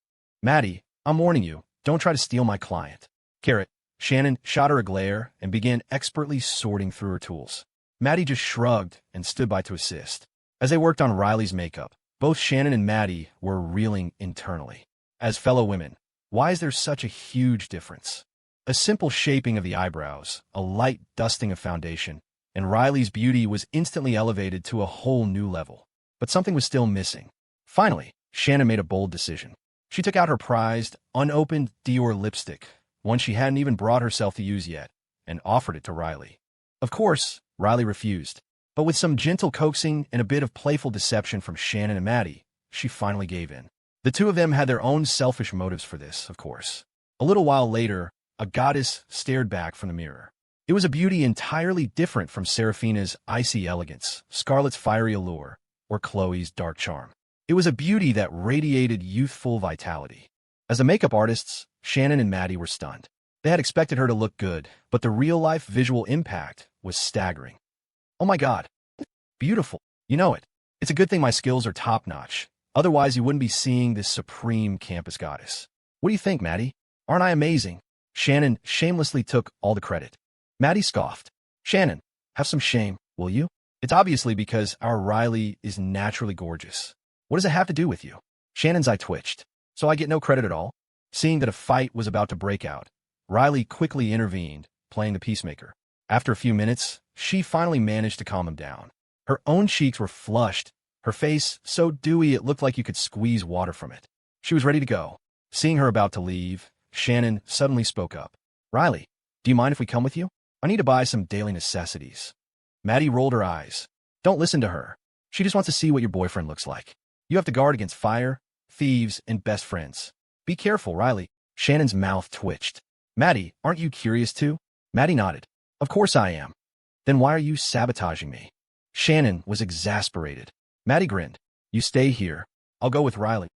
Maddie, I'm warning you, don't try to steal my client. Carrot. Shannon shot her a glare and began expertly sorting through her tools. Maddie just shrugged and stood by to assist. As they worked on Riley's makeup, both Shannon and Maddie were reeling internally. As fellow women, why is there such a huge difference? A simple shaping of the eyebrows, a light dusting of foundation, and Riley's beauty was instantly elevated to a whole new level. But something was still missing. Finally, Shannon made a bold decision. She took out her prized, unopened Dior lipstick, one she hadn't even brought herself to use yet, and offered it to Riley. Of course, Riley refused, but with some gentle coaxing and a bit of playful deception from Shannon and Maddie, she finally gave in. The two of them had their own selfish motives for this, of course. A little while later, a goddess stared back from the mirror. It was a beauty entirely different from Saraphina's icy elegance, Scarlet's fiery allure, or Chloe's dark charm. It was a beauty that radiated youthful vitality. As the makeup artists, Shannon and Maddie were stunned. They had expected her to look good, but the real-life visual impact was staggering. Oh my God. Beautiful. You know it. It's a good thing my skills are top-notch. Otherwise, you wouldn't be seeing this supreme campus goddess. What do you think, Maddie? Aren't I amazing? Shannon shamelessly took all the credit. Maddie scoffed. Shannon, have some shame, will you? It's obviously because our Riley is naturally gorgeous. What does it have to do with you? Shannon's eye twitched. So I get no credit at all? Seeing that a fight was about to break out, Riley quickly intervened, playing the peacemaker. After a few minutes, she finally managed to calm him down. Her own cheeks were flushed, her face so dewy it looked like you could squeeze water from it. She was ready to go. Seeing her about to leave, Shannon suddenly spoke up. Riley, do you mind if we come with you? I need to buy some daily necessities. Maddie rolled her eyes. Don't listen to her. She just wants to see what your boyfriend looks like. You have to guard against fire, thieves, and best friends. Be careful, Riley. Shannon's mouth twitched. Maddie, aren't you curious too? Maddie nodded. Of course I am. Then why are you sabotaging me? Shannon was exasperated. Maddie grinned. You stay here. I'll go with Riley.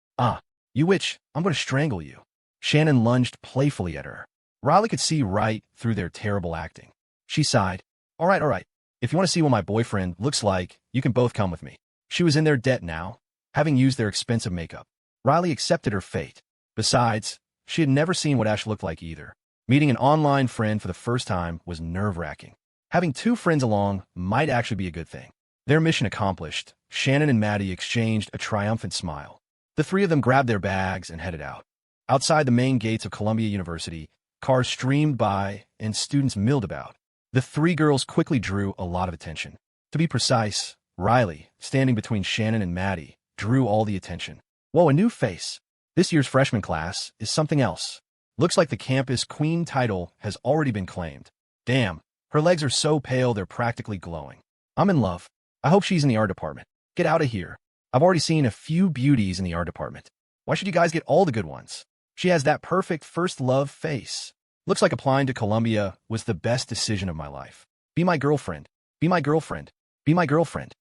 You witch, I'm going to strangle you. Shannon lunged playfully at her. Riley could see right through their terrible acting. She sighed. All right. If you want to see what my boyfriend looks like, you can both come with me. She was in their debt now, having used their expensive makeup. Riley accepted her fate. Besides, she had never seen what Ash looked like either. Meeting an online friend for the first time was nerve-wracking. Having two friends along might actually be a good thing. Their mission accomplished, Shannon and Maddie exchanged a triumphant smile. The three of them grabbed their bags and headed out. Outside the main gates of Columbia University, cars streamed by and students milled about. The three girls quickly drew a lot of attention. To be precise, Riley, standing between Shannon and Maddie, drew all the attention. Whoa, a new face. This year's freshman class is something else. Looks like the campus queen title has already been claimed. Damn, her legs are so pale they're practically glowing. I'm in love. I hope she's in the art department. Get out of here. I've already seen a few beauties in the art department. Why should you guys get all the good ones? She has that perfect first love face. Looks like applying to Columbia was the best decision of my life. Be my girlfriend. Be my girlfriend. Be my girlfriend.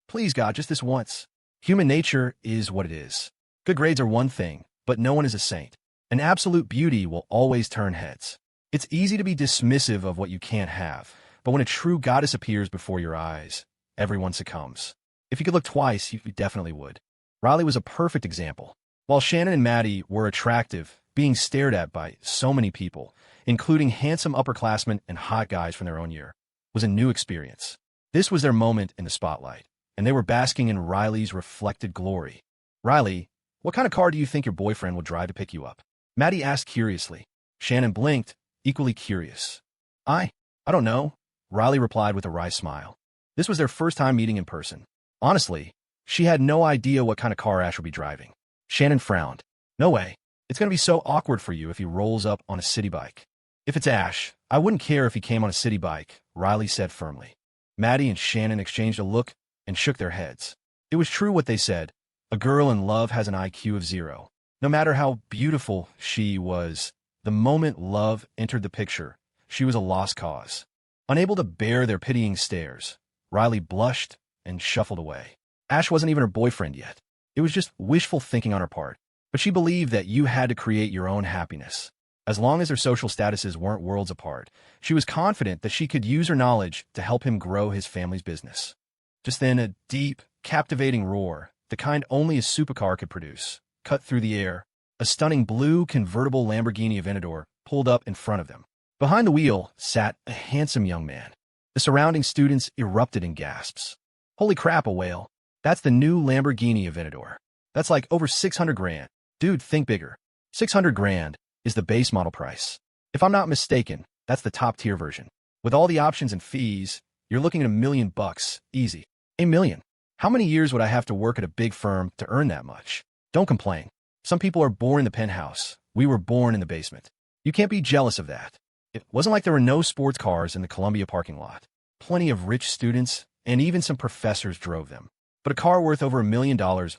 Please, God, just this once. Human nature is what it is. Good grades are one thing, but no one is a saint. An absolute beauty will always turn heads. It's easy to be dismissive of what you can't have, but when a true goddess appears before your eyes, everyone succumbs. If you could look twice, you definitely would. Riley was a perfect example. While Shannon and Maddie were attractive, being stared at by so many people, including handsome upperclassmen and hot guys from their own year, was a new experience. This was their moment in the spotlight, and they were basking in Riley's reflected glory. Riley, what kind of car do you think your boyfriend will drive to pick you up? Maddie asked curiously. Shannon blinked, equally curious. I don't know, Riley replied with a wry smile. This was their first time meeting in person. Honestly, she had no idea what kind of car Ash would be driving. Shannon frowned. No way. It's going to be so awkward for you if he rolls up on a city bike. If it's Ash, I wouldn't care if he came on a city bike, Riley said firmly. Maddie and Shannon exchanged a look and shook their heads. It was true what they said. A girl in love has an IQ of 0. No matter how beautiful she was, the moment love entered the picture, she was a lost cause. Unable to bear their pitying stares, Riley blushed and shuffled away. Ash wasn't even her boyfriend yet. It was just wishful thinking on her part. But she believed that you had to create your own happiness. As long as their social statuses weren't worlds apart, she was confident that she could use her knowledge to help him grow his family's business. Just then, a deep, captivating roar, the kind only a supercar could produce, cut through the air. A stunning blue convertible Lamborghini Aventador pulled up in front of them. Behind the wheel sat a handsome young man. The surrounding students erupted in gasps. Holy crap, a whale. That's the new Lamborghini Aventador. That's like over 600 grand. Dude, think bigger. 600 grand is the base model price. If I'm not mistaken, that's the top tier version. With all the options and fees, you're looking at $1 million bucks, easy. $1 million. How many years would I have to work at a big firm to earn that much? Don't complain. Some people are born in the penthouse. We were born in the basement. You can't be jealous of that. It wasn't like there were no sports cars in the Columbia parking lot. Plenty of rich students and even some professors drove them. But a car worth over $1 million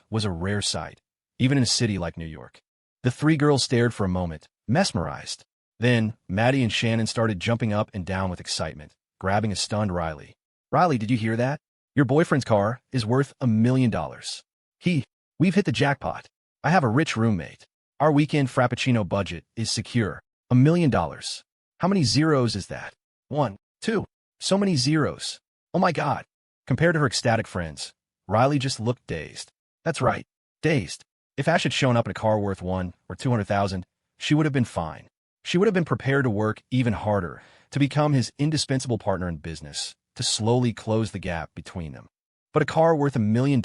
was a rare sight, even in a city like New York. The three girls stared for a moment, mesmerized. Then, Maddie and Shannon started jumping up and down with excitement, grabbing a stunned Riley. Riley, did you hear that? Your boyfriend's car is worth $1 million. We've hit the jackpot. I have a rich roommate. Our weekend Frappuccino budget is secure. $1 million. How many zeros is that? 1, 2. So many zeros. Oh my God. Compared to her ecstatic friends, Riley just looked dazed. That's right, dazed. If Ash had shown up in a car worth 1 or 200,000, she would have been fine. She would have been prepared to work even harder to become his indispensable partner in business, to slowly close the gap between them. But a car worth $1 million,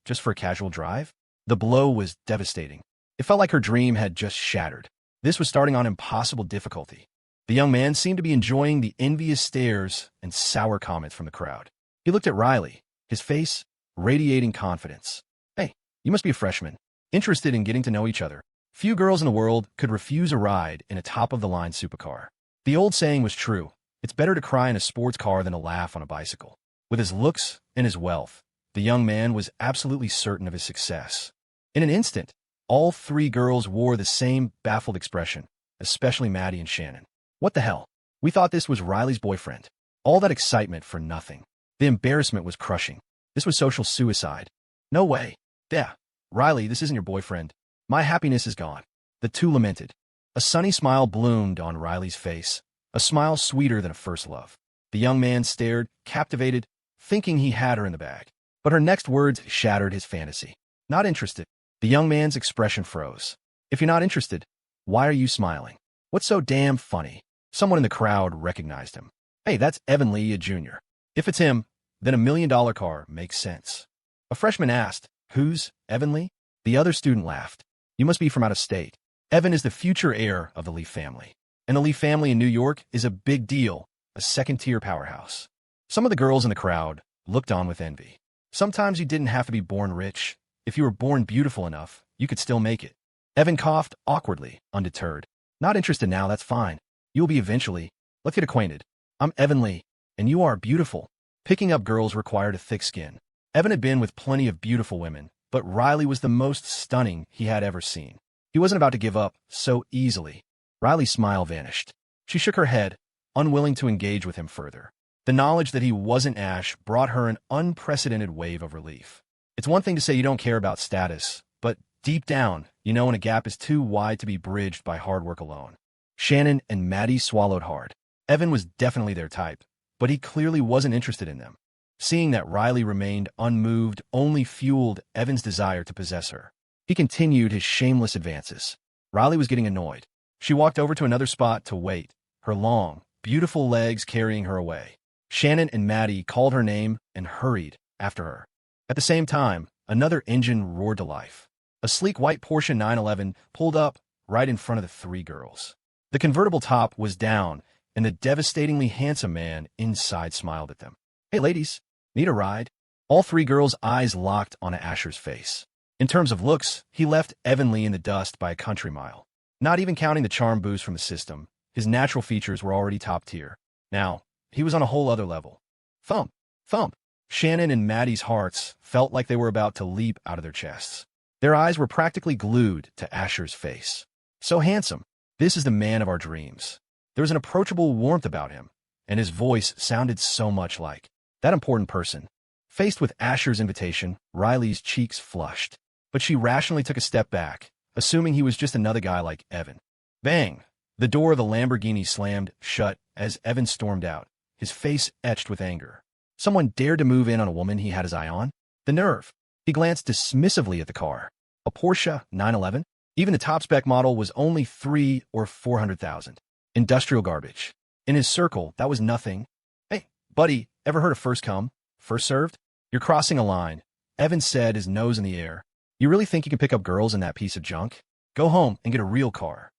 just for a casual drive? The blow was devastating. It felt like her dream had just shattered. This was starting on impossible difficulty. The young man seemed to be enjoying the envious stares and sour comments from the crowd. He looked at Riley, his face radiating confidence. Hey, you must be a freshman, interested in getting to know each other. Few girls in the world could refuse a ride in a top-of-the-line supercar. The old saying was true. It's better to cry in a sports car than to laugh on a bicycle. With his looks and his wealth, the young man was absolutely certain of his success. In an instant, all three girls wore the same baffled expression, especially Maddie and Shannon. What the hell? We thought this was Riley's boyfriend. All that excitement for nothing. The embarrassment was crushing. This was social suicide. No way. Yeah, Riley, this isn't your boyfriend. My happiness is gone. The two lamented. A sunny smile bloomed on Riley's face, a smile sweeter than a first love. The young man stared, captivated, thinking he had her in the bag. But her next words shattered his fantasy. Not interested. The young man's expression froze. If you're not interested, why are you smiling? What's so damn funny? Someone in the crowd recognized him. Hey, that's Evan Lee, a junior. If it's him, then $1 million car makes sense. A freshman asked, Who's Evan Lee? The other student laughed. You must be from out of state. Evan is the future heir of the Lee family. And the Lee family in New York is a big deal, a second-tier powerhouse. Some of the girls in the crowd looked on with envy. Sometimes you didn't have to be born rich. If you were born beautiful enough, you could still make it. Evan coughed awkwardly, undeterred. Not interested now, that's fine. You'll be eventually. Let's get acquainted. I'm Evan Lee, and you are beautiful. Picking up girls required a thick skin. Evan had been with plenty of beautiful women, but Riley was the most stunning he had ever seen. He wasn't about to give up so easily. Riley's smile vanished. She shook her head, unwilling to engage with him further. The knowledge that he wasn't Ash brought her an unprecedented wave of relief. It's one thing to say you don't care about status, but deep down, you know when a gap is too wide to be bridged by hard work alone. Shannon and Maddie swallowed hard. Evan was definitely their type, but he clearly wasn't interested in them. Seeing that Riley remained unmoved only fueled Evan's desire to possess her. He continued his shameless advances. Riley was getting annoyed. She walked over to another spot to wait, her long, beautiful legs carrying her away. Shannon and Maddie called her name and hurried after her. At the same time, another engine roared to life. A sleek white Porsche 911 pulled up right in front of the three girls. The convertible top was down, and the devastatingly handsome man inside smiled at them. Hey ladies, need a ride? All three girls' eyes locked on Asher's face. In terms of looks, he left Evan Lee in the dust by a country mile. Not even counting the charm boost from the system, his natural features were already top tier. Now, he was on a whole other level. Thump, thump. Shannon and Maddie's hearts felt like they were about to leap out of their chests. Their eyes were practically glued to Asher's face. So handsome. This is the man of our dreams. There was an approachable warmth about him, and his voice sounded so much like that important person. Faced with Asher's invitation, Riley's cheeks flushed, but she rationally took a step back, assuming he was just another guy like Evan. Bang! The door of the Lamborghini slammed shut as Evan stormed out, his face etched with anger. Someone dared to move in on a woman he had his eye on? The nerve! He glanced dismissively at the car. A Porsche 911? Even the top-spec model was only $300,000 or $400,000. Industrial garbage. In his circle, that was nothing. Hey, buddy, ever heard of first come, first served? You're crossing a line, Evan said, his nose in the air. You really think you can pick up girls in that piece of junk? Go home and get a real car.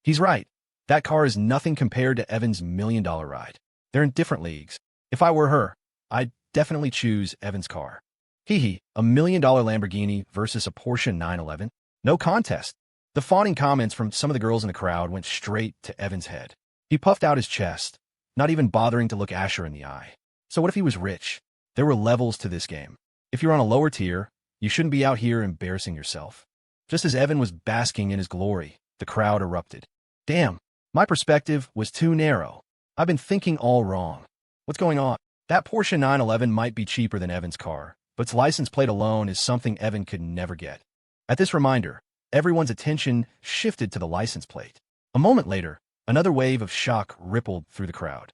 He's right. That car is nothing compared to Evan's million-dollar ride. They're in different leagues. If I were her, I'd definitely choose Evan's car. Hee, $1 million Lamborghini versus a Porsche 911? No contest. The fawning comments from some of the girls in the crowd went straight to Evan's head. He puffed out his chest, not even bothering to look Asher in the eye. So what if he was rich? There were levels to this game. If you're on a lower tier, you shouldn't be out here embarrassing yourself. Just as Evan was basking in his glory, the crowd erupted. Damn, my perspective was too narrow. I've been thinking all wrong. What's going on? That Porsche 911 might be cheaper than Evan's car, but its license plate alone is something Evan could never get. At this reminder, everyone's attention shifted to the license plate. A moment later, another wave of shock rippled through the crowd.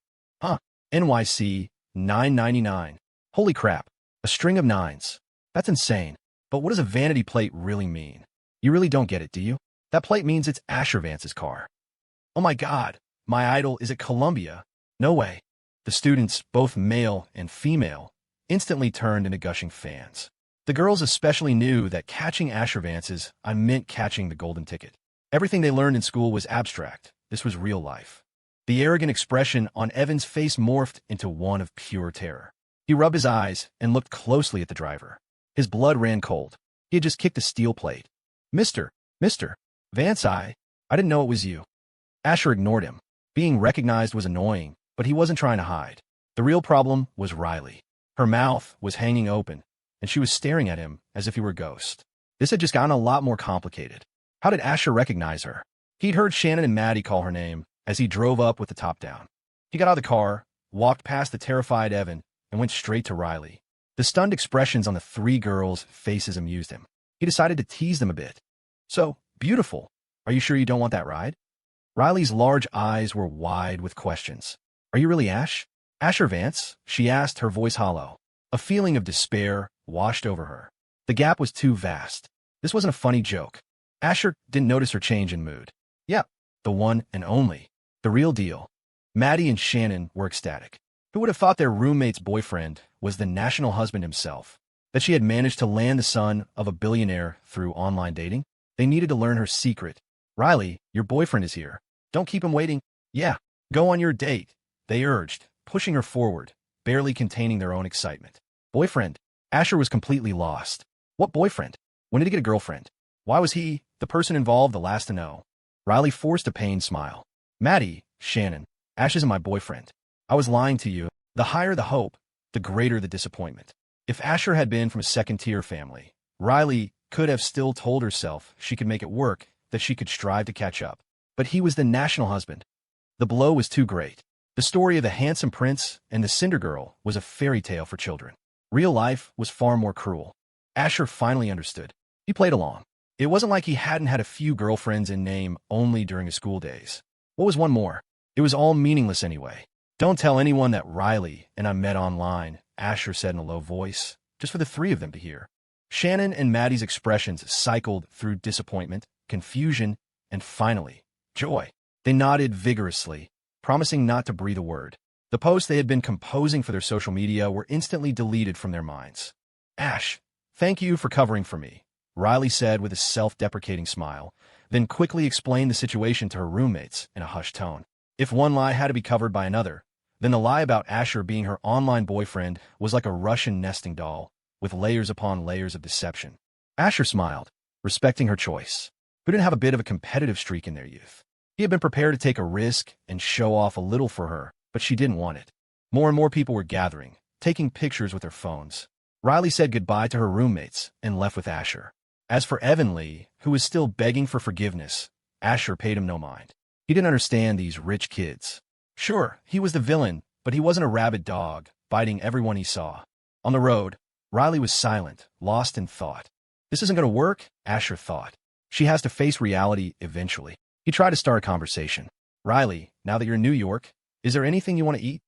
NYC 999. Holy crap, a string of nines. That's insane. But what does a vanity plate really mean? You really don't get it, do you? That plate means it's Asher Vance's car. Oh my God, my idol is at Columbia. No way. The students, both male and female, instantly turned into gushing fans. The girls especially knew that catching Asher Vance's meant catching the golden ticket. Everything they learned in school was abstract. This was real life. The arrogant expression on Evan's face morphed into one of pure terror. He rubbed his eyes and looked closely at the driver. His blood ran cold. He had just kicked a steel plate. Mr. Vance, I didn't know it was you. Asher ignored him. Being recognized was annoying, but he wasn't trying to hide. The real problem was Riley. Her mouth was hanging open, and she was staring at him as if he were a ghost. This had just gotten a lot more complicated. How did Asher recognize her? He'd heard Shannon and Maddie call her name as he drove up with the top down. He got out of the car, walked past the terrified Evan, and went straight to Riley. The stunned expressions on the three girls' faces amused him. He decided to tease them a bit. So, beautiful. Are you sure you don't want that ride? Riley's large eyes were wide with questions. Are you really Ash? Asher Vance? She asked, her voice hollow. A feeling of despair washed over her. The gap was too vast. This wasn't a funny joke. Asher didn't notice her change in mood. Yep, the one and only. The real deal. Maddie and Shannon were ecstatic. Who would have thought their roommate's boyfriend was the national husband himself? That she had managed to land the son of a billionaire through online dating? They needed to learn her secret. Riley, your boyfriend is here. Don't keep him waiting. Yeah, go on your date, they urged, pushing her forward, barely containing their own excitement. Boyfriend? Asher was completely lost. What boyfriend? When did he get a girlfriend? Why was he, the person involved, the last to know? Riley forced a pained smile. Maddie, Shannon, Ash isn't my boyfriend. I was lying to you. The higher the hope, the greater the disappointment. If Asher had been from a second-tier family, Riley could have still told herself she could make it work, that she could strive to catch up. But he was the national husband. The blow was too great. The story of the handsome prince and the Cinder Girl was a fairy tale for children. Real life was far more cruel. Asher finally understood. He played along. It wasn't like he hadn't had a few girlfriends in name only during his school days. What was one more? It was all meaningless anyway. Don't tell anyone that Riley and I met online, Asher said in a low voice, just for the three of them to hear. Shannon and Maddie's expressions cycled through disappointment, confusion, and finally, joy. They nodded vigorously, promising not to breathe a word. The posts they had been composing for their social media were instantly deleted from their minds. Ash, thank you for covering for me, Riley said with a self-deprecating smile, then quickly explained the situation to her roommates in a hushed tone. If one lie had to be covered by another, then the lie about Asher being her online boyfriend was like a Russian nesting doll, with layers upon layers of deception. Asher smiled, respecting her choice. Who didn't have a bit of a competitive streak in their youth? He had been prepared to take a risk and show off a little for her, but she didn't want it. More and more people were gathering, taking pictures with their phones. Riley said goodbye to her roommates and left with Asher. As for Evan Lee, who was still begging for forgiveness, Asher paid him no mind. He didn't understand these rich kids. Sure, he was the villain, but he wasn't a rabid dog, biting everyone he saw. On the road, Riley was silent, lost in thought. This isn't going to work, Asher thought. She has to face reality eventually. He tried to start a conversation. Riley, now that you're in New York, is there anything you want to eat?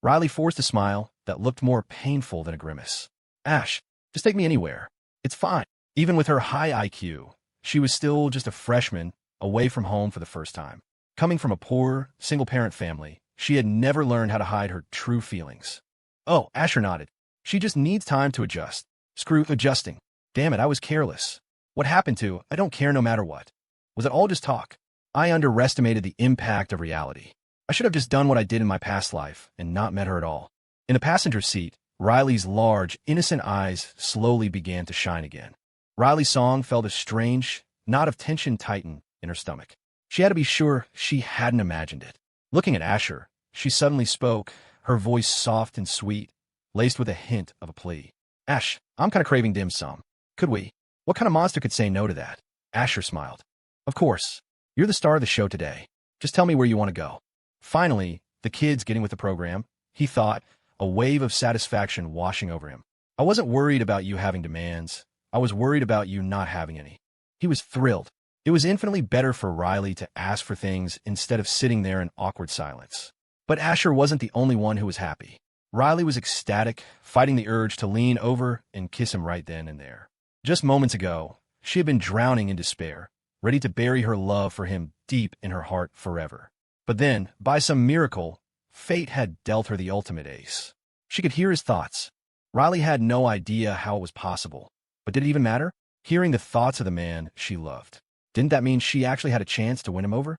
Riley forced a smile that looked more painful than a grimace. Ash, just take me anywhere. It's fine. Even with her high IQ, she was still just a freshman, away from home for the first time. Coming from a poor, single-parent family, she had never learned how to hide her true feelings. Oh, Asher nodded. She just needs time to adjust. Screw adjusting. Damn it, I was careless. What happened to, I don't care no matter what. Was it all just talk? I underestimated the impact of reality. I should have just done what I did in my past life and not met her at all. In the passenger seat, Riley's large, innocent eyes slowly began to shine again. Riley's song felt a strange knot of tension tighten in her stomach. She had to be sure she hadn't imagined it. Looking at Asher, she suddenly spoke, her voice soft and sweet, laced with a hint of a plea. Ash, I'm kind of craving dim sum. Could we? What kind of monster could say no to that? Asher smiled. Of course. You're the star of the show today. Just tell me where you want to go. Finally, the kid's getting with the program, he thought, a wave of satisfaction washing over him. I wasn't worried about you having demands. I was worried about you not having any. He was thrilled. It was infinitely better for Riley to ask for things instead of sitting there in awkward silence. But Asher wasn't the only one who was happy. Riley was ecstatic, fighting the urge to lean over and kiss him right then and there. Just moments ago, she had been drowning in despair, ready to bury her love for him deep in her heart forever. But then, by some miracle, fate had dealt her the ultimate ace. She could hear his thoughts. Riley had no idea how it was possible. But did it even matter? Hearing the thoughts of the man she loved. Didn't that mean she actually had a chance to win him over?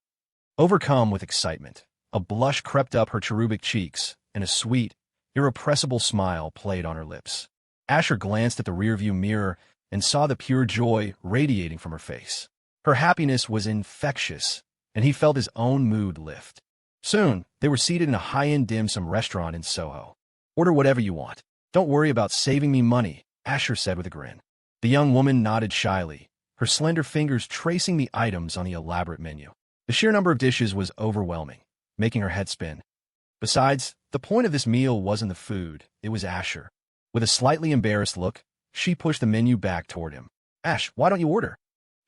Overcome with excitement, a blush crept up her cherubic cheeks, and a sweet, irrepressible smile played on her lips. Asher glanced at the rearview mirror and saw the pure joy radiating from her face. Her happiness was infectious, and he felt his own mood lift. Soon, they were seated in a high-end dim sum restaurant in Soho. Order whatever you want. Don't worry about saving me money, Asher said with a grin. The young woman nodded shyly, her slender fingers tracing the items on the elaborate menu. The sheer number of dishes was overwhelming, making her head spin. Besides, the point of this meal wasn't the food, it was Asher. With a slightly embarrassed look, she pushed the menu back toward him. Ash, why don't you order?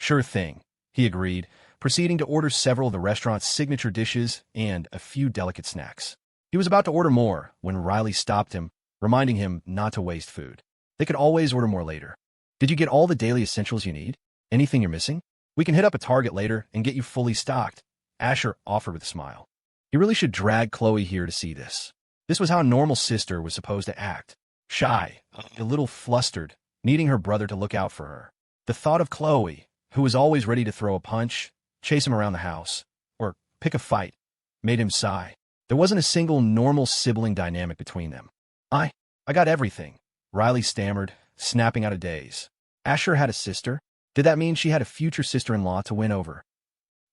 Sure thing, he agreed, proceeding to order several of the restaurant's signature dishes and a few delicate snacks. He was about to order more when Riley stopped him, reminding him not to waste food. They could always order more later. Did you get all the daily essentials you need? Anything you're missing? We can hit up a Target later and get you fully stocked, Asher offered with a smile. You really should drag Chloe here to see this. This was how a normal sister was supposed to act. Shy, a little flustered, needing her brother to look out for her. The thought of Chloe, who was always ready to throw a punch, chase him around the house, or pick a fight, made him sigh. There wasn't a single normal sibling dynamic between them. I got everything, Riley stammered, snapping out of daze. Asher had a sister? Did that mean she had a future sister-in-law to win over?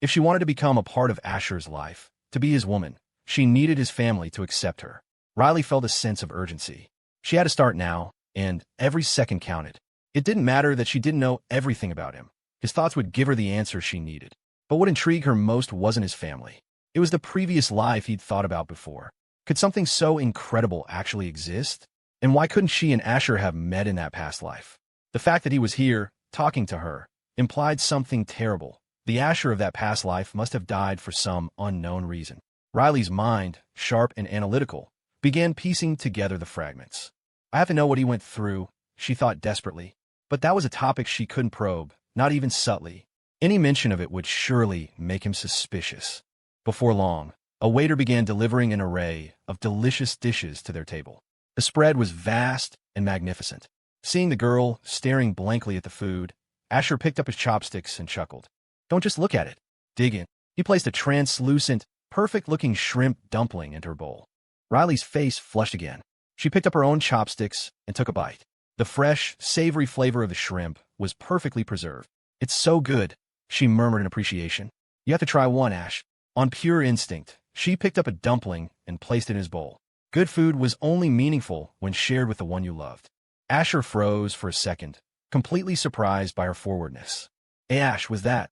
If she wanted to become a part of Asher's life, to be his woman, she needed his family to accept her. Riley felt a sense of urgency. She had to start now, and every second counted. It didn't matter that she didn't know everything about him. His thoughts would give her the answers she needed. But what intrigued her most wasn't his family. It was the previous life he'd thought about before. Could something so incredible actually exist? And why couldn't she and Asher have met in that past life? The fact that he was here, talking to her, implied something terrible. The Asher of that past life must have died for some unknown reason. Riley's mind, sharp and analytical, began piecing together the fragments. I have to know what he went through, she thought desperately. But that was a topic she couldn't probe, not even subtly. Any mention of it would surely make him suspicious. Before long, a waiter began delivering an array of delicious dishes to their table. The spread was vast and magnificent. Seeing the girl staring blankly at the food, Asher picked up his chopsticks and chuckled. Don't just look at it. Dig in. He placed a translucent, perfect-looking shrimp dumpling into her bowl. Riley's face flushed again. She picked up her own chopsticks and took a bite. The fresh, savory flavor of the shrimp was perfectly preserved. It's so good, she murmured in appreciation. You have to try one, Ash. On pure instinct, she picked up a dumpling and placed it in his bowl. Good food was only meaningful when shared with the one you loved. Asher froze for a second, completely surprised by her forwardness. Hey Ash, was that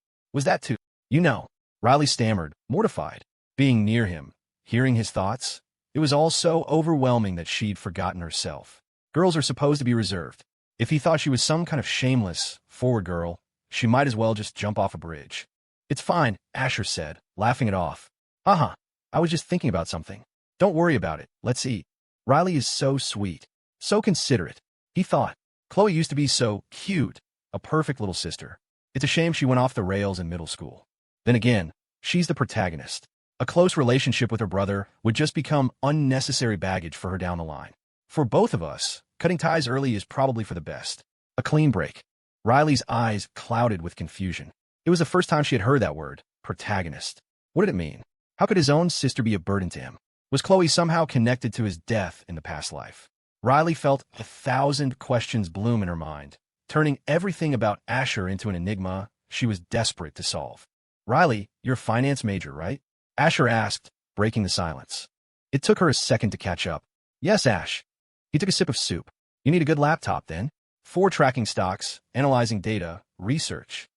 too? You know, Riley stammered, mortified. Being near him, hearing his thoughts, it was all so overwhelming that she'd forgotten herself. Girls are supposed to be reserved. If he thought she was some kind of shameless, forward girl, she might as well just jump off a bridge. It's fine, Asher said, laughing it off. Uh-huh, I was just thinking about something. Don't worry about it, let's eat. Riley is so sweet, so considerate. He thought, Chloe used to be so cute, a perfect little sister. It's a shame she went off the rails in middle school. Then again, she's the protagonist. A close relationship with her brother would just become unnecessary baggage for her down the line. For both of us, cutting ties early is probably for the best. A clean break. Riley's eyes clouded with confusion. It was the first time she had heard that word, protagonist. What did it mean? How could his own sister be a burden to him? Was Chloe somehow connected to his death in the past life? Riley felt 1,000 questions bloom in her mind, turning everything about Asher into an enigma she was desperate to solve. Riley, you're a finance major, right? Asher asked, breaking the silence. It took her a second to catch up. Yes, Ash. He took a sip of soup. You need a good laptop, then. 4 tracking stocks, analyzing data, research.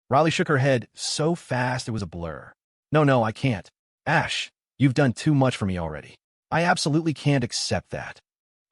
Riley shook her head so fast it was a blur. No, I can't. Ash, you've done too much for me already. I absolutely can't accept that.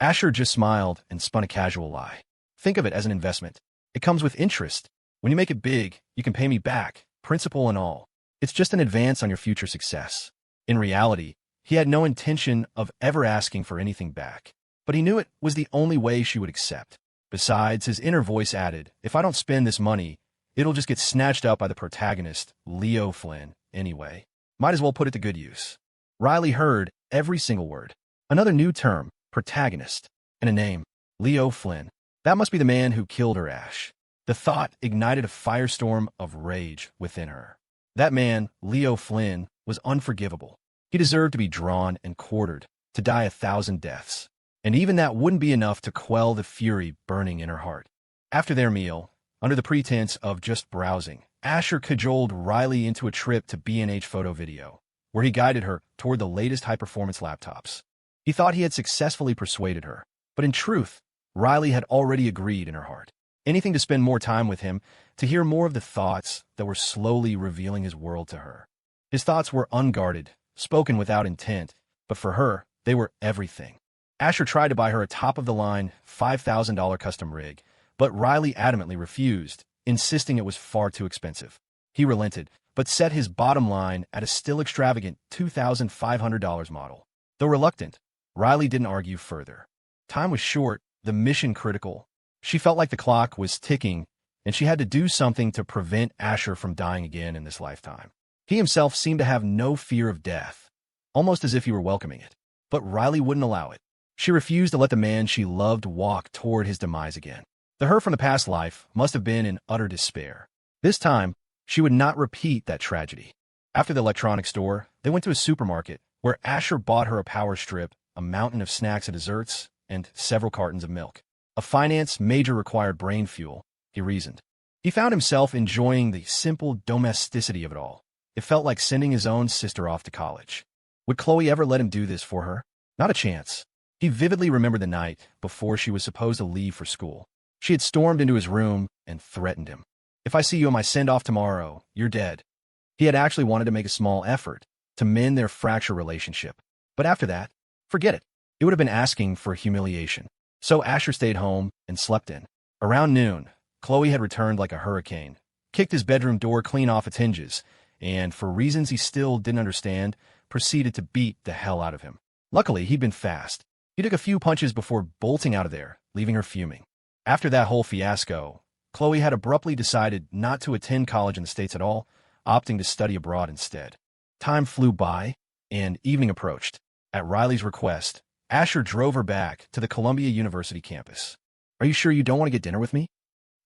Asher just smiled and spun a casual lie. Think of it as an investment. It comes with interest. When you make it big, you can pay me back, principal and all. It's just an advance on your future success. In reality, he had no intention of ever asking for anything back, but he knew it was the only way she would accept. Besides, his inner voice added, if I don't spend this money, it'll just get snatched up by the protagonist, Leo Flynn, anyway. Might as well put it to good use. Riley heard every single word. Another new term, protagonist, and a name, Leo Flynn. That must be the man who killed her, Ash. The thought ignited a firestorm of rage within her. That man, Leo Flynn, was unforgivable. He deserved to be drawn and quartered, to die 1,000 deaths. And even that wouldn't be enough to quell the fury burning in her heart. After their meal, under the pretense of just browsing, Asher cajoled Riley into a trip to B&H Photo Video, where he guided her toward the latest high-performance laptops. He thought he had successfully persuaded her, but in truth, Riley had already agreed in her heart. Anything to spend more time with him, to hear more of the thoughts that were slowly revealing his world to her. His thoughts were unguarded, spoken without intent, but for her, they were everything. Asher tried to buy her a top-of-the-line $5,000 custom rig, but Riley adamantly refused, insisting it was far too expensive. He relented, but set his bottom line at a still extravagant $2,500 model. Though reluctant, Riley didn't argue further. Time was short, the mission critical. She felt like the clock was ticking, and she had to do something to prevent Asher from dying again in this lifetime. He himself seemed to have no fear of death, almost as if he were welcoming it. But Riley wouldn't allow it. She refused to let the man she loved walk toward his demise again. The her from the past life must have been in utter despair. This time, she would not repeat that tragedy. After the electronics store, they went to a supermarket, where Asher bought her a power strip, a mountain of snacks and desserts, and several cartons of milk. A finance major required brain fuel, he reasoned. He found himself enjoying the simple domesticity of it all. It felt like sending his own sister off to college. Would Chloe ever let him do this for her? Not a chance. He vividly remembered the night before she was supposed to leave for school. She had stormed into his room and threatened him. If I see you on my send-off tomorrow, you're dead. He had actually wanted to make a small effort to mend their fractured relationship. But after that, forget it. It would have been asking for humiliation. So Asher stayed home and slept in. Around noon, Chloe had returned like a hurricane, kicked his bedroom door clean off its hinges, and, for reasons he still didn't understand, proceeded to beat the hell out of him. Luckily, he'd been fast. He took a few punches before bolting out of there, leaving her fuming. After that whole fiasco, Chloe had abruptly decided not to attend college in the States at all, opting to study abroad instead. Time flew by, and evening approached. At Riley's request, Asher drove her back to the Columbia University campus. Are you sure you don't want to get dinner with me?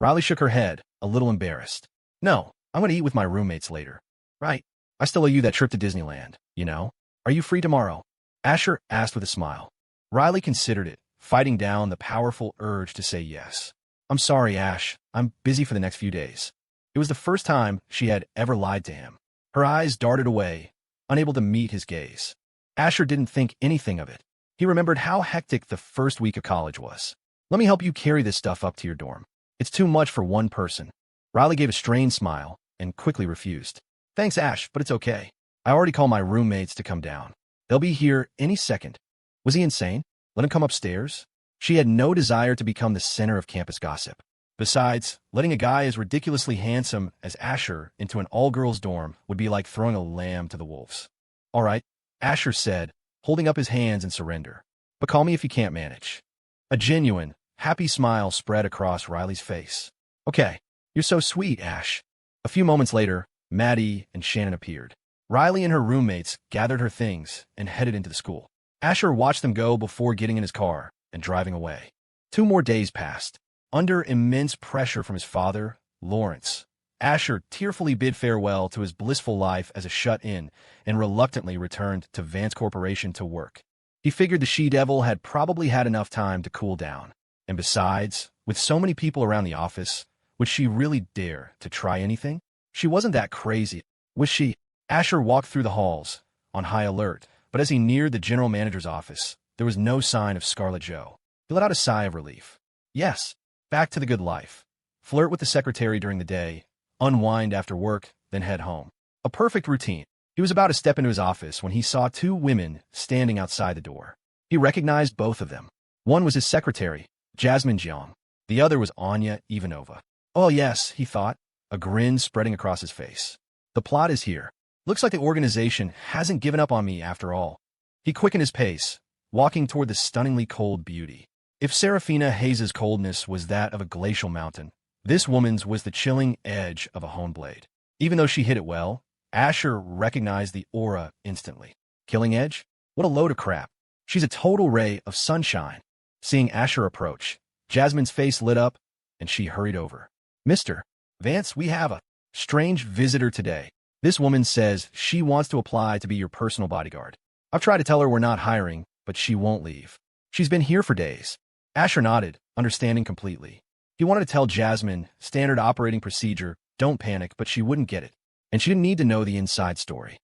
Riley shook her head, a little embarrassed. No, I'm going to eat with my roommates later. Right. I still owe you that trip to Disneyland, you know? Are you free tomorrow? Asher asked with a smile. Riley considered it, fighting down the powerful urge to say yes. I'm sorry, Ash. I'm busy for the next few days. It was the first time she had ever lied to him. Her eyes darted away, unable to meet his gaze. Asher didn't think anything of it. He remembered how hectic the first week of college was. Let me help you carry this stuff up to your dorm. It's too much for one person. Riley gave a strained smile and quickly refused. Thanks, Ash, but it's okay. I already called my roommates to come down. They'll be here any second. Was he insane? Let him come upstairs? She had no desire to become the center of campus gossip. Besides, letting a guy as ridiculously handsome as Asher into an all-girls dorm would be like throwing a lamb to the wolves. All right, Asher said, holding up his hands in surrender. But call me if you can't manage. A genuine, happy smile spread across Riley's face. Okay, you're so sweet, Ash. A few moments later, Maddie and Shannon appeared. Riley and her roommates gathered her things and headed into the school. Asher watched them go before getting in his car and driving away. 2 more days passed. Under immense pressure from his father, Lawrence, Asher tearfully bid farewell to his blissful life as a shut-in and reluctantly returned to Vance Corporation to work. He figured the she-devil had probably had enough time to cool down. And besides, with so many people around the office, would she really dare to try anything? She wasn't that crazy, was she? Asher walked through the halls, on high alert, but as he neared the general manager's office, there was no sign of Scarlet Joe. He let out a sigh of relief. Yes, back to the good life. Flirt with the secretary during the day, unwind after work, then head home. A perfect routine. He was about to step into his office when he saw 2 women standing outside the door. He recognized both of them. One was his secretary, Jasmine Jiang. The other was Anya Ivanova. Oh yes, he thought, a grin spreading across his face. The plot is here. Looks like the organization hasn't given up on me after all. He quickened his pace, walking toward the stunningly cold beauty. If Saraphina Hayes' coldness was that of a glacial mountain, this woman's was the chilling edge of a honed blade. Even though she hit it well, Asher recognized the aura instantly. Killing edge? What a load of crap. She's a total ray of sunshine. Seeing Asher approach, Jasmine's face lit up, and she hurried over. Mr. Vance, we have a strange visitor today. This woman says she wants to apply to be your personal bodyguard. I've tried to tell her we're not hiring, but she won't leave. She's been here for days. Asher nodded, understanding completely. He wanted to tell Jasmine, standard operating procedure, don't panic, but she wouldn't get it. And she didn't need to know the inside story.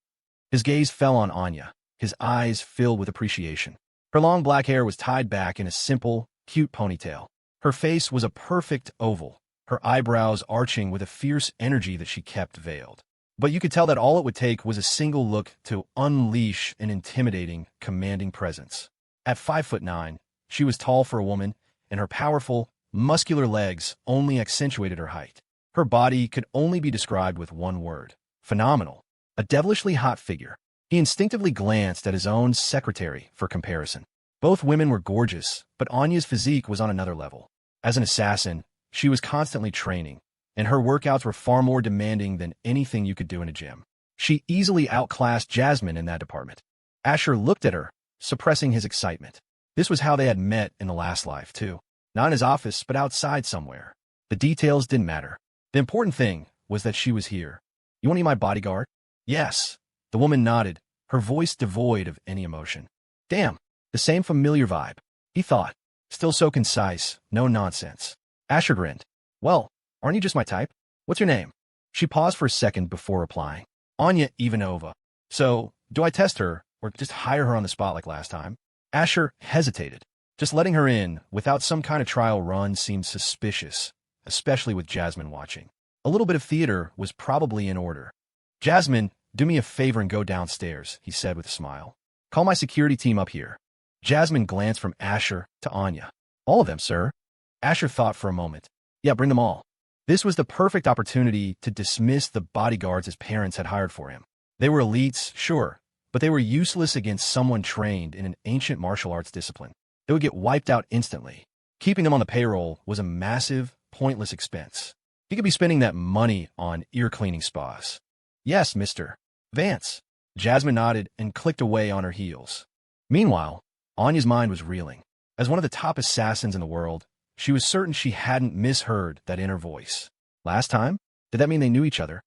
His gaze fell on Anya, his eyes filled with appreciation. Her long black hair was tied back in a simple, cute ponytail. Her face was a perfect oval, her eyebrows arching with a fierce energy that she kept veiled. But you could tell that all it would take was a single look to unleash an intimidating, commanding presence. At 5'9", she was tall for a woman, and her powerful, muscular legs only accentuated her height. Her body could only be described with one word: phenomenal. A devilishly hot figure. He instinctively glanced at his own secretary for comparison. Both women were gorgeous, but Anya's physique was on another level. As an assassin, she was constantly training, and her workouts were far more demanding than anything you could do in a gym. She easily outclassed Jasmine in that department. Asher looked at her, suppressing his excitement. This was how they had met in the last life, too. Not in his office, but outside somewhere. The details didn't matter. The important thing was that she was here. You want to be my bodyguard? Yes. The woman nodded, her voice devoid of any emotion. Damn, the same familiar vibe, he thought. Still so concise, no nonsense. Asher grinned. Well, aren't you just my type? What's your name? She paused for a second before replying. Anya Ivanova. So, do I test her, or just hire her on the spot like last time? Asher hesitated. Just letting her in without some kind of trial run seemed suspicious, especially with Jasmine watching. A little bit of theater was probably in order. Jasmine, do me a favor and go downstairs, he said with a smile. Call my security team up here. Jasmine glanced from Asher to Anya. All of them, sir. Asher thought for a moment. Yeah, bring them all. This was the perfect opportunity to dismiss the bodyguards his parents had hired for him. They were elites, sure, but they were useless against someone trained in an ancient martial arts discipline. They would get wiped out instantly. Keeping them on the payroll was a massive, pointless expense. He could be spending that money on ear-cleaning spas. Yes, Mr. Vance. Jasmine nodded and clicked away on her heels. Meanwhile, Anya's mind was reeling. As one of the top assassins in the world, she was certain she hadn't misheard that inner voice. Last time? Did that mean they knew each other?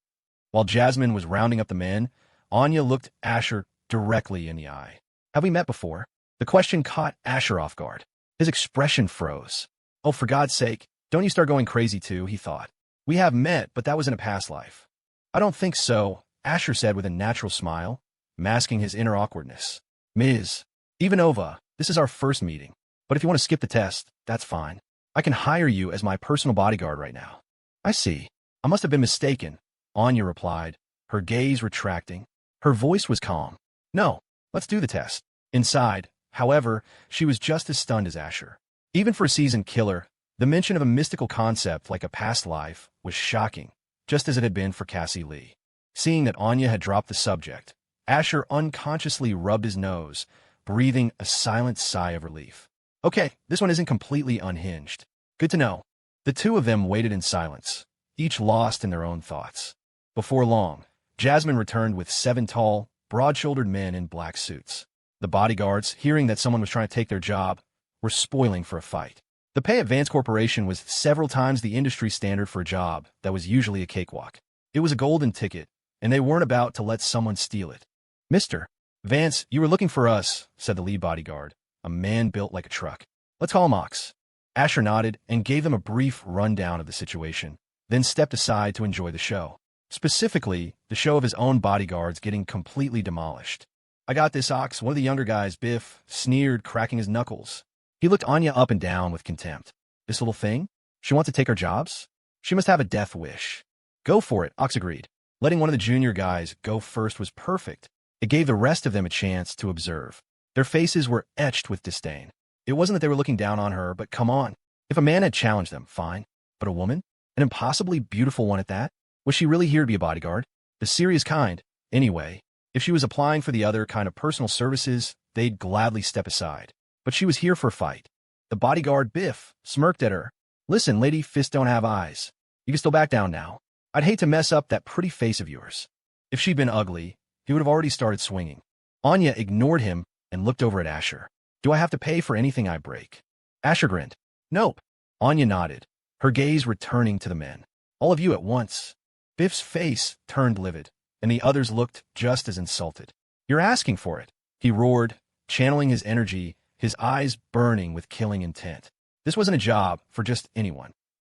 While Jasmine was rounding up the men, Anya looked Asher directly in the eye. Have we met before? The question caught Asher off guard. His expression froze. Oh, for God's sake, don't you start going crazy too, he thought. We have met, but that was in a past life. I don't think so, Asher said with a natural smile, masking his inner awkwardness. Ms. Ivanova, this is our first meeting, but if you want to skip the test, that's fine. I can hire you as my personal bodyguard right now. I see. I must have been mistaken, Anya replied, her gaze retracting. Her voice was calm. No, let's do the test. Inside, however, she was just as stunned as Asher. Even for a seasoned killer, the mention of a mystical concept like a past life was shocking, just as it had been for Cassie Lee. Seeing that Anya had dropped the subject, Asher unconsciously rubbed his nose, breathing a silent sigh of relief. Okay, this one isn't completely unhinged. Good to know. The two of them waited in silence, each lost in their own thoughts. Before long, Jasmine returned with 7 tall, broad-shouldered men in black suits. The bodyguards, hearing that someone was trying to take their job, were spoiling for a fight. The pay at Vance Corporation was several times the industry standard for a job that was usually a cakewalk. It was a golden ticket, and they weren't about to let someone steal it. Mr. Vance, you were looking for us, said the lead bodyguard, a man built like a truck. Let's call him Ox. Asher nodded and gave them a brief rundown of the situation, then stepped aside to enjoy the show. Specifically, the show of his own bodyguards getting completely demolished. I got this, Ox, one of the younger guys, Biff, sneered, cracking his knuckles. He looked Anya up and down with contempt. This little thing? She wants to take our jobs? She must have a death wish. Go for it, Ox agreed. Letting one of the junior guys go first was perfect. It gave the rest of them a chance to observe. Their faces were etched with disdain. It wasn't that they were looking down on her, but come on. If a man had challenged them, fine. But a woman? An impossibly beautiful one at that? Was she really here to be a bodyguard? The serious kind, anyway. If she was applying for the other kind of personal services, they'd gladly step aside. But she was here for a fight. The bodyguard, Biff, smirked at her. Listen, lady, fists don't have eyes. You can still back down now. I'd hate to mess up that pretty face of yours. If she'd been ugly, he would have already started swinging. Anya ignored him and looked over at Asher. Do I have to pay for anything I break? Asher grinned. Nope. Anya nodded, her gaze returning to the men. All of you at once. Biff's face turned livid, and the others looked just as insulted. You're asking for it, he roared, channeling his energy, his eyes burning with killing intent. This wasn't a job for just anyone.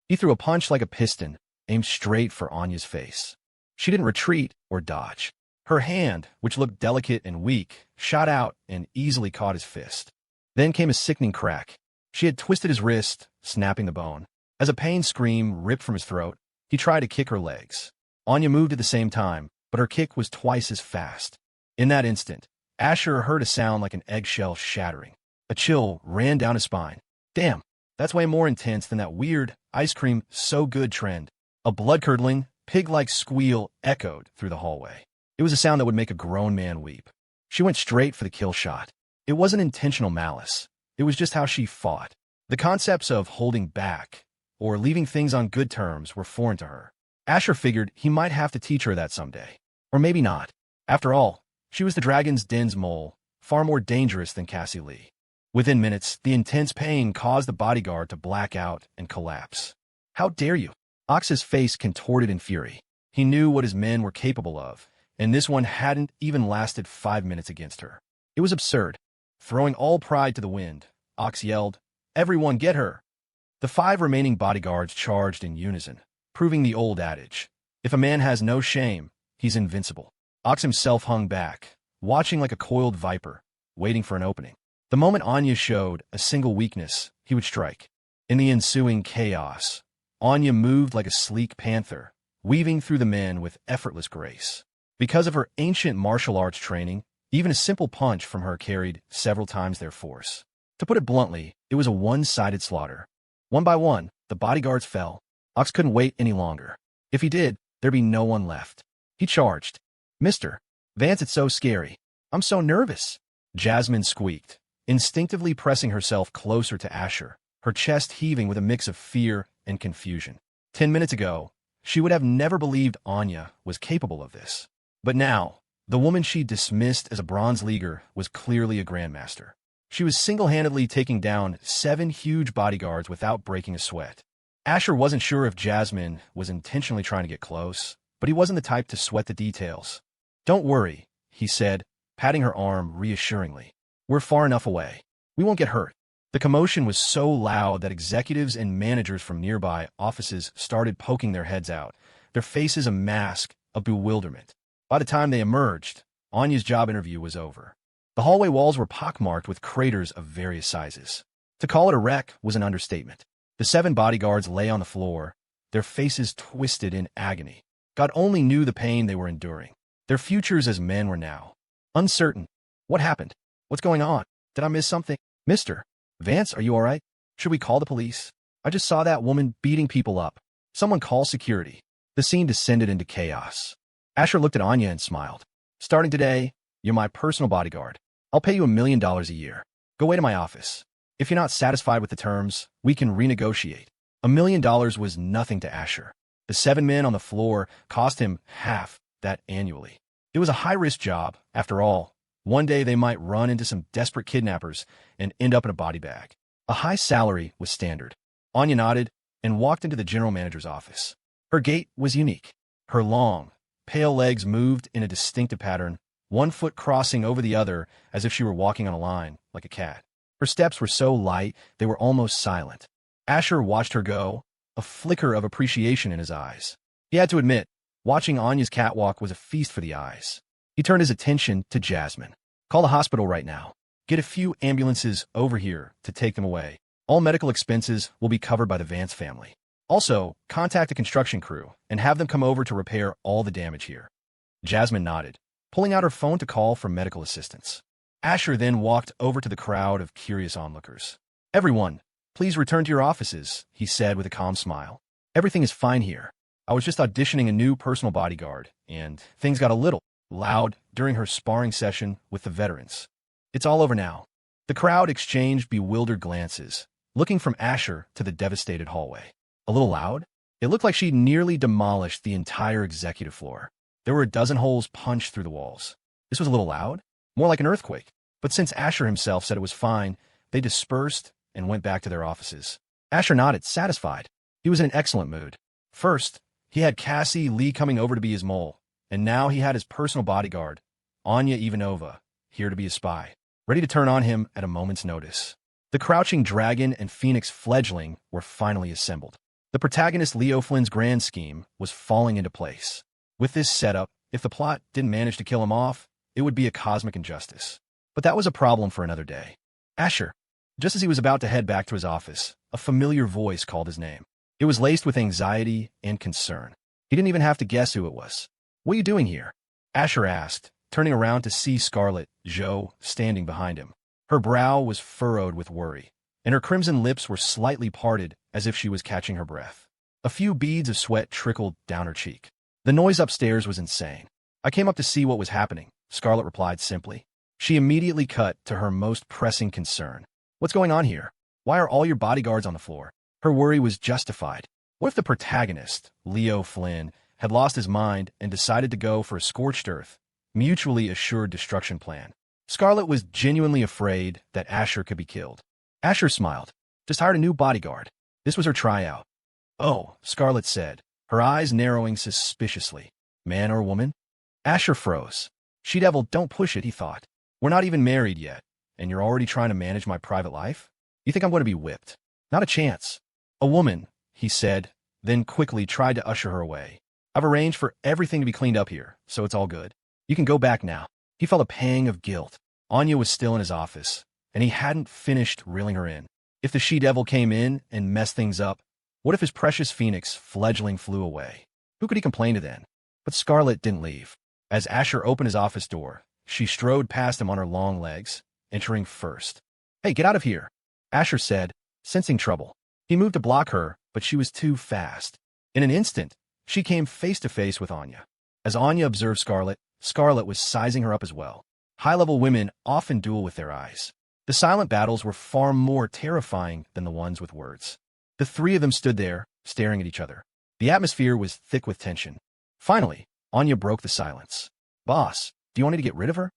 He threw a punch like a piston, aimed straight for Anya's face. She didn't retreat or dodge. Her hand, which looked delicate and weak, shot out and easily caught his fist. Then came a sickening crack. She had twisted his wrist, snapping the bone. As a pain scream ripped from his throat, he tried to kick her legs. Anya moved at the same time, but her kick was twice as fast. In that instant, Asher heard a sound like an eggshell shattering. A chill ran down his spine. Damn, that's way more intense than that weird ice cream so good trend. A blood-curdling, pig-like squeal echoed through the hallway. It was a sound that would make a grown man weep. She went straight for the kill shot. It wasn't intentional malice. It was just how she fought. The concepts of holding back or leaving things on good terms were foreign to her. Asher figured he might have to teach her that someday. Or maybe not. After all, she was the Dragon's Den's mole, far more dangerous than Cassie Lee. Within minutes, the intense pain caused the bodyguard to black out and collapse. How dare you? Ox's face contorted in fury. He knew what his men were capable of, and this one hadn't even lasted 5 minutes against her. It was absurd. Throwing all pride to the wind, Ox yelled, "Everyone get her!" The 5 remaining bodyguards charged in unison, proving the old adage. If a man has no shame, he's invincible. Ox himself hung back, watching like a coiled viper, waiting for an opening. The moment Anya showed a single weakness, he would strike. In the ensuing chaos, Anya moved like a sleek panther, weaving through the men with effortless grace. Because of her ancient martial arts training, even a simple punch from her carried several times their force. To put it bluntly, it was a one-sided slaughter. One by one, the bodyguards fell. Ox couldn't wait any longer. If he did, there'd be no one left. He charged. Mr. Vance, it's so scary. I'm so nervous. Jasmine squeaked, instinctively pressing herself closer to Asher, her chest heaving with a mix of fear and confusion. 10 minutes ago, she would have never believed Anya was capable of this. But now, the woman she dismissed as a bronze leaguer was clearly a grandmaster. She was single-handedly taking down 7 huge bodyguards without breaking a sweat. Asher wasn't sure if Jasmine was intentionally trying to get close, but he wasn't the type to sweat the details. Don't worry, he said, patting her arm reassuringly. We're far enough away. We won't get hurt. The commotion was so loud that executives and managers from nearby offices started poking their heads out, their faces a mask of bewilderment. By the time they emerged, Anya's job interview was over. The hallway walls were pockmarked with craters of various sizes. To call it a wreck was an understatement. The 7 bodyguards lay on the floor, their faces twisted in agony. God only knew the pain they were enduring. Their futures as men were now uncertain. What happened? What's going on? Did I miss something? Mr. Vance, are you all right? Should we call the police? I just saw that woman beating people up. Someone call security. The scene descended into chaos. Asher looked at Anya and smiled. Starting today, you're my personal bodyguard. I'll pay you $1 million a year. Go away to my office. If you're not satisfied with the terms, we can renegotiate. $1 million was nothing to Asher. The 7 men on the floor cost him half that annually. It was a high-risk job, after all. One day they might run into some desperate kidnappers and end up in a body bag. A high salary was standard. Anya nodded and walked into the general manager's office. Her gait was unique. Her long, pale legs moved in a distinctive pattern, one foot crossing over the other as if she were walking on a line, like a cat. Her steps were so light they were almost silent. Asher watched her go, a flicker of appreciation in his eyes. He had to admit, watching Anya's catwalk was a feast for the eyes. He turned his attention to Jasmine. Call the hospital right now. Get a few ambulances over here to take them away. All medical expenses will be covered by the Vance family. Also, contact a construction crew and have them come over to repair all the damage here. Jasmine nodded, pulling out her phone to call for medical assistance. Asher then walked over to the crowd of curious onlookers. Everyone, please return to your offices, he said with a calm smile. Everything is fine here. I was just auditioning a new personal bodyguard, and things got a little loud during her sparring session with the veterans. It's all over now. The crowd exchanged bewildered glances, looking from Asher to the devastated hallway. A little loud? It looked like she'd nearly demolished the entire executive floor. There were a dozen holes punched through the walls. This was a little loud? More like an earthquake. But since Asher himself said it was fine, they dispersed and went back to their offices. Asher nodded, satisfied. He was in an excellent mood. First, he had Cassie Lee coming over to be his mole, and now he had his personal bodyguard, Anya Ivanova, here to be a spy, ready to turn on him at a moment's notice. The crouching dragon and phoenix fledgling were finally assembled. The protagonist Leo Flynn's grand scheme was falling into place. With this setup, if the plot didn't manage to kill him off, it would be a cosmic injustice. But that was a problem for another day. Asher. Just as he was about to head back to his office, a familiar voice called his name. It was laced with anxiety and concern. He didn't even have to guess who it was. What are you doing here? Asher asked, turning around to see Scarlet, Jo, standing behind him. Her brow was furrowed with worry, and her crimson lips were slightly parted as if she was catching her breath. A few beads of sweat trickled down her cheek. The noise upstairs was insane. I came up to see what was happening, Scarlet replied simply. She immediately cut to her most pressing concern. What's going on here? Why are all your bodyguards on the floor? Her worry was justified. What if the protagonist, Leo Flynn, had lost his mind and decided to go for a scorched earth, mutually assured destruction plan? Scarlet was genuinely afraid that Asher could be killed. Asher smiled. Just hired a new bodyguard. This was her tryout. Oh, Scarlet said, her eyes narrowing suspiciously. Man or woman? Asher froze. She-devil, don't push it, he thought. We're not even married yet, and you're already trying to manage my private life? You think I'm going to be whipped? Not a chance. A woman, he said, then quickly tried to usher her away. I've arranged for everything to be cleaned up here, so it's all good. You can go back now. He felt a pang of guilt. Anya was still in his office, and he hadn't finished reeling her in. If the she-devil came in and messed things up, what if his precious phoenix fledgling flew away? Who could he complain to then? But Scarlet didn't leave. As Asher opened his office door, she strode past him on her long legs, entering first. Hey, get out of here, Asher said, sensing trouble. He moved to block her, but she was too fast. In an instant, she came face to face with Anya. As Anya observed Scarlet, Scarlet was sizing her up as well. High-level women often duel with their eyes. The silent battles were far more terrifying than the ones with words. The three of them stood there, staring at each other. The atmosphere was thick with tension. Finally, Anya broke the silence. Boss, do you want me to get rid of her?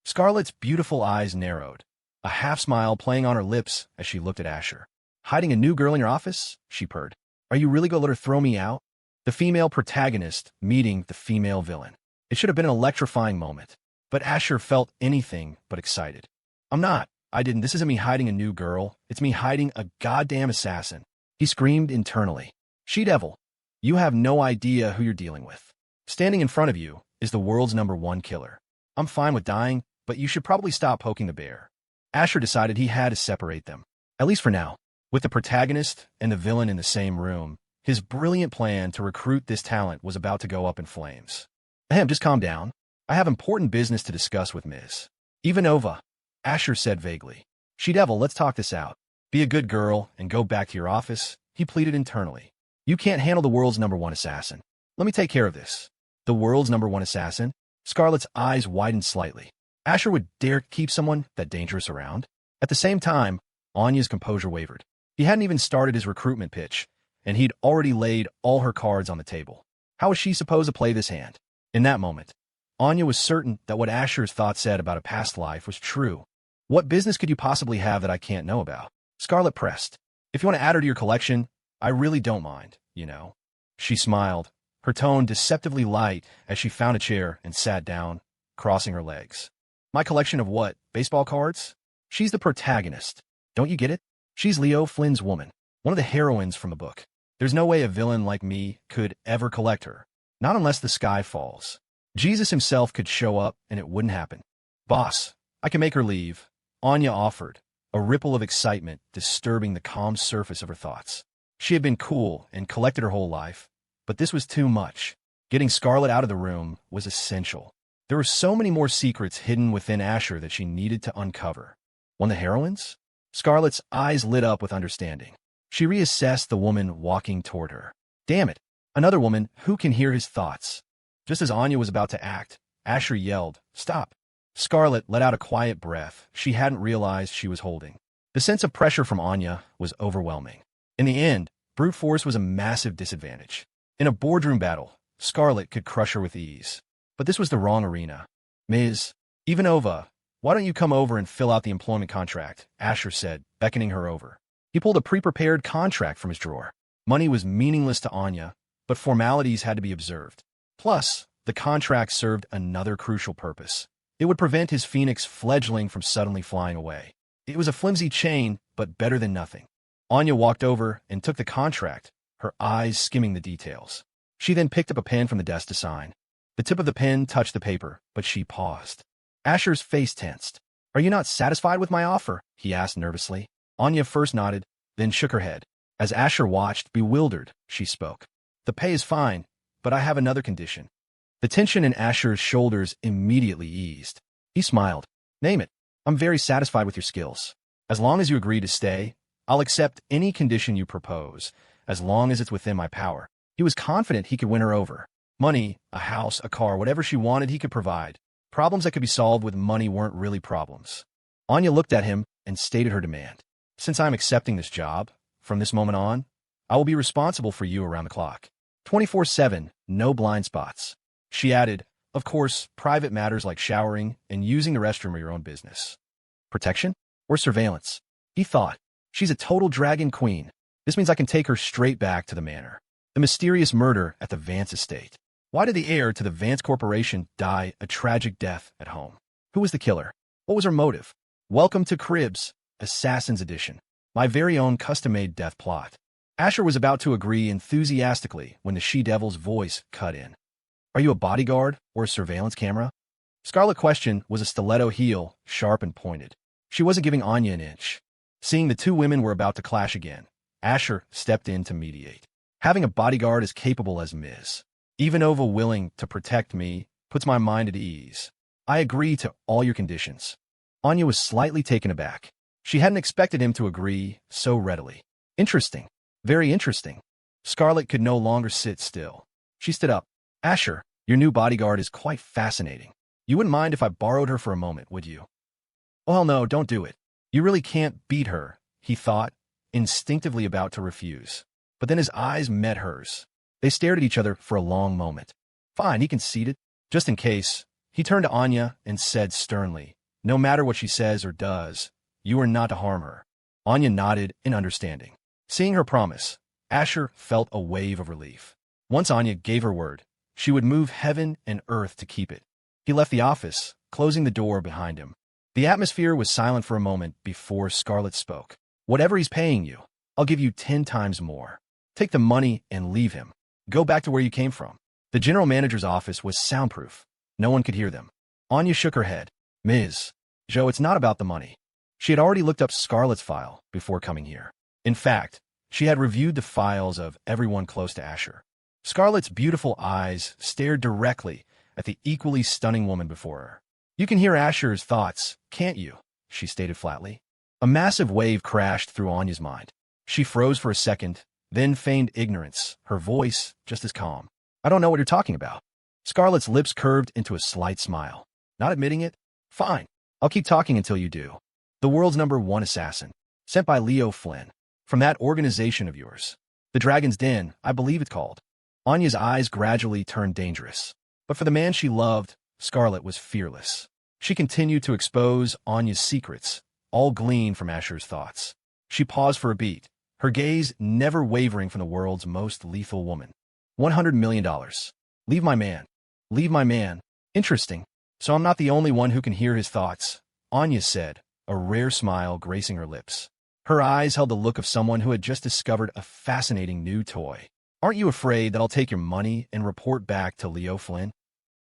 Scarlet's beautiful eyes narrowed, a half-smile playing on her lips as she looked at Asher. Hiding a new girl in your office? She purred. Are you really going to let her throw me out? The female protagonist meeting the female villain. It should have been an electrifying moment. But Asher felt anything but excited. I'm not. I didn't. This isn't me hiding a new girl. It's me hiding a goddamn assassin. He screamed internally. She-devil, you have no idea who you're dealing with. Standing in front of you is the world's #1 killer. I'm fine with dying, but you should probably stop poking the bear. Asher decided he had to separate them. At least for now. With the protagonist and the villain in the same room, his brilliant plan to recruit this talent was about to go up in flames. Ahem, just calm down. I have important business to discuss with Ms. Ivanova, Asher said vaguely. She-Devil, let's talk this out. Be a good girl and go back to your office, he pleaded internally. You can't handle the world's #1 assassin. Let me take care of this. The world's #1 assassin? Scarlet's eyes widened slightly. Asher would dare keep someone that dangerous around? At the same time, Anya's composure wavered. He hadn't even started his recruitment pitch, and he'd already laid all her cards on the table. How was she supposed to play this hand? In that moment, Anya was certain that what Asher's thought said about a past life was true. What business could you possibly have that I can't know about? Scarlet pressed. If you want to add her to your collection, I really don't mind, you know. She smiled, her tone deceptively light as she found a chair and sat down, crossing her legs. My collection of what? Baseball cards? She's the protagonist. Don't you get it? She's Leo Flynn's woman, one of the heroines from the book. There's no way a villain like me could ever collect her. Not unless the sky falls. Jesus himself could show up and it wouldn't happen. Boss, I can make her leave, Anya offered, a ripple of excitement disturbing the calm surface of her thoughts. She had been cool and collected her whole life, but this was too much. Getting Scarlet out of the room was essential. There were so many more secrets hidden within Asher that she needed to uncover. One of the heroines? Scarlet's eyes lit up with understanding. She reassessed the woman walking toward her. Damn it, another woman who can hear his thoughts. Just as Anya was about to act, Asher yelled, "Stop!" Scarlet let out a quiet breath she hadn't realized she was holding. The sense of pressure from Anya was overwhelming. In the end, brute force was a massive disadvantage. In a boardroom battle, Scarlet could crush her with ease. But this was the wrong arena. Ms. Ivanova, why don't you come over and fill out the employment contract, Asher said, beckoning her over. He pulled a pre-prepared contract from his drawer. Money was meaningless to Anya, but formalities had to be observed. Plus, the contract served another crucial purpose. It would prevent his phoenix fledgling from suddenly flying away. It was a flimsy chain, but better than nothing. Anya walked over and took the contract, her eyes skimming the details. She then picked up a pen from the desk to sign. The tip of the pen touched the paper, but she paused. Asher's face tensed. Are you not satisfied with my offer? He asked nervously. Anya first nodded, then shook her head. As Asher watched, bewildered, she spoke. The pay is fine, but I have another condition. The tension in Asher's shoulders immediately eased. He smiled. Name it. I'm very satisfied with your skills. As long as you agree to stay, I'll accept any condition you propose, as long as it's within my power. He was confident he could win her over. Money, a house, a car, whatever she wanted he could provide. Problems that could be solved with money weren't really problems. Anya looked at him and stated her demand. Since I'm accepting this job, from this moment on, I will be responsible for you around the clock. 24/7, no blind spots. She added, of course, private matters like showering and using the restroom are your own business. Protection? Or surveillance? He thought. She's a total dragon queen. This means I can take her straight back to the manor. The mysterious murder at the Vance estate. Why did the heir to the Vance Corporation die a tragic death at home? Who was the killer? What was her motive? Welcome to Cribs, Assassin's Edition. My very own custom-made death plot. Asher was about to agree enthusiastically when the she-devil's voice cut in. Are you a bodyguard or a surveillance camera? Scarlet's question was a stiletto heel, sharp and pointed. She wasn't giving Anya an inch. Seeing the two women were about to clash again, Asher stepped in to mediate. Having a bodyguard as capable as Ms. Ivanova willing to protect me puts my mind at ease. I agree to all your conditions. Anya was slightly taken aback. She hadn't expected him to agree so readily. Interesting. Very interesting. Scarlet could no longer sit still. She stood up. Asher, your new bodyguard is quite fascinating. You wouldn't mind if I borrowed her for a moment, would you? Oh, hell no, don't do it. You really can't beat her, he thought, instinctively about to refuse. But then his eyes met hers. They stared at each other for a long moment. Fine, he conceded. Just in case, he turned to Anya and said sternly, no matter what she says or does, you are not to harm her. Anya nodded in understanding. Seeing her promise, Asher felt a wave of relief. Once Anya gave her word, she would move heaven and earth to keep it. He left the office, closing the door behind him. The atmosphere was silent for a moment before Scarlet spoke. Whatever he's paying you, I'll give you 10 times more. Take the money and leave him. Go back to where you came from. The general manager's office was soundproof. No one could hear them. Anya shook her head. Ms. Joe, it's not about the money. She had already looked up Scarlet's file before coming here. In fact, she had reviewed the files of everyone close to Asher. Scarlet's beautiful eyes stared directly at the equally stunning woman before her. "You can hear Asher's thoughts, can't you?" she stated flatly. A massive wave crashed through Anya's mind. She froze for a second, then feigned ignorance, her voice just as calm. "I don't know what you're talking about." Scarlet's lips curved into a slight smile. "Not admitting it? Fine. I'll keep talking until you do. The world's #1 assassin, sent by Leo Flynn, from that organization of yours. The Dragon's Den, I believe it's called." Anya's eyes gradually turned dangerous. But for the man she loved, Scarlet was fearless. She continued to expose Anya's secrets, all gleaned from Asher's thoughts. She paused for a beat, her gaze never wavering from the world's most lethal woman. $100 million. Leave my man. Leave my man. Interesting. So I'm not the only one who can hear his thoughts, Anya said, a rare smile gracing her lips. Her eyes held the look of someone who had just discovered a fascinating new toy. "Aren't you afraid that I'll take your money and report back to Leo Flynn?"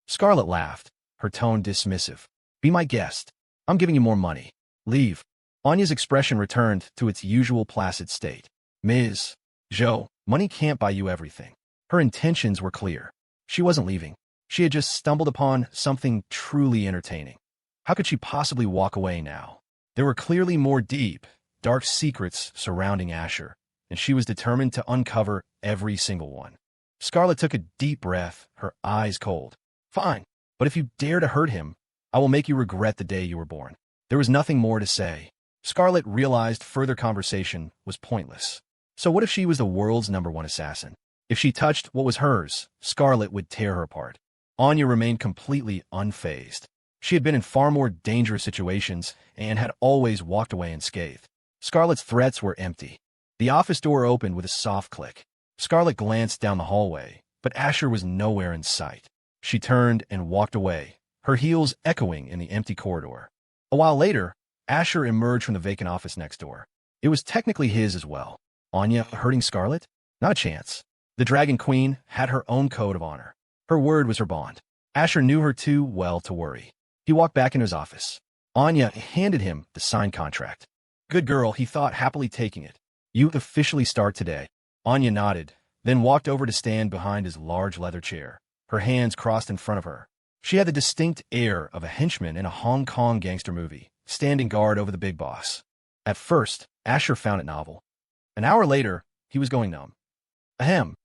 Scarlet laughed, her tone dismissive. "Be my guest. I'm giving you more money. Leave." Anya's expression returned to its usual placid state. "Ms. Joe, money can't buy you everything." Her intentions were clear. She wasn't leaving. She had just stumbled upon something truly entertaining. How could she possibly walk away now? There were clearly more deep, dark secrets surrounding Asher, and she was determined to uncover every single one. Scarlet took a deep breath, her eyes cold. "Fine, but if you dare to hurt him, I will make you regret the day you were born." There was nothing more to say. Scarlet realized further conversation was pointless. So what if she was the world's #1 assassin? If she touched what was hers, Scarlet would tear her apart. Anya remained completely unfazed. She had been in far more dangerous situations and had always walked away unscathed. Scarlet's threats were empty. The office door opened with a soft click. Scarlet glanced down the hallway, but Asher was nowhere in sight. She turned and walked away, her heels echoing in the empty corridor. A while later, Asher emerged from the vacant office next door. It was technically his as well. Anya hurting Scarlet? Not a chance. The Dragon Queen had her own code of honor. Her word was her bond. Asher knew her too well to worry. He walked back into his office. Anya handed him the signed contract. "Good girl," he thought, happily taking it. "You officially start today." Anya nodded, then walked over to stand behind his large leather chair, her hands crossed in front of her. She had the distinct air of a henchman in a Hong Kong gangster movie, standing guard over the big boss. At first, Asher found it novel. An hour later, he was going numb. "Ahem.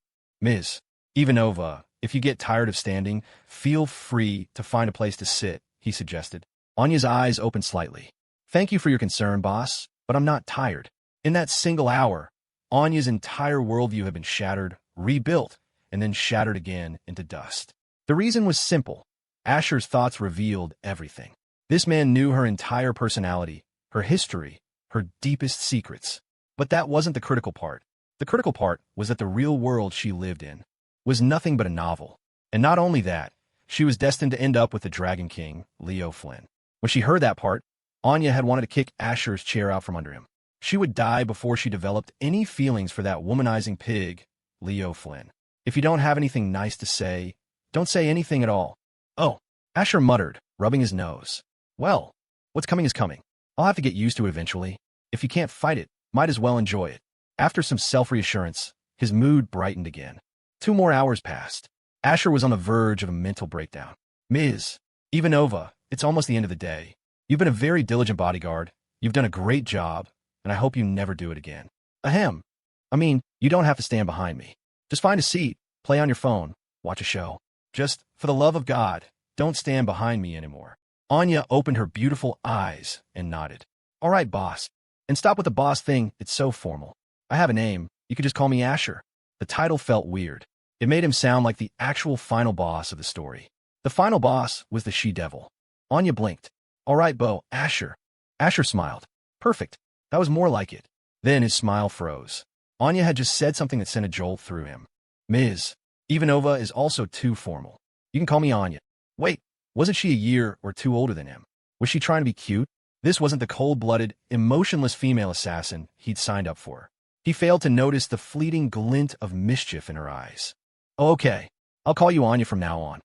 Ms. Ivanova, if you get tired of standing, feel free to find a place to sit," he suggested. Anya's eyes opened slightly. "Thank you for your concern, boss, but I'm not tired." In that single hour, Anya's entire worldview had been shattered, rebuilt, and then shattered again into dust. The reason was simple. Asher's thoughts revealed everything. This man knew her entire personality, her history, her deepest secrets. But that wasn't the critical part. The critical part was that the real world she lived in was nothing but a novel. And not only that, she was destined to end up with the Dragon King, Leo Flynn. When she heard that part, Anya had wanted to kick Asher's chair out from under him. She would die before she developed any feelings for that womanizing pig, Leo Flynn. "If you don't have anything nice to say, don't say anything at all." "Oh," Asher muttered, rubbing his nose. "Well, what's coming is coming. I'll have to get used to it eventually. If you can't fight it, might as well enjoy it." After some self-reassurance, his mood brightened again. 2 more hours passed. Asher was on the verge of a mental breakdown. "Ms. Ivanova, it's almost the end of the day. You've been a very diligent bodyguard. You've done a great job, and I hope you never do it again." "Ahem. I mean, you don't have to stand behind me. Just find a seat, play on your phone, watch a show. Just, for the love of God, don't stand behind me anymore." Anya opened her beautiful eyes and nodded. "All right, boss. And stop with the boss thing, it's so formal. I have a name, you could just call me Asher." The title felt weird. It made him sound like the actual final boss of the story. The final boss was the she-devil. Anya blinked. "All right, Bo, Asher." Asher smiled. "Perfect. That was more like it." Then his smile froze. Anya had just said something that sent a jolt through him. "Ms. Ivanova is also too formal. You can call me Anya." Wait, wasn't she a year or 2 older than him? Was she trying to be cute? This wasn't the cold-blooded, emotionless female assassin he'd signed up for. He failed to notice the fleeting glint of mischief in her eyes. "Oh, okay. I'll call you Anya from now on."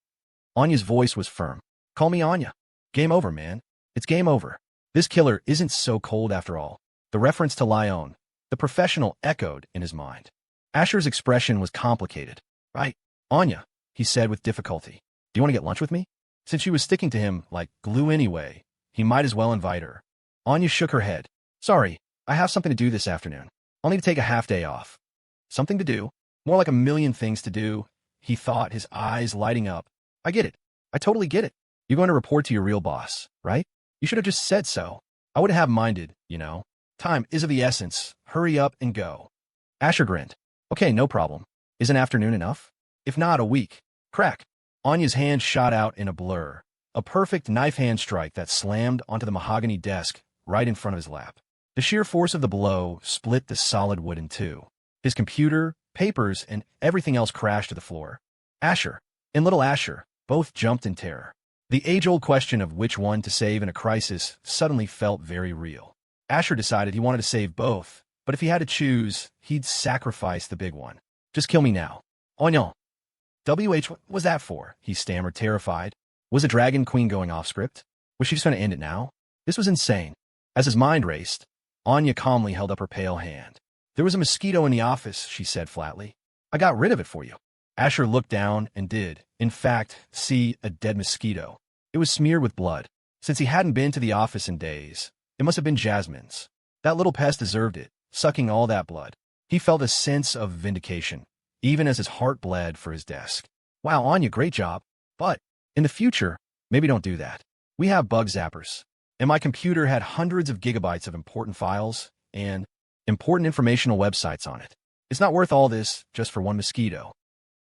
Anya's voice was firm. "Call me Anya. Game over, man. It's game over. This killer isn't so cold after all." The reference to Lyon, The professional echoed in his mind. Asher's expression was complicated. Right, Anya, he said with difficulty. Do you want to get lunch with me? Since she was sticking to him like glue anyway, he might as well invite her. Anya shook her head. Sorry, I have something to do this afternoon. I'll need to take a half day off. Something to do? More like a million things to do, he thought, his eyes lighting up. I get it. I totally get it. You're going to report to your real boss, right? You should have just said so. I wouldn't have minded, you know. Time is of the essence. Hurry up and go. Asher grinned. Okay, no problem. Is an afternoon enough? If not, a week. Crack. Anya's hand shot out in a blur. A perfect knife hand strike that slammed onto the mahogany desk right in front of his lap. The sheer force of the blow split the solid wood in two. His computer, papers, and everything else crashed to the floor. Asher and little Asher both jumped in terror. The age-old question of which one to save in a crisis suddenly felt very real. Asher decided he wanted to save both, but if he had to choose, he'd sacrifice the big one. Just kill me now. Anya. WH, what was that for? He stammered, terrified. Was the Dragon Queen going off script? Was she just going to end it now? This was insane. As his mind raced, Anya calmly held up her pale hand. There was a mosquito in the office, she said flatly. I got rid of it for you. Asher looked down and did, in fact, see a dead mosquito. It was smeared with blood. Since he hadn't been to the office in days, it must have been Jasmine's. That little pest deserved it, sucking all that blood. He felt a sense of vindication, even as his heart bled for his desk. Wow, Anya, great job. But in the future, maybe don't do that. We have bug zappers. And my computer had hundreds of gigabytes of important files and important informational websites on it. It's not worth all this just for one mosquito.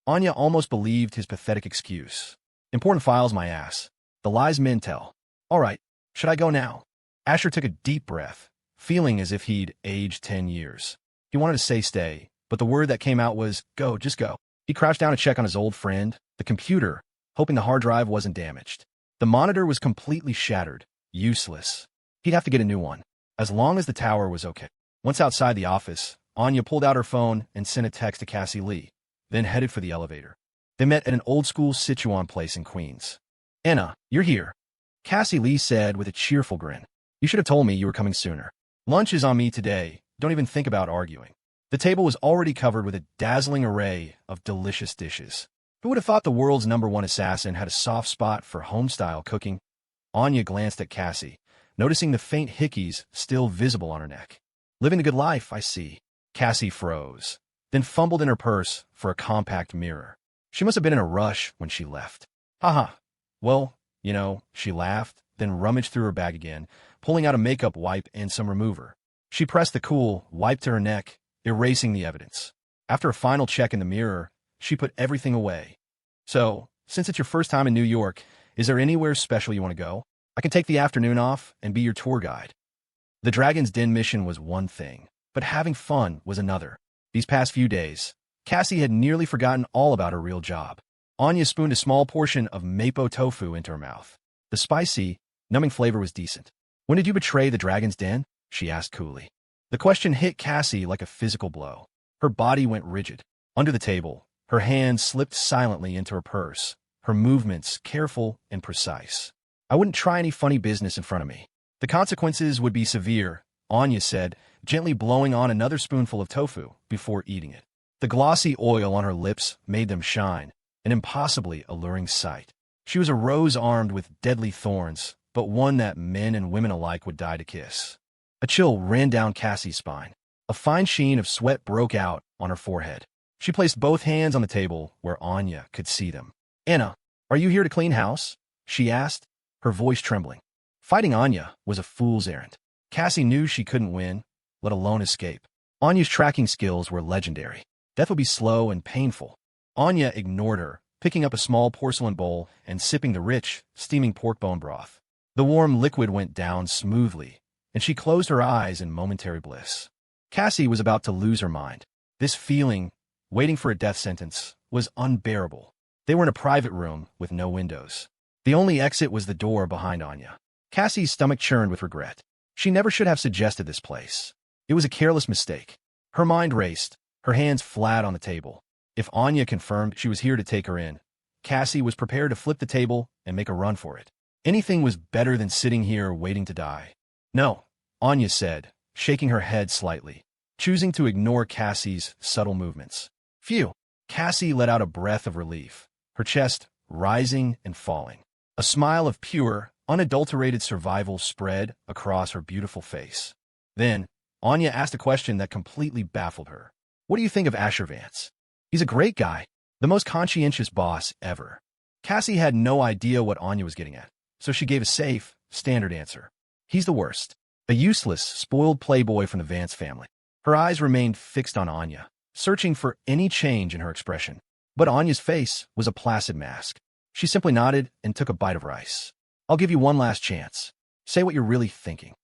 Anya almost believed his pathetic excuse. Important files, my ass. The lies men tell. All right, should I go now? Asher took a deep breath, feeling as if he'd aged 10 years. He wanted to say stay, but the word that came out was, go, just go. He crouched down to check on his old friend, the computer, hoping the hard drive wasn't damaged. The monitor was completely shattered, useless. He'd have to get a new one, as long as the tower was okay. Once outside the office, Anya pulled out her phone and sent a text to Cassie Lee, then headed for the elevator. They met at an old-school Sichuan place in Queens. Anna, you're here, Cassie Lee said with a cheerful grin. You should have told me you were coming sooner. Lunch is on me today. Don't even think about arguing. The table was already covered with a dazzling array of delicious dishes. Who would have thought the world's #1 assassin had a soft spot for home-style cooking? Anya glanced at Cassie, noticing the faint hickeys still visible on her neck. Living the good life, I see. Cassie froze, then fumbled in her purse for a compact mirror. She must have been in a rush when she left. Haha. Well, you know, she laughed, then rummaged through her bag again, pulling out a makeup wipe and some remover. She pressed the cool wipe to her neck, erasing the evidence. After a final check in the mirror, she put everything away. So, since it's your first time in New York, is there anywhere special you want to go? I can take the afternoon off and be your tour guide. The Dragon's Den mission was one thing, but having fun was another. These past few days, Cassie had nearly forgotten all about her real job. Anya spooned a small portion of mapo tofu into her mouth. The spicy, numbing flavor was decent. When did you betray the Dragon's Den? She asked coolly. The question hit Cassie like a physical blow. Her body went rigid. Under the table, her hand slipped silently into her purse, her movements careful and precise. I wouldn't try any funny business in front of me. The consequences would be severe, Anya said, gently blowing on another spoonful of tofu before eating it. The glossy oil on her lips made them shine, an impossibly alluring sight. She was a rose armed with deadly thorns, but one that men and women alike would die to kiss. A chill ran down Cassie's spine. A fine sheen of sweat broke out on her forehead. She placed both hands on the table where Anya could see them. Anna, are you here to clean house? She asked, her voice trembling. Fighting Anya was a fool's errand. Cassie knew she couldn't win, let alone escape. Anya's tracking skills were legendary. Death would be slow and painful. Anya ignored her, picking up a small porcelain bowl and sipping the rich, steaming pork bone broth. The warm liquid went down smoothly, and she closed her eyes in momentary bliss. Cassie was about to lose her mind. This feeling, waiting for a death sentence, was unbearable. They were in a private room with no windows. The only exit was the door behind Anya. Cassie's stomach churned with regret. She never should have suggested this place. It was a careless mistake. Her mind raced, her hands flat on the table. If Anya confirmed she was here to take her in, Cassie was prepared to flip the table and make a run for it. Anything was better than sitting here waiting to die. No, Anya said, shaking her head slightly. choosing to ignore Cassie's subtle movements. Phew! Cassie let out a breath of relief, her chest rising and falling. A smile of pure, unadulterated survival spread across her beautiful face. Then, Anya asked a question that completely baffled her. What do you think of Asher Vance? He's a great guy, the most conscientious boss ever. Cassie had no idea what Anya was getting at, so she gave a safe, standard answer. He's the worst. A useless, spoiled playboy from the Vance family. Her eyes remained fixed on Anya, searching for any change in her expression. But Anya's face was a placid mask. She simply nodded and took a bite of rice. I'll give you one last chance. Say what you're really thinking.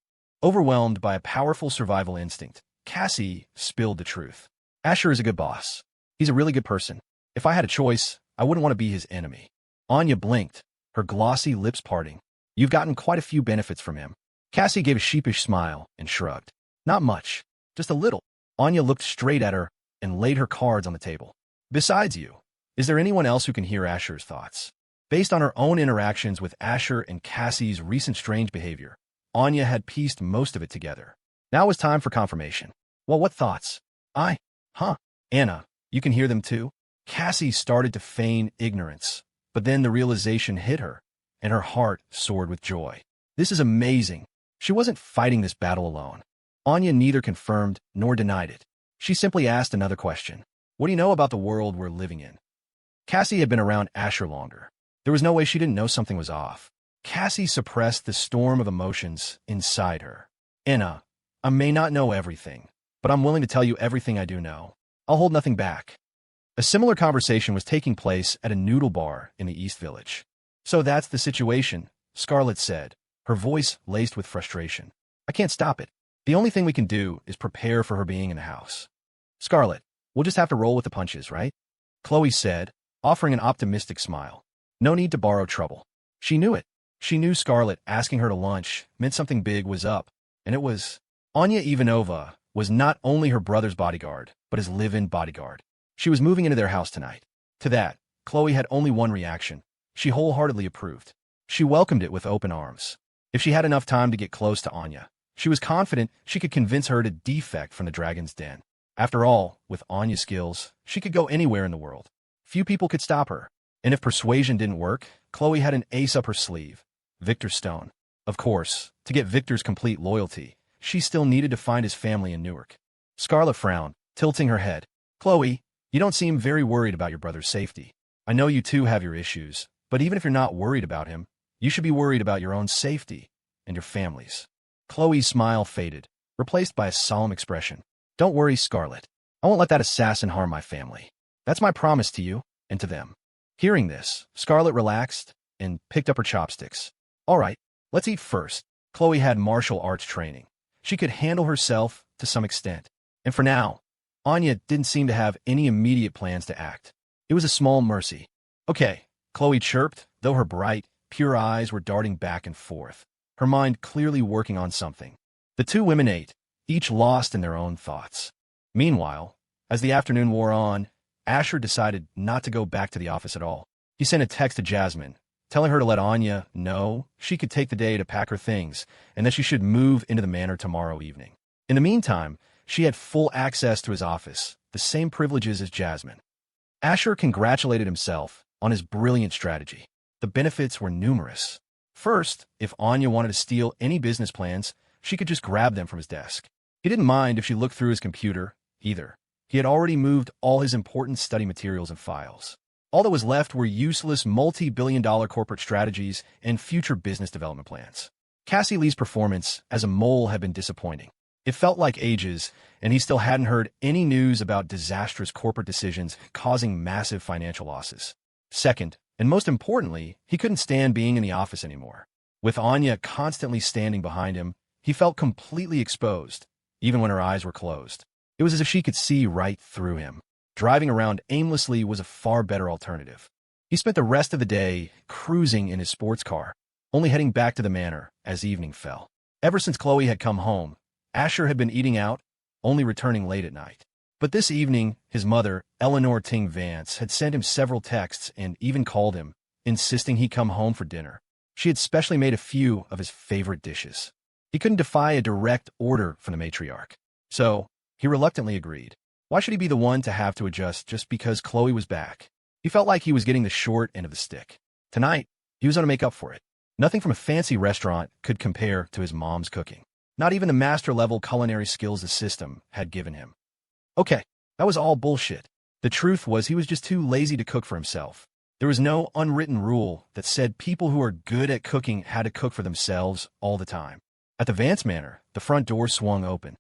Overwhelmed by a powerful survival instinct, Cassie spilled the truth. Asher is a good boss. He's a really good person. If I had a choice, I wouldn't want to be his enemy. Anya blinked, her glossy lips parting. You've gotten quite a few benefits from him. Cassie gave a sheepish smile and shrugged. Not much, just a little. Anya looked straight at her and laid her cards on the table. Besides you, is there anyone else who can hear Asher's thoughts? Based on her own interactions with Asher and Cassie's recent strange behavior, Anya had pieced most of it together. Now it was time for confirmation. Well, what thoughts? Anna, you can hear them too? Cassie started to feign ignorance, but then the realization hit her, and her heart soared with joy. This is amazing. She wasn't fighting this battle alone. Anya neither confirmed nor denied it. She simply asked another question. What do you know about the world we're living in? Cassie had been around Asher longer. There was no way she didn't know something was off. Cassie suppressed the storm of emotions inside her. Anna, I may not know everything, but I'm willing to tell you everything I do know. I'll hold nothing back. A similar conversation was taking place at a noodle bar in the East Village. So that's the situation, Scarlet said, her voice laced with frustration. I can't stop it. The only thing we can do is prepare for her being in the house. Scarlet, we'll just have to roll with the punches, right? Chloe said, offering an optimistic smile. No need to borrow trouble. She knew it. She knew Scarlet asking her to lunch meant something big was up, and it was. Anya Ivanova was not only her brother's bodyguard, but his live-in bodyguard. She was moving into their house tonight. To that, Chloe had only one reaction. She wholeheartedly approved. She welcomed it with open arms. If she had enough time to get close to Anya, she was confident she could convince her to defect from the dragon's den. After all, with Anya's skills, she could go anywhere in the world. Few people could stop her. And if persuasion didn't work, Chloe had an ace up her sleeve. Victor Stone. Of course, to get Victor's complete loyalty, she still needed to find his family in Newark. Scarlet frowned, tilting her head. Chloe, you don't seem very worried about your brother's safety. I know you two have your issues, but even if you're not worried about him, you should be worried about your own safety and your family's. Chloe's smile faded, replaced by a solemn expression. Don't worry, Scarlet. I won't let that assassin harm my family. That's my promise to you and to them. Hearing this, Scarlet relaxed and picked up her chopsticks. All right, let's eat first. Chloe had martial arts training. She could handle herself to some extent. And for now, Anya didn't seem to have any immediate plans to act. It was a small mercy. Okay, Chloe chirped, though her bright, pure eyes were darting back and forth, her mind clearly working on something. The two women ate, each lost in their own thoughts. Meanwhile, as the afternoon wore on, Asher decided not to go back to the office at all. He sent a text to Jasmine, telling her to let Anya know she could take the day to pack her things and that she should move into the manor tomorrow evening. In the meantime, she had full access to his office, the same privileges as Jasmine. Asher congratulated himself on his brilliant strategy. The benefits were numerous. First, if Anya wanted to steal any business plans, she could just grab them from his desk. He didn't mind if she looked through his computer, either. He had already moved all his important study materials and files. All that was left were useless multi-billion-dollar corporate strategies and future business development plans. Cassie Lee's performance as a mole had been disappointing. It felt like ages, and he still hadn't heard any news about disastrous corporate decisions causing massive financial losses. Second, and most importantly, he couldn't stand being in the office anymore. With Anya constantly standing behind him, he felt completely exposed, even when her eyes were closed. It was as if she could see right through him. Driving around aimlessly was a far better alternative. He spent the rest of the day cruising in his sports car, only heading back to the manor as evening fell. Ever since Chloe had come home, Asher had been eating out, only returning late at night. But this evening, his mother, Eleanor Ting Vance, had sent him several texts and even called him, insisting he come home for dinner. She had specially made a few of his favorite dishes. He couldn't defy a direct order from the matriarch. So, He reluctantly agreed. Why should he be the one to have to adjust just because Chloe was back? He felt like he was getting the short end of the stick. Tonight, he was going to make up for it. Nothing from a fancy restaurant could compare to his mom's cooking. Not even the master-level culinary skills the system had given him. Okay, that was all bullshit. The truth was he was just too lazy to cook for himself. There was no unwritten rule that said people who are good at cooking had to cook for themselves all the time. At the Vance Manor, the front door swung open.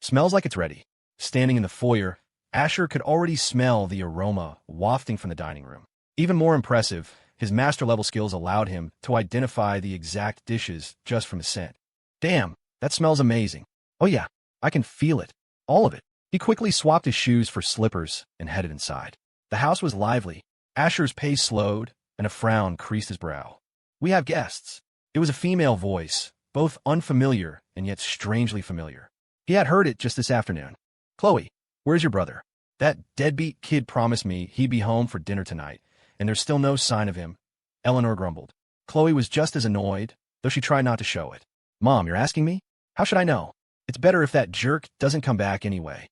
Smells like it's ready. Standing in the foyer, Asher could already smell the aroma wafting from the dining room. Even more impressive, his master-level skills allowed him to identify the exact dishes just from the scent. Damn, that smells amazing. Oh yeah, I can feel it. All of it. He quickly swapped his shoes for slippers and headed inside. The house was lively. Asher's pace slowed, and a frown creased his brow. We have guests. It was a female voice, both unfamiliar and yet strangely familiar. He had heard it just this afternoon. Chloe, where's your brother? That deadbeat kid promised me he'd be home for dinner tonight, and there's still no sign of him. Eleanor grumbled. Chloe was just as annoyed, though she tried not to show it. Mom, you're asking me? How should I know? It's better if that jerk doesn't come back anyway.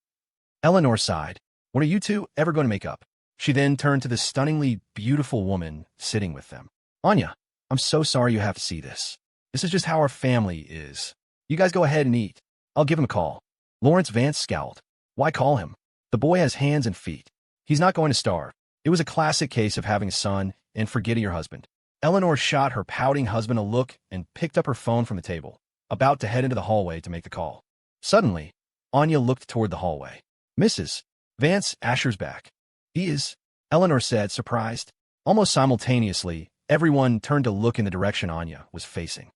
Eleanor sighed. When are you two ever going to make up? She then turned to the stunningly beautiful woman sitting with them. Anya, I'm so sorry you have to see this. This is just how our family is. You guys go ahead and eat. I'll give him a call. Lawrence Vance scowled. Why call him? The boy has hands and feet. He's not going to starve. It was a classic case of having a son and forgetting your husband. Eleanor shot her pouting husband a look and picked up her phone from the table, about to head into the hallway to make the call. Suddenly, Anya looked toward the hallway. Mrs. Vance, Asher's back. He is, Eleanor said, surprised. Almost simultaneously, everyone turned to look in the direction Anya was facing.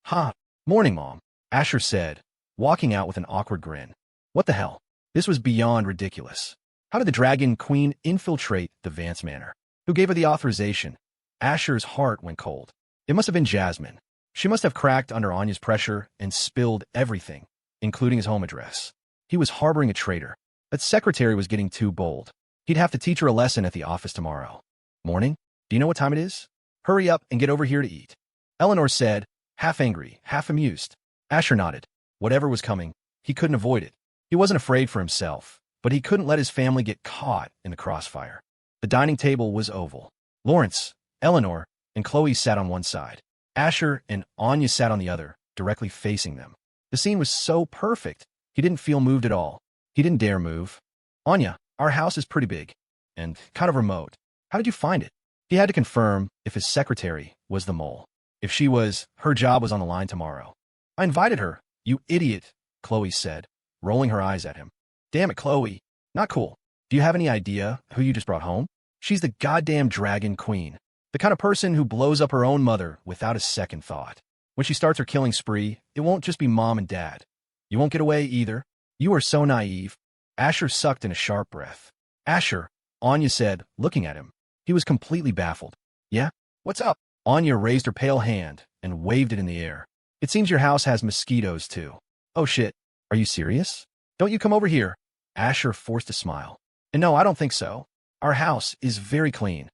Ha! Morning, Mom, Asher said, walking out with an awkward grin. What the hell? This was beyond ridiculous. How did the Dragon Queen infiltrate the Vance Manor? Who gave her the authorization? Asher's heart went cold. It must have been Jasmine. She must have cracked under Anya's pressure and spilled everything, including his home address. He was harboring a traitor. That secretary was getting too bold. He'd have to teach her a lesson at the office tomorrow. Morning? Do you know what time it is? Hurry up and get over here to eat. Eleanor said, half angry, half amused. Asher nodded. Whatever was coming, he couldn't avoid it. He wasn't afraid for himself, but he couldn't let his family get caught in the crossfire. The dining table was oval. Lawrence, Eleanor, and Chloe sat on one side. Asher and Anya sat on the other, directly facing them. The scene was so perfect, he didn't feel moved at all. He didn't dare move. Anya, our house is pretty big and kind of remote. How did you find it? He had to confirm if his secretary was the mole. If she was, her job was on the line tomorrow. I invited her, you idiot, Chloe said, rolling her eyes at him. Damn it, Chloe. Not cool. Do you have any idea who you just brought home? She's the goddamn Dragon Queen. The kind of person who blows up her own mother without a second thought. When she starts her killing spree, it won't just be Mom and Dad. You won't get away either. You are so naive. Asher sucked in a sharp breath. Asher, Anya said, looking at him. He was completely baffled. Yeah? What's up? Anya raised her pale hand and waved it in the air. It seems your house has mosquitoes, too. Oh shit. Are you serious? Don't you come over here. Asher forced a smile. And no, I don't think so. Our house is very clean.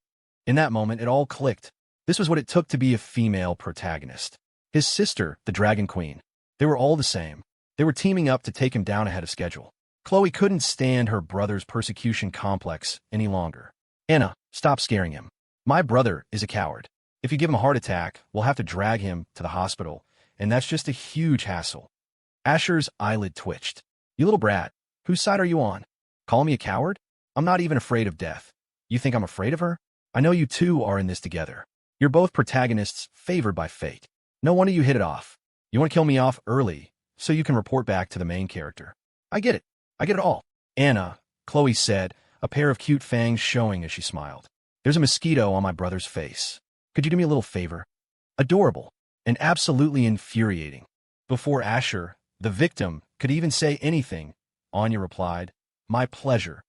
In that moment, it all clicked. This was what it took to be a female protagonist. His sister, the Dragon Queen. They were all the same. They were teaming up to take him down ahead of schedule. Chloe couldn't stand her brother's persecution complex any longer. Anna, stop scaring him. My brother is a coward. If you give him a heart attack, we'll have to drag him to the hospital, and that's just a huge hassle. Asher's eyelid twitched. You little brat, whose side are you on? Call me a coward? I'm not even afraid of death. You think I'm afraid of her? I know you two are in this together. You're both protagonists favored by fate. No wonder you hit it off. You want to kill me off early, so you can report back to the main character. I get it. I get it all. Anna, Chloe said, a pair of cute fangs showing as she smiled. There's a mosquito on my brother's face. Could you do me a little favor? Adorable and absolutely infuriating. Before Asher, the victim, could even say anything, Anya replied, my pleasure.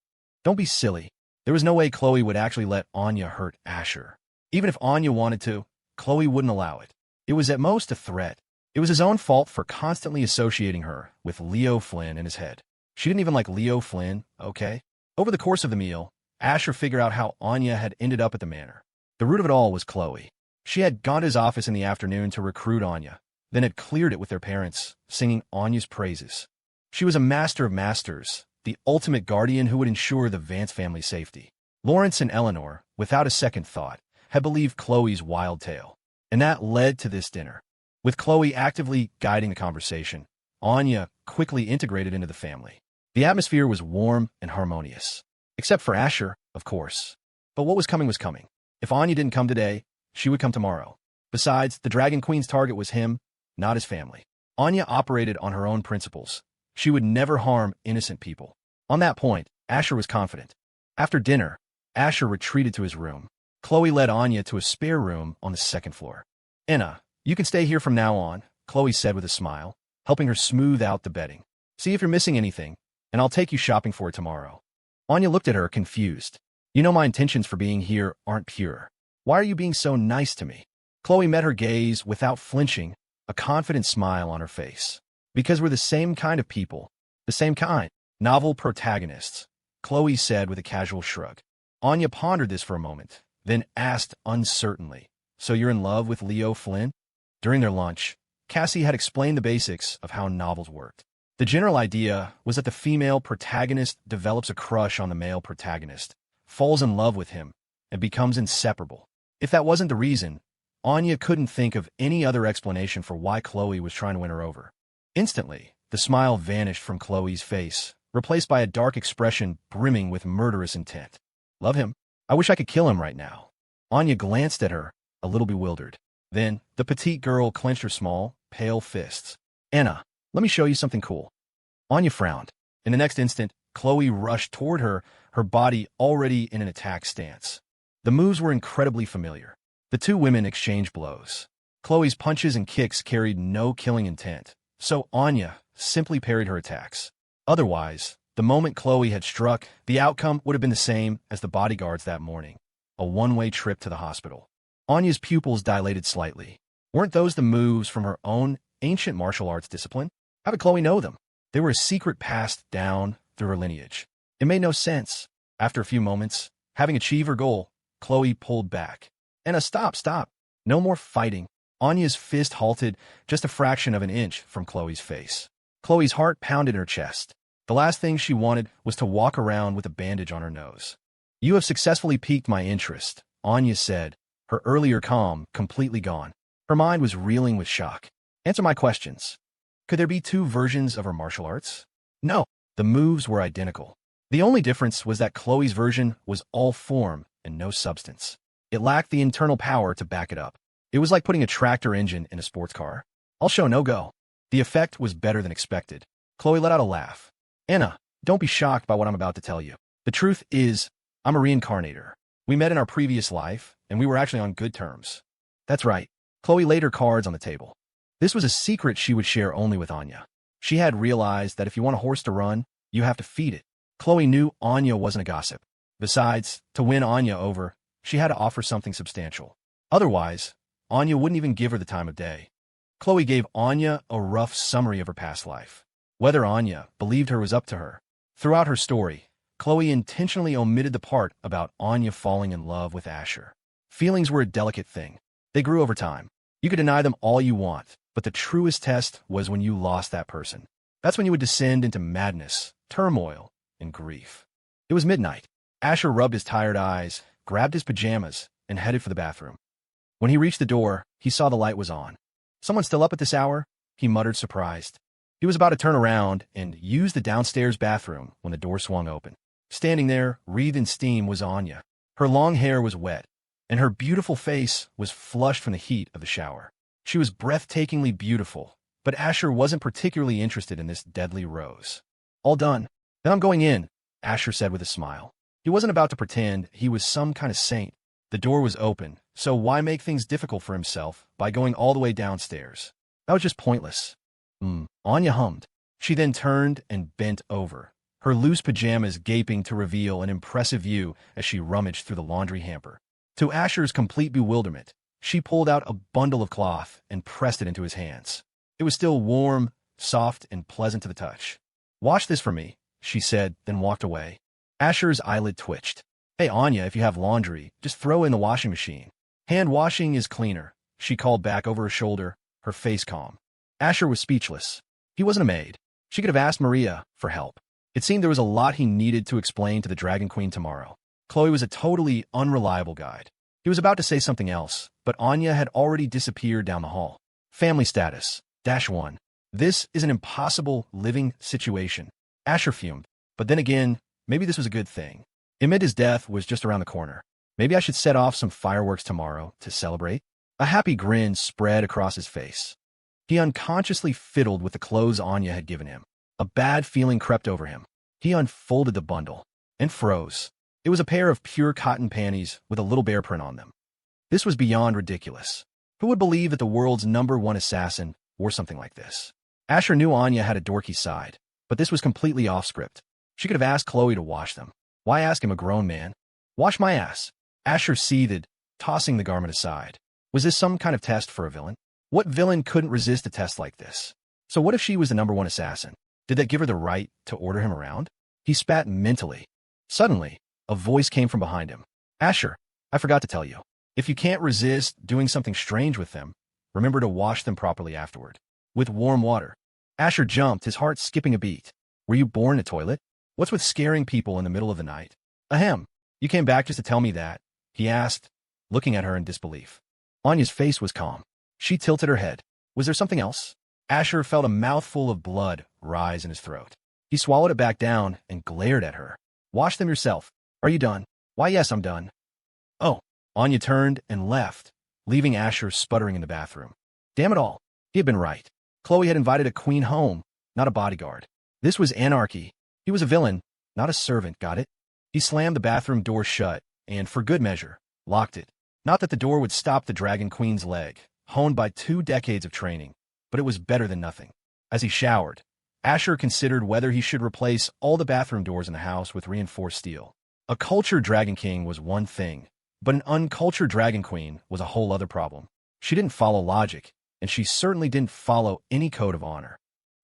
Don't be silly. There was no way Chloe would actually let Anya hurt Asher. Even if Anya wanted to, Chloe wouldn't allow it. It was at most a threat. It was his own fault for constantly associating her with Leo Flynn in his head. She didn't even like Leo Flynn, okay? Over the course of the meal, Asher figured out how Anya had ended up at the manor. The root of it all was Chloe. She had gone to his office in the afternoon to recruit Anya, then had cleared it with their parents, singing Anya's praises. She was a master of masters, the ultimate guardian who would ensure the Vance family's safety. Lawrence and Eleanor, without a second thought, had believed Chloe's wild tale, and that led to this dinner. With Chloe actively guiding the conversation, Anya quickly integrated into the family. The atmosphere was warm and harmonious. Except for Asher, of course. But what was coming. If Anya didn't come today, she would come tomorrow. Besides, the Dragon Queen's target was him, not his family. Anya operated on her own principles. She would never harm innocent people. On that point, Asher was confident. After dinner, Asher retreated to his room. Chloe led Anya to a spare room on the second floor. "Anna, you can stay here from now on," Chloe said with a smile, helping her smooth out the bedding. "See if you're missing anything, and I'll take you shopping for it tomorrow." Anya looked at her, confused. "You know my intentions for being here aren't pure. Why are you being so nice to me?" Chloe met her gaze without flinching, a confident smile on her face. "Because we're the same kind of people. The same kind. Novel protagonists," Chloe said with a casual shrug. Anya pondered this for a moment, then asked uncertainly, "So you're in love with Leo Flynn?" During their lunch, Cassie had explained the basics of how novels worked. The general idea was that the female protagonist develops a crush on the male protagonist, falls in love with him, and becomes inseparable. If that wasn't the reason, Anya couldn't think of any other explanation for why Chloe was trying to win her over. Instantly, the smile vanished from Chloe's face, replaced by a dark expression brimming with murderous intent. "Love him? I wish I could kill him right now." Anya glanced at her, a little bewildered. Then, the petite girl clenched her small, pale fists. "Anna, let me show you something cool." Anya frowned. In the next instant, Chloe rushed toward her, her body already in an attack stance. The moves were incredibly familiar. The two women exchanged blows. Chloe's punches and kicks carried no killing intent, so Anya simply parried her attacks. Otherwise, the moment Chloe had struck, the outcome would have been the same as the bodyguards that morning, a one-way trip to the hospital. Anya's pupils dilated slightly. Weren't those the moves from her own ancient martial arts discipline? How did Chloe know them? They were a secret passed down through her lineage. It made no sense. After a few moments, having achieved her goal, Chloe pulled back. "Anna, stop. No more fighting." Anya's fist halted just a fraction of an inch from Chloe's face. Chloe's heart pounded in her chest. The last thing she wanted was to walk around with a bandage on her nose. "You have successfully piqued my interest," Anya said, her earlier calm completely gone. Her mind was reeling with shock. "Answer my questions. Could there be two versions of her martial arts?" No, the moves were identical. The only difference was that Chloe's version was all form and no substance. It lacked the internal power to back it up. It was like putting a tractor engine in a sports car. "I'll show no go." The effect was better than expected. Chloe let out a laugh. "Anna, don't be shocked by what I'm about to tell you. The truth is, I'm a reincarnator. We met in our previous life, and we were actually on good terms." "That's right." Chloe laid her cards on the table. This was a secret she would share only with Anya. She had realized that if you want a horse to run, you have to feed it. Chloe knew Anya wasn't a gossip. Besides, to win Anya over, she had to offer something substantial. Otherwise, Anya wouldn't even give her the time of day. Chloe gave Anya a rough summary of her past life. Whether Anya believed her was up to her. Throughout her story, Chloe intentionally omitted the part about Anya falling in love with Asher. Feelings were a delicate thing. They grew over time. You could deny them all you want, but the truest test was when you lost that person. That's when you would descend into madness, turmoil, and grief. It was midnight. Asher rubbed his tired eyes, grabbed his pajamas, and headed for the bathroom. When he reached the door, he saw the light was on. "Someone still up at this hour?" he muttered, surprised. He was about to turn around and use the downstairs bathroom when the door swung open. Standing there, wreathed in steam, was Anya. Her long hair was wet, and her beautiful face was flushed from the heat of the shower. She was breathtakingly beautiful, but Asher wasn't particularly interested in this deadly rose. "All done. Then I'm going in," Asher said with a smile. He wasn't about to pretend he was some kind of saint. The door was open, so why make things difficult for himself by going all the way downstairs? That was just pointless. Anya hummed. She then turned and bent over, her loose pajamas gaping to reveal an impressive view as she rummaged through the laundry hamper. To Asher's complete bewilderment, she pulled out a bundle of cloth and pressed it into his hands. It was still warm, soft, and pleasant to the touch. "Wash this for me," she said, then walked away. Asher's eyelid twitched. "Hey, Anya, if you have laundry, just throw it in the washing machine. Hand washing is cleaner," she called back over her shoulder, her face calm. Asher was speechless. He wasn't a maid. She could have asked Maria for help. It seemed there was a lot he needed to explain to the Dragon Queen tomorrow. Chloe was a totally unreliable guide. He was about to say something else, but Anya had already disappeared down the hall. Family status. -1. This is an impossible living situation. Asher fumed. But then again, maybe this was a good thing. His death was just around the corner. Maybe I should set off some fireworks tomorrow to celebrate. A happy grin spread across his face. He unconsciously fiddled with the clothes Anya had given him. A bad feeling crept over him. He unfolded the bundle and froze. It was a pair of pure cotton panties with a little bear print on them. This was beyond ridiculous. Who would believe that the world's #1 assassin wore something like this? Asher knew Anya had a dorky side, but this was completely off script. She could have asked Chloe to wash them. Why ask him, a grown man? Wash my ass. Asher seethed, tossing the garment aside. Was this some kind of test for a villain? What villain couldn't resist a test like this? So what if she was the #1 assassin? Did that give her the right to order him around? He spat mentally. Suddenly, a voice came from behind him. Asher, I forgot to tell you. If you can't resist doing something strange with them, remember to wash them properly afterward. With warm water. Asher jumped, his heart skipping a beat. Were you born in a toilet? What's with scaring people in the middle of the night? Ahem. You came back just to tell me that? He asked, looking at her in disbelief. Anya's face was calm. She tilted her head. Was there something else? Asher felt a mouthful of blood rise in his throat. He swallowed it back down and glared at her. Wash them yourself. Are you done? Why, yes, I'm done. Oh. Anya turned and left, leaving Asher sputtering in the bathroom. Damn it all. He had been right. Chloe had invited a queen home, not a bodyguard. This was anarchy. He was a villain, not a servant, got it? He slammed the bathroom door shut and, for good measure, locked it. Not that the door would stop the Dragon Queen's leg, honed by 2 decades of training, but it was better than nothing. As he showered, Asher considered whether he should replace all the bathroom doors in the house with reinforced steel. A cultured Dragon King was one thing, but an uncultured Dragon Queen was a whole other problem. She didn't follow logic, and she certainly didn't follow any code of honor.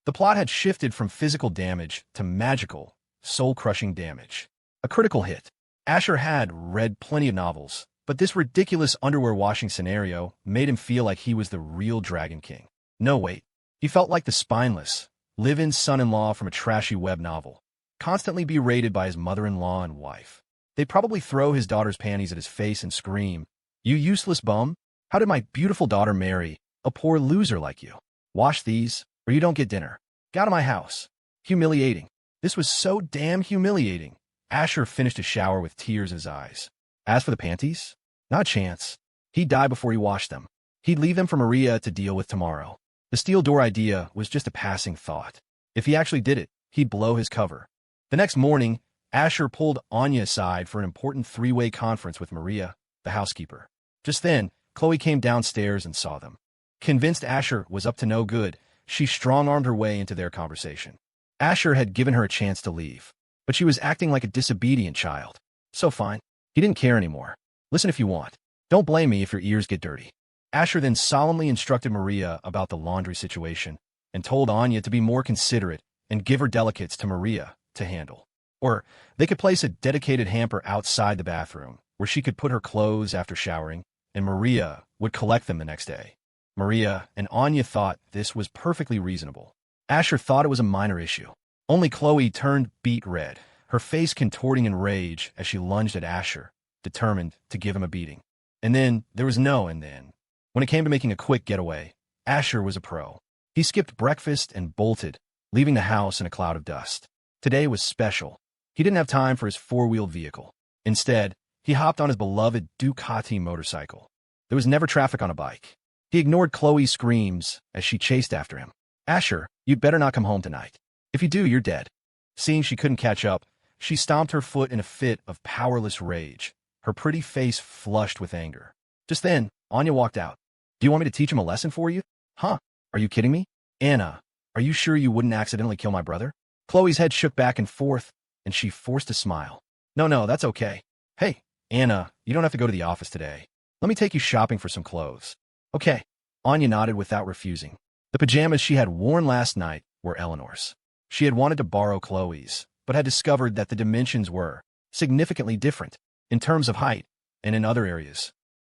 The plot had shifted from physical damage to magical, soul-crushing damage. A critical hit. Asher had read plenty of novels, but this ridiculous underwear washing scenario made him feel like he was the real Dragon King. No, wait. He felt like the spineless, live-in son-in-law from a trashy web novel, constantly berated by his mother-in-law and wife. They'd probably throw his daughter's panties at his face and scream, "You useless bum! How did my beautiful daughter marry a poor loser like you? Wash these, or you don't get dinner. Get out of my house." Humiliating. This was so damn humiliating. Asher finished his shower with tears in his eyes. As for the panties, not a chance. He'd die before he washed them. He'd leave them for Maria to deal with tomorrow. The steel door idea was just a passing thought. If he actually did it, he'd blow his cover. The next morning, Asher pulled Anya aside for an important 3-way conference with Maria, the housekeeper. Just then, Chloe came downstairs and saw them. Convinced Asher was up to no good, she strong-armed her way into their conversation. Asher had given her a chance to leave, but she was acting like a disobedient child. So fine. He didn't care anymore. Listen if you want. Don't blame me if your ears get dirty. Asher then solemnly instructed Maria about the laundry situation and told Anya to be more considerate and give her delicates to Maria to handle. Or they could place a dedicated hamper outside the bathroom where she could put her clothes after showering, and Maria would collect them the next day. Maria and Anya thought this was perfectly reasonable. Asher thought it was a minor issue. Only Chloe turned beet red, her face contorting in rage as she lunged at Asher, determined to give him a beating. And then there was no and then. When it came to making a quick getaway, Asher was a pro. He skipped breakfast and bolted, leaving the house in a cloud of dust. Today was special. He didn't have time for his 4-wheeled vehicle. Instead, he hopped on his beloved Ducati motorcycle. There was never traffic on a bike. He ignored Chloe's screams as she chased after him. Asher, you'd better not come home tonight. If you do, you're dead. Seeing she couldn't catch up, she stomped her foot in a fit of powerless rage, her pretty face flushed with anger. Just then, Anya walked out. Do you want me to teach him a lesson for you? Huh? Are you kidding me? Anna, are you sure you wouldn't accidentally kill my brother? Chloe's head shook back and forth, and she forced a smile. No, that's okay. Hey, Anna, you don't have to go to the office today. Let me take you shopping for some clothes. Okay. Anya nodded without refusing. The pajamas she had worn last night were Eleanor's. She had wanted to borrow Chloe's, but had discovered that the dimensions were significantly different in terms of height and in other areas.